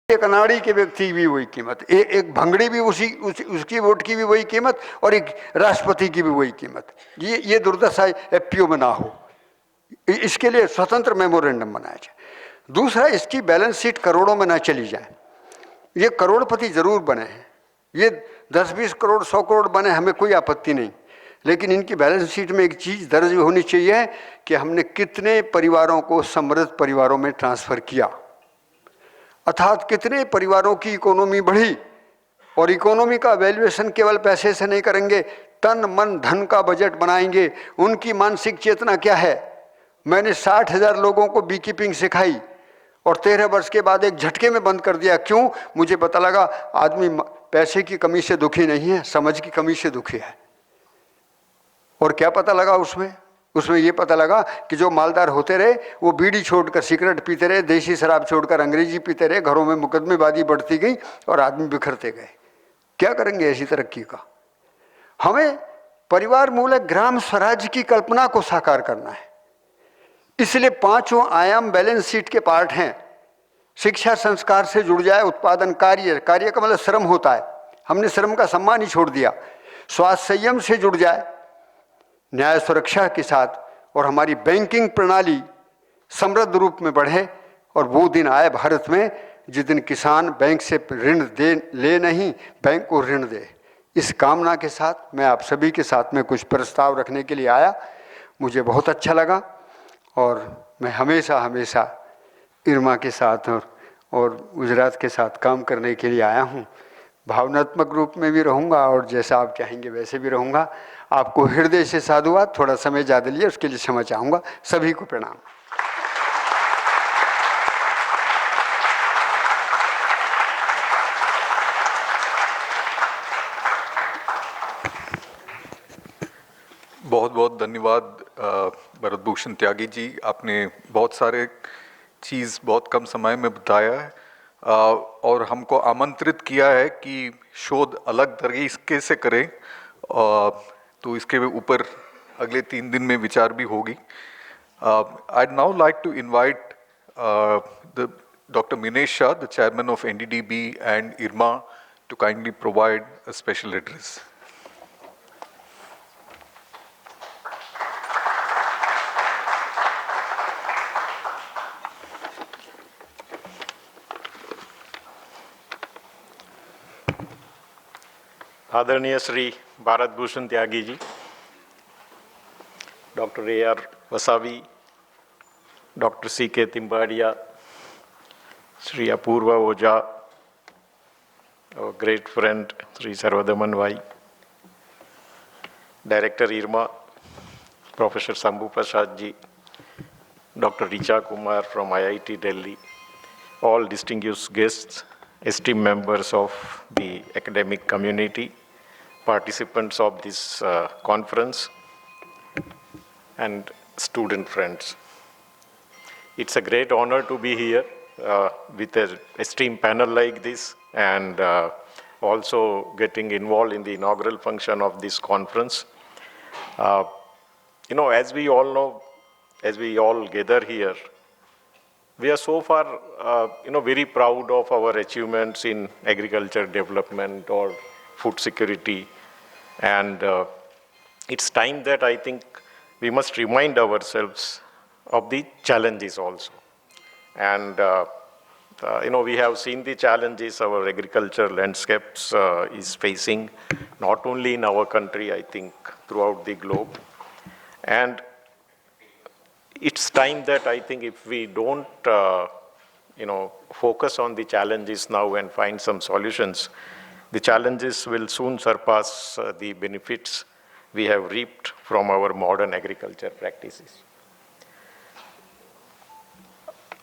एक अनाड़ी के व्यक्ति की भी वही कीमत, एक भंगड़ी भी उसकी वोट की भी वही कीमत और एक राष्ट्रपति की भी वही कीमत। ये दुर्दशा एफपीओ में ना हो, इसके लिए स्वतंत्र मेमोरेंडम बनाया जाए। दूसरा, इसकी बैलेंस शीट करोड़ों में ना चली जाए। ये करोड़पति जरूर बने हैं, ये 10-20 करोड़ 100 करोड़ बने, हमें कोई आपत्ति नहीं, लेकिन इनकी बैलेंस शीट में एक चीज दर्ज होनी चाहिए कि हमने कितने परिवारों को समृद्ध परिवारों में ट्रांसफर किया, अर्थात कितने परिवारों की इकोनॉमी बढ़ी। और इकोनॉमी का वैल्यूएशन केवल पैसे से नहीं करेंगे, तन मन धन का बजट बनाएंगे। उनकी मानसिक चेतना क्या है। मैंने 60,000 लोगों को बी कीपिंग सिखाई और 13 वर्ष के बाद एक झटके में बंद कर दिया। क्यों? मुझे पता लगा आदमी पैसे की कमी से दुखी नहीं है, समझ की कमी से दुखी है। और क्या पता लगा उसमें ये पता लगा कि जो मालदार होते रहे वो बीड़ी छोड़कर सिगरेट पीते रहे, देसी शराब छोड़कर अंग्रेजी पीते रहे, घरों में मुकदमेबाजी बढ़ती गई और आदमी बिखरते गए। क्या करेंगे ऐसी तरक्की का? हमें परिवार मूलक ग्राम स्वराज की कल्पना को साकार करना है। इसलिए 5 आयाम बैलेंस शीट के पार्ट हैं। शिक्षा संस्कार से जुड़ जाए, उत्पादन कार्य का मतलब श्रम होता है, हमने श्रम का सम्मान ही छोड़ दिया। स्वास्थ्य संयम से जुड़ जाए न्याय सुरक्षा के साथ, और हमारी बैंकिंग प्रणाली समृद्ध रूप में बढ़े। और वो दिन आए भारत में जिस दिन किसान बैंक से ऋण ले नहीं, बैंक को ऋण दे। इस कामना के साथ मैं आप सभी के साथ में कुछ प्रस्ताव रखने के लिए आया। मुझे बहुत अच्छा लगा और मैं हमेशा IRMA के साथ और गुजरात के साथ काम करने के लिए आया हूँ। भावनात्मक रूप में भी रहूँगा और जैसा आप चाहेंगे वैसे भी रहूँगा। आपको हृदय से साधुवाद, थोड़ा समय ज़्यादा लिया उसके लिए क्षमा चाहूँगा। सभी को प्रणाम। बहुत बहुत धन्यवाद भरत भूषण त्यागी जी। आपने बहुत सारे चीज़ बहुत कम समय में बताया है और हमको आमंत्रित किया है कि शोध अलग तरीके से करें, तो इसके ऊपर अगले 3 दिन में विचार भी होगी. I'd now like to invite Dr. Meenesh Shah, the chairman of NDDB and IRMA, to kindly provide a special address. आदरणीय Shri Bharat Bhushan Tyagi ji, doctor AR Vasavi, doctor K Timbadia, Shri Apporva Oza, our great friend Shri Sarvadaman Bhai, Director IRMA, Professor Shambhu Prasad ji, Dr. Kumar from IIT Delhi, all distinguished guests, esteemed members of the academic community, participants of this conference, and student friends. It's a great honor to be here with an esteemed panel like this, and also getting involved in the inaugural function of this conference. As we all know, as we all gather here, we are so far, very proud of our achievements in agriculture development or food security. And it's time that I think we must remind ourselves of the challenges also. And, we have seen the challenges our agriculture landscapes is facing, not only in our country, I think, throughout the globe. And it's time that I think if we don't, focus on the challenges now and find some solutions, the challenges will soon surpass the benefits we have reaped from our modern agriculture practices.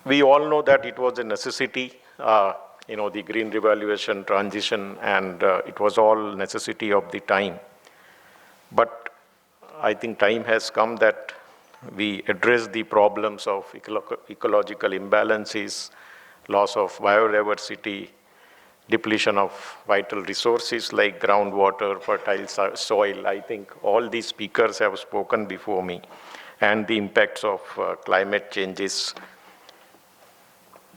We all know that it was a necessity, the green revaluation transition, and it was all necessity of the time. But I think time has come that we address the problems of ecological imbalances, loss of biodiversity, depletion of vital resources like groundwater, fertile soil. I think all these speakers have spoken before me, and the impacts of climate changes.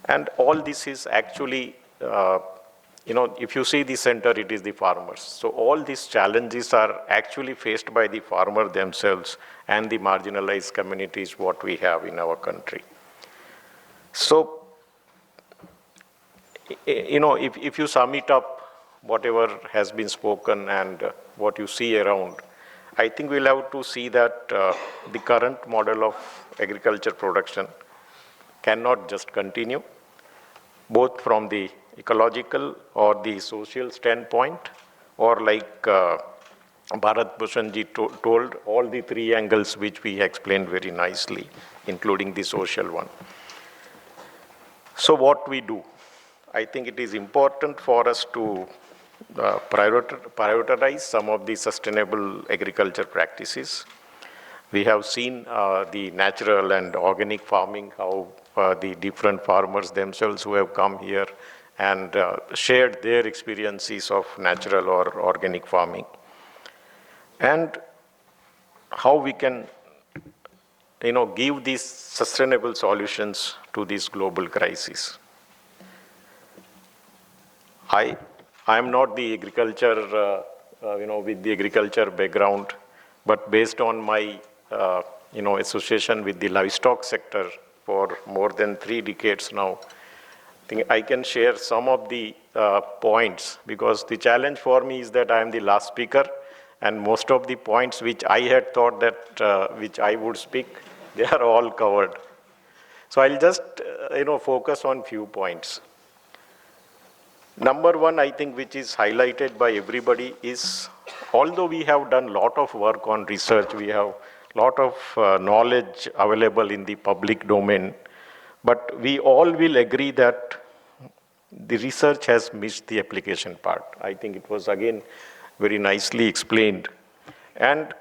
And all this is actually, if you see the center, it is the farmers. So all these challenges are actually faced by the farmer themselves and the marginalized communities what we have in our country. So, if you sum it up, whatever has been spoken and what you see around, I think we'll have to see that the current model of agriculture production cannot just continue, both from the ecological or the social standpoint, or like Bharat Bhushan ji told, all the 3 angles which we explained very nicely, including the social one. So what we do? I think it is important for us to prioritize some of the sustainable agriculture practices. We have seen the natural and organic farming, how the different farmers themselves who have come here and shared their experiences of natural or organic farming, and how we can, give these sustainable solutions to this global crisis. I am not the agriculture, with the agriculture background, but based on my, association with the livestock sector for more than 3 decades now, I think I can share some of the points, because the challenge for me is that I am the last speaker, and most of the points which I had thought that which I would speak, they are all covered. So I'll just, focus on few points. Number one, I think, which is highlighted by everybody is, although we have done a lot of work on research, we have a lot of knowledge available in the public domain, but we all will agree that the research has missed the application part. I think it was, again, very nicely explained. And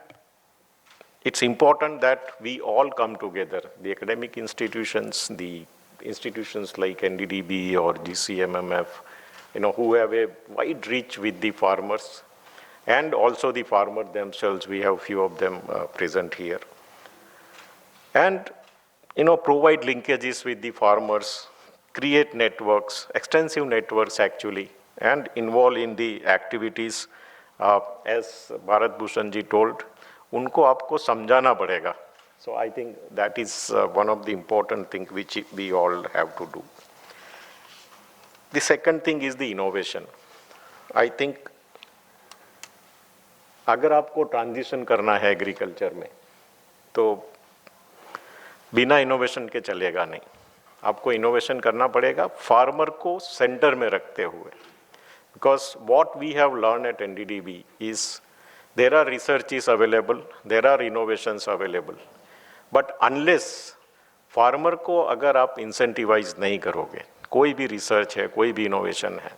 it's important that we all come together, the academic institutions, the institutions like NDDB or GCMMF, who have a wide reach with the farmers and also the farmers themselves. We have few of them present here. And, provide linkages with the farmers, create networks, extensive networks actually, and involve in the activities. As Bharat Bhushan ji told, unko aapko samjhana padega. So I think that is one of the important things which we all have to do. The second thing is the innovation. I think अगर आपको transition करना है agriculture में, तो बिना innovation के चलेगा नहीं. आपको इनोवेशन करना पड़ेगा फार्मर को सेंटर में रखते हुए. Because what we have learned at NDDB is there are researches available, there are innovations available. But unless farmer को अगर आप इंसेंटिवाइज नहीं करोगे, कोई भी रिसर्च है, कोई भी इनोवेशन है,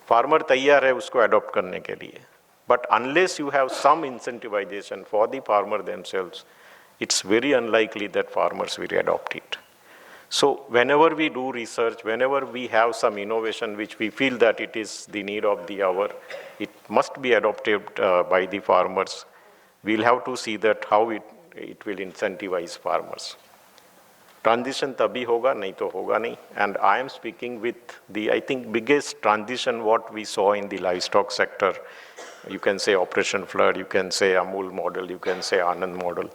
फार्मर तैयार है उसको अडॉप्ट करने के लिए. But unless you have some incentivization for the farmer themselves, it's very unlikely that farmers will adopt it. So whenever we do research, whenever we have some innovation which we feel that it is the need of the hour, it must be adopted by the farmers. We'll have to see that how it will incentivize farmers. Transition tabhi hoga, nahi to hoga nahi. And I am speaking with the, I think, biggest transition what we saw in the livestock sector. You can say Operation Flood, you can say Amul model, you can say Anand model.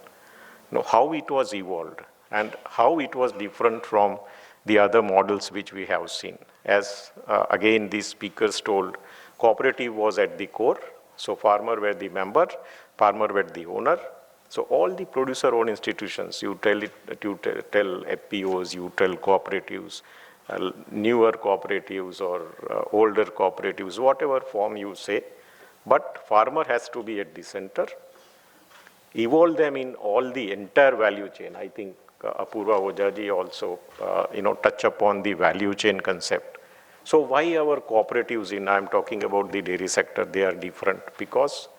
How it was evolved and how it was different from the other models which we have seen. As again these speakers told, cooperative was at the core. So farmer were the member, farmer were the owner. So all the producer-owned institutions, you tell FPOs, you tell cooperatives, newer cooperatives or older cooperatives, whatever form you say, but farmer has to be at the center. Evolve them in all the entire value chain. I think Apurva Oza ji also, touch upon the value chain concept. So why our cooperatives I'm talking about the dairy sector, they are different because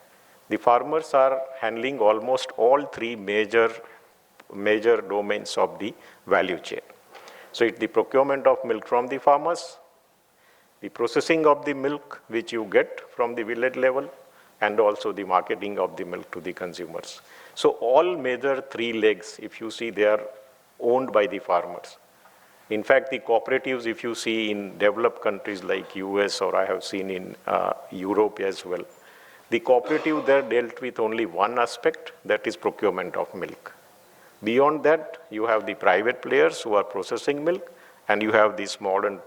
the farmers are handling almost all three major domains of the value chain. So it's the procurement of milk from the farmers, the processing of the milk which you get from the village level, and also the marketing of the milk to the consumers. So all major three legs, if you see, they are owned by the farmers. In fact, the cooperatives, if you see in developed countries like US or I have seen in Europe as well, the cooperative there dealt with only one aspect, that is procurement of milk. Beyond that, you have the private players who are processing milk, and you have these modern,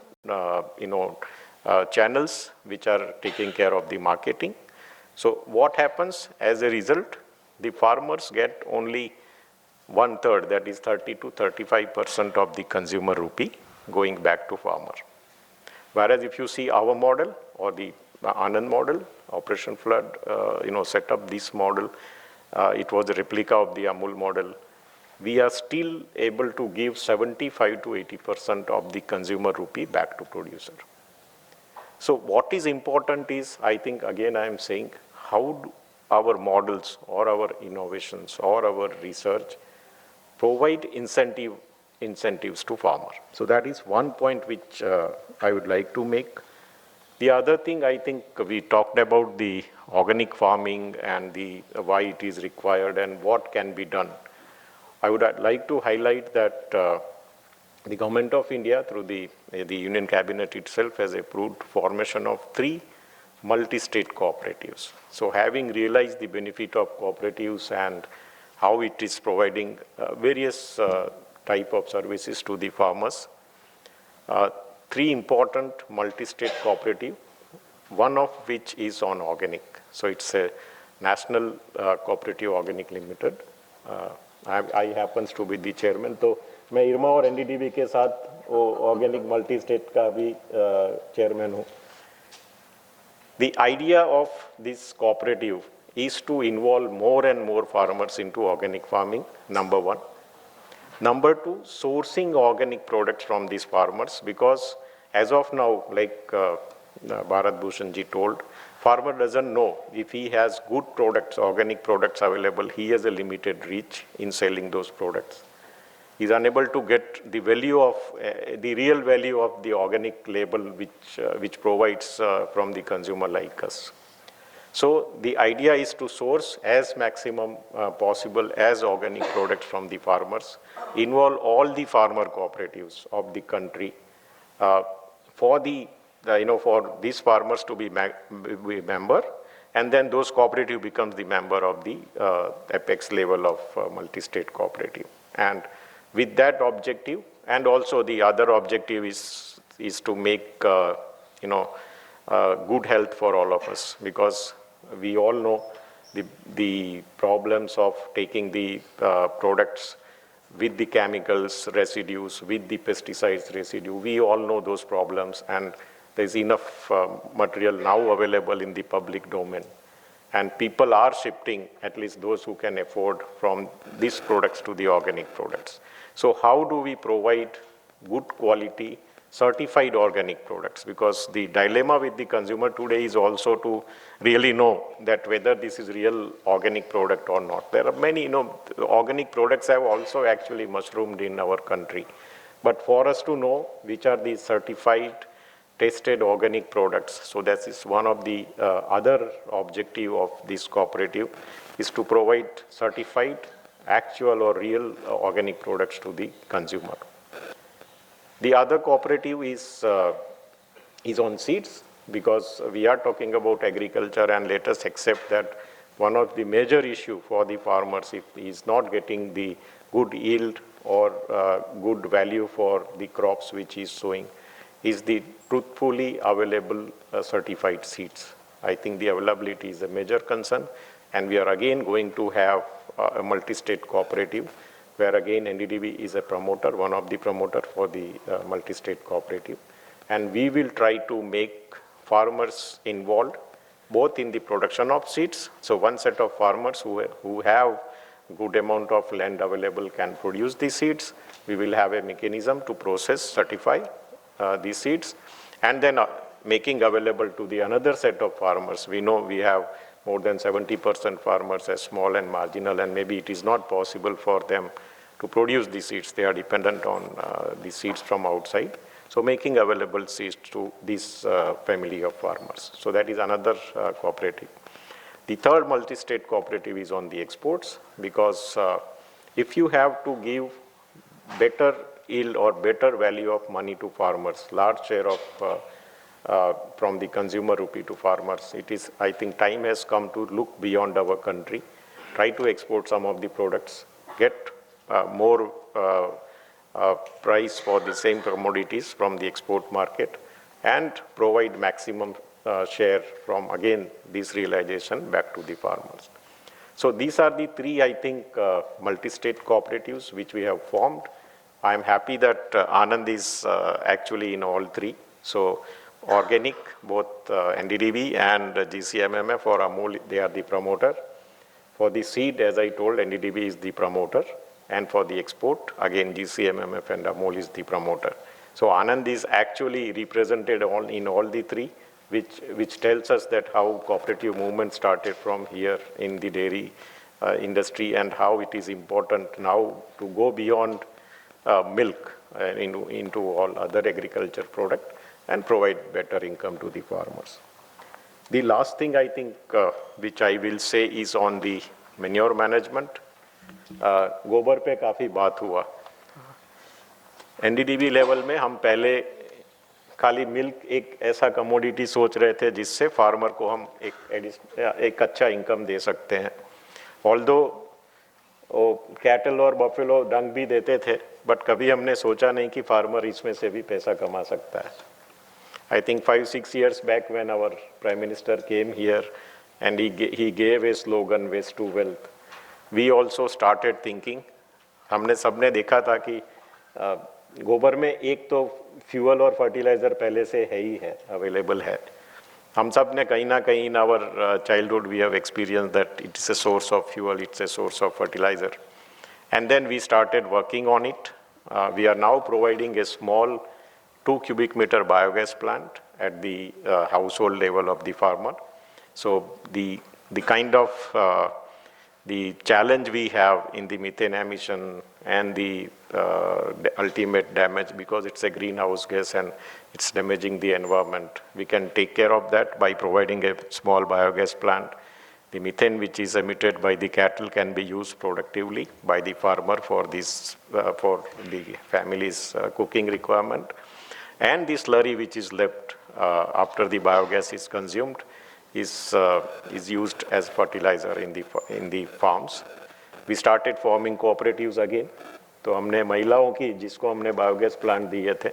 channels which are taking care of the marketing. So what happens as a result? The farmers get only 1/3, that is 30 to 35% of the consumer rupee going back to farmer. Whereas if you see our model or the Anand model, Operation Flood, set up this model, it was a replica of the Amul model. We are still able to give 75 to 80% of the consumer rupee back to producer. So what is important is, I think again I am saying, how do our models or our innovations or our research provide incentives to farmer. So that is one point which I would like to make. The other thing, I think we talked about the organic farming and why it is required and what can be done. I would like to highlight that the Government of India through the Union Cabinet itself has approved formation of 3 multi-state cooperatives. So having realized the benefit of cooperatives and how it is providing various type of services to the farmers, 3 important multi-state cooperative, one of which is on organic. So it's a National Cooperative Organic Limited. I happens to be the chairman. तो मैं IRMA और NDDB के साथ organic multi-state का भी chairman हूँ. The idea of this cooperative is to involve more and more farmers into organic farming, number 1. Number 2, sourcing organic products from these farmers, because as of now, like Bharat Bhushan ji told, farmer doesn't know if he has good products, organic products available, he has a limited reach in selling those products. is unable to get the value of, the real value of the organic label which provides from the consumer like us. So the idea is to source as maximum possible as organic products from the farmers, involve all the farmer cooperatives of the country for for these farmers to be member, and then those cooperative becomes the member of the apex level of multi-state cooperative. And with that objective, and also the other objective is to make good health for all of us, because we all know the problems of taking the products with the chemicals residues, with the pesticides residue. We all know those problems, and there's enough material now available in the public domain. And people are shifting, at least those who can afford, from these products to the organic products. So how do we provide good quality certified organic products? Because the dilemma with the consumer today is also to really know that whether this is real organic product or not. There are many, organic products have also actually mushroomed in our country. But for us to know which are the certified, tested organic products, so that is one of the other objective of this cooperative, is to provide certified, actual or real organic products to the consumer. The other cooperative is on seeds, because we are talking about agriculture, and let us accept that one of the major issue for the farmers is not getting the good yield or good value for the crops which is sowing, is the truthfully available certified seeds. I think the availability is a major concern, and we are again going to have a multi-state cooperative, where again NDDB is a promoter, one of the promoter for the multi-state cooperative. And we will try to make farmers involved both in the production of seeds. So one set of farmers who have good amount of land available can produce the seeds. We will have a mechanism to process, certify the seeds, and then making available to the another set of farmers. We know we have more than 70% farmers as small and marginal, and maybe it is not possible for them to produce the seeds. They are dependent on the seeds from outside. So making available seeds to this family of farmers. So that is another cooperative. The third multi-state cooperative is on the exports, because if you have to give better yield or better value of money to farmers, large share of from the consumer rupee to farmers, it is, I think time has come to look beyond our country, try to export some of the products, get more price for the same commodities from the export market, and provide maximum share from, again, this realization back to the farmers. So these are the three, I think, multi-state cooperatives which we have formed. I am happy that Anand is actually in all three. So organic, both NDDB and GCMMF or Amul, they are the promoter. For the seed, as I told, NDDB is the promoter. And for the export, again, GCMMF and Amul is the promoter. So Anand is actually represented in all the three, which tells us that how cooperative movement started from here in the dairy industry, and how it is important now to go beyond milk into all other agriculture product and provide better income to the farmers. The last thing I think which I will say is on the manure management. गोबर पे काफ़ी बात हुआ. NDDB level में हम पहले खाली milk एक ऐसा कमोडिटी सोच रहे थे जिससे फार्मर को हम एक अच्छा इनकम दे सकते हैं. ऑल्दो कैटल और बफेलो डंग भी देते थे, बट कभी हमने सोचा नहीं कि फार्मर इसमें से भी पैसा कमा सकता है. I think 5-6 years back when our Prime Minister came here and he gave a slogan, waste to wealth, we also started thinking. हमने सबने देखा था कि गोबर में एक तो फ्यूल और फर्टिलाइजर पहले से है ही है, अवेलेबल है. हम सब ने कहीं ना कहीं in our childhood we have experienced that it is a source of fuel, it's a source of fertilizer. And then we started working on it. We are now providing a small 2 cubic meter biogas plant at the household level of the farmer. So the kind of the challenge we have in the methane emission and the ultimate damage, because it's a greenhouse gas and it's damaging the environment. We can take care of that by providing a small biogas plant. The methane which is emitted by the cattle can be used productively by the farmer for this, for the family's cooking requirement. And the slurry which is left after the biogas is consumed is used as fertilizer in the farms. We started forming cooperatives again. तो हमने महिलाओं की, जिसको हमने biogas plant दिए थे,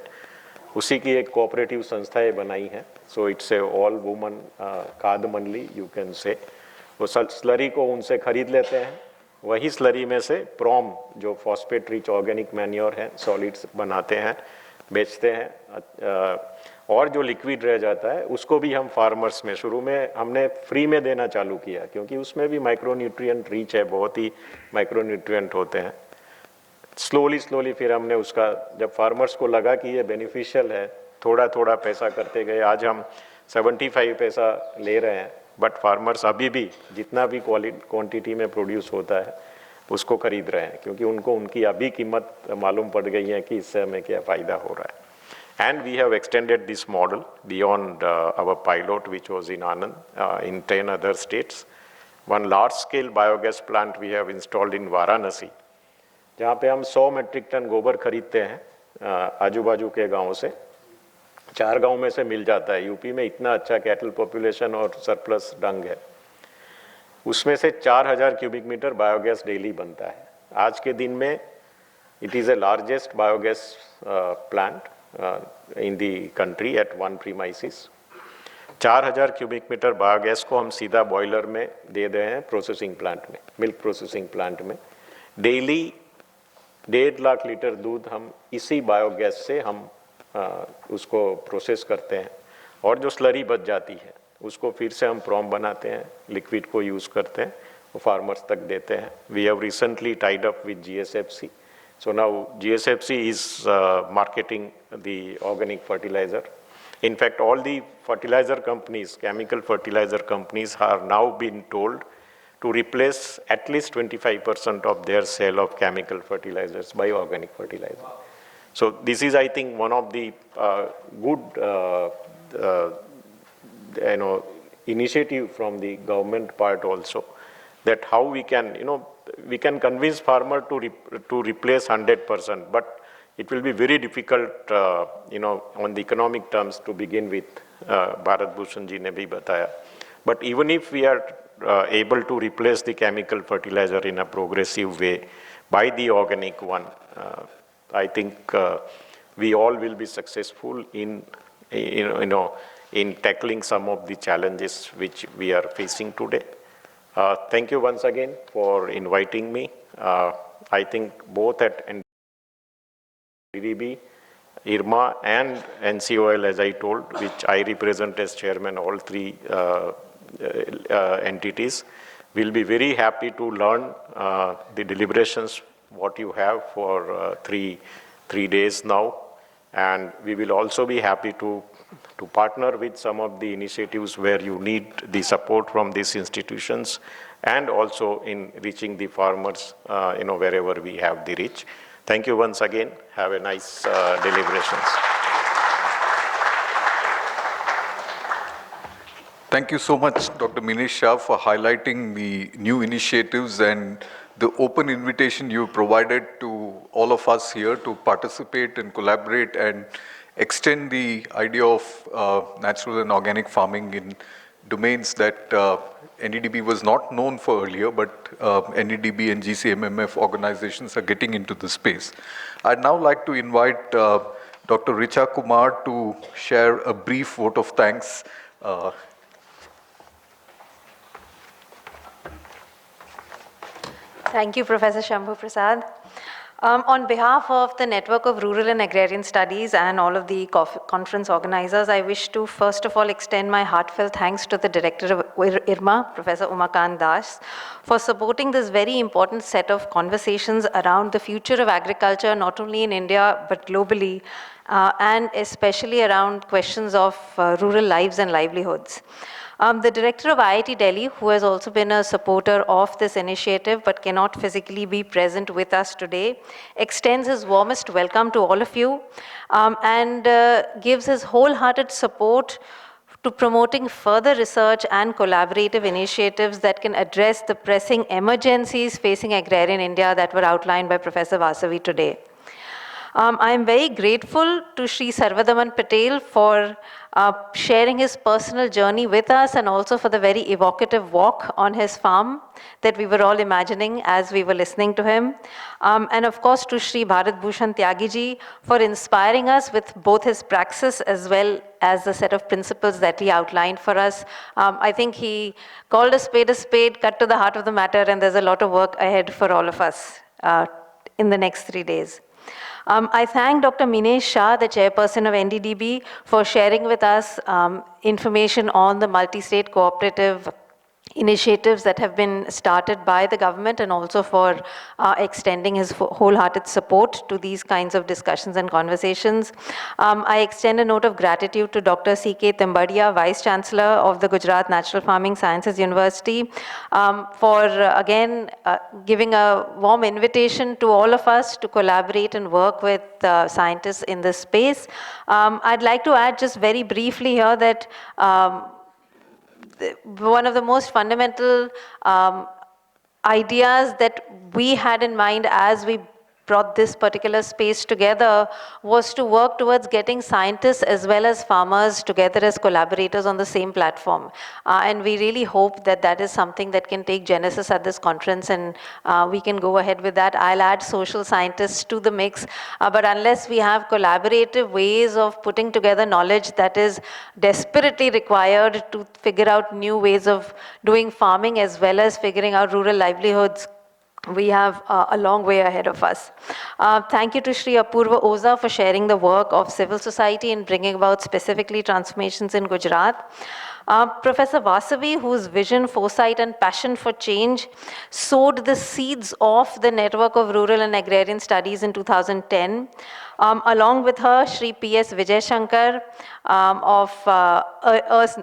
उसी की एक कोऑपरेटिव संस्थाएं बनाई हैं. So it's a all woman खाद मंडली यू कैन से. वो स्लरी को उनसे खरीद लेते हैं, वही स्लरी में से प्रोम जो फॉस्फेट रिच ऑर्गेनिक मैन्योर है सॉलिड्स बनाते हैं, बेचते हैं. और जो लिक्विड रह जाता है उसको भी हम फार्मर्स में शुरू में हमने फ्री में देना चालू किया, क्योंकि उसमें भी माइक्रोन्यूट्रिएंट रिच है, बहुत ही माइक्रोन्यूट्रिएंट होते हैं. स्लोली फिर हमने उसका, जब फार्मर्स को लगा कि ये बेनिफिशियल है, थोड़ा थोड़ा पैसा करते गए. आज हम 75 पैसा ले रहे हैं, बट फार्मर्स अभी भी जितना भी क्वांटिटी में प्रोड्यूस होता है उसको खरीद रहे हैं, क्योंकि उनको उनकी अभी कीमत मालूम पड़ गई है कि इससे हमें क्या फ़ायदा हो रहा है. And we have extended this model beyond our pilot, which was in Anand, in 10 other states. One large-scale biogas plant we have installed in Varanasi, जहाँ पे हम 100 मेट्रिक टन गोबर खरीदते हैं आजू बाजू के गाँव से. 4 गाँव में से मिल जाता है. यूपी में इतना अच्छा कैटल पॉपुलेशन और सरप्लस डंग है, उसमें से 4000 क्यूबिक मीटर बायोगैस डेली बनता है. आज के दिन में it is a largest biogas plant in the country at one premises. 4000 cubic metre biogas को हम सीधा बॉयलर में दे रहे हैं प्रोसेसिंग प्लांट में, मिल्क प्रोसेसिंग प्लांट में. डेली 1.5 लाख लीटर दूध हम इसी बायोगैस से हम उसको प्रोसेस करते हैं, और जो स्लरी बच जाती है उसको फिर से हम प्रोम बनाते हैं, लिक्विड को यूज़ करते हैं, वो फार्मर्स तक देते हैं. We have recently tied up with GSFC. So now GSFC is marketing the organic fertilizer. In fact, all the fertilizer companies, chemical fertilizer companies, are now being told to replace at least 25% of their sale of chemical fertilizers by organic fertilizer. So this is, I think, one of the good initiative from the government part also, that how we can, we can convince farmer to replace 100%, but it will be very difficult, on the economic terms to begin with. Bharat Bhushan ji ne bhi bataya. But even if we are able to replace the chemical fertilizer in a progressive way by the organic one, I think we all will be successful in tackling some of the challenges which we are facing today. Thank you once again for inviting me. I think both at NDDB, IRMA and NCOL, as I told, which I represent as chairman, all three entities, will be very happy to learn the deliberations, what you have for three days now. And we will also be happy to partner with some of the initiatives where you need the support from these institutions, and also in reaching the farmers, wherever we have the reach. Thank you once again. Have a nice deliberations. Thank you so much, Dr. Meenesh Shah, for highlighting the new initiatives and the open invitation you provided to all of us here to participate and collaborate and extend the idea of natural and organic farming in domains that NDDB was not known for earlier, but NDDB and GCMMF organizations are getting into the space. I'd now like to invite Dr. Richa Kumar to share a brief vote of thanks. Thank you, Professor Shambhu Prasad. On behalf of the Network of Rural and Agrarian Studies and all of the conference organizers, I wish to first of all extend my heartfelt thanks to the Director of IRMA, Professor Umakant Das, for supporting this very important set of conversations around the future of agriculture, not only in India, but globally, and especially around questions of rural lives and livelihoods. The director of IIT Delhi, who has also been a supporter of this initiative but cannot physically be present with us today, extends his warmest welcome to all of you and gives his wholehearted support to promoting further research and collaborative initiatives that can address the pressing emergencies facing agrarian India that were outlined by Professor Vasavi today. I am very grateful to Shri Sarvadaman Patel for sharing his personal journey with us and also for the very evocative walk on his farm that we were all imagining as we were listening to him. And of course to Shri Bharat Bhushan Tyagi ji for inspiring us with both his praxis as well as the set of principles that he outlined for us. I think he called a spade, cut to the heart of the matter, and there's a lot of work ahead for all of us in the next 3 days. I thank Dr. Meenesh Shah, the chairperson of NDDB, for sharing with us information on the multi-state cooperative initiatives that have been started by the government and also for extending his wholehearted support to these kinds of discussions and conversations. I extend a note of gratitude to Dr. K Timbadia, Vice Chancellor of the Gujarat Natural Farming Sciences University, for again giving a warm invitation to all of us to collaborate and work with scientists in this space. I'd like to add just very briefly here that one of the most fundamental ideas that we had in mind as we brought this particular space together was to work towards getting scientists as well as farmers together as collaborators on the same platform. And we really hope that that is something that can take genesis at this conference, and we can go ahead with that. I'll add social scientists to the mix, but unless we have collaborative ways of putting together knowledge that is desperately required to figure out new ways of doing farming as well as figuring out rural livelihoods, we have a long way ahead of us. Thank you to Shri Apporva Oza for sharing the work of civil society in bringing about specifically transformations in Gujarat. Professor Vasavi, whose vision, foresight, and passion for change sowed the seeds of the network of rural and agrarian studies in 2010. Along with her, Shri P S Vijayshankar,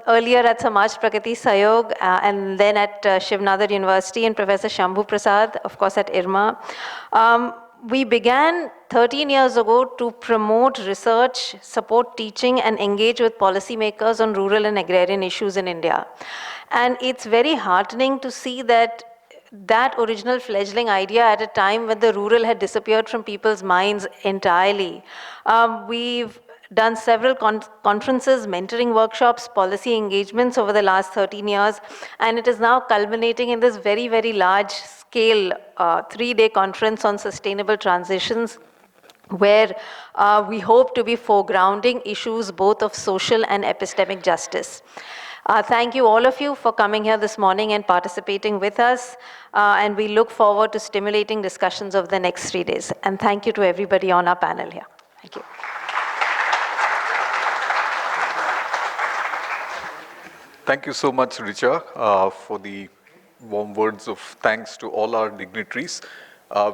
earlier at Samaj, Pragati, Shayog, and then at Shivnadar University, and Professor Shambhu Prasad, of course, at IRMA. We began 13 years ago to promote research, support teaching, and engage with policymakers on rural and agrarian issues in India. And it's very heartening to see that original fledgling idea at a time when the rural had disappeared from people's minds entirely. We've done several conferences, mentoring workshops, policy engagements over the last 13 years, and it is now culminating in this very, very large scale 3-day conference on sustainable transitions, where we hope to be foregrounding issues both of social and epistemic justice. Thank you all of you for coming here this morning and participating with us, and we look forward to stimulating discussions over the next 3 days. And thank you to everybody on our panel here. Thank you. Thank you so much, Richa, for the warm words of thanks to all our dignitaries.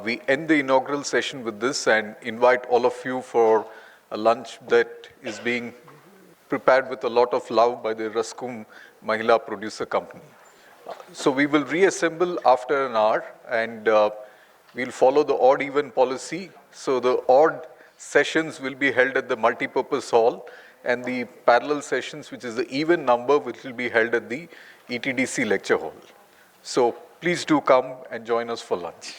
We end the inaugural session with this and invite all of you for a lunch that is being prepared with a lot of love by the Raskum Mahila Producer Company. So we will reassemble after an hour, and we'll follow the odd-even policy. So the odd sessions will be held at the multipurpose hall, and the parallel sessions, which is the even number, which will be held at the ETDC lecture hall. So please do come and join us for lunch.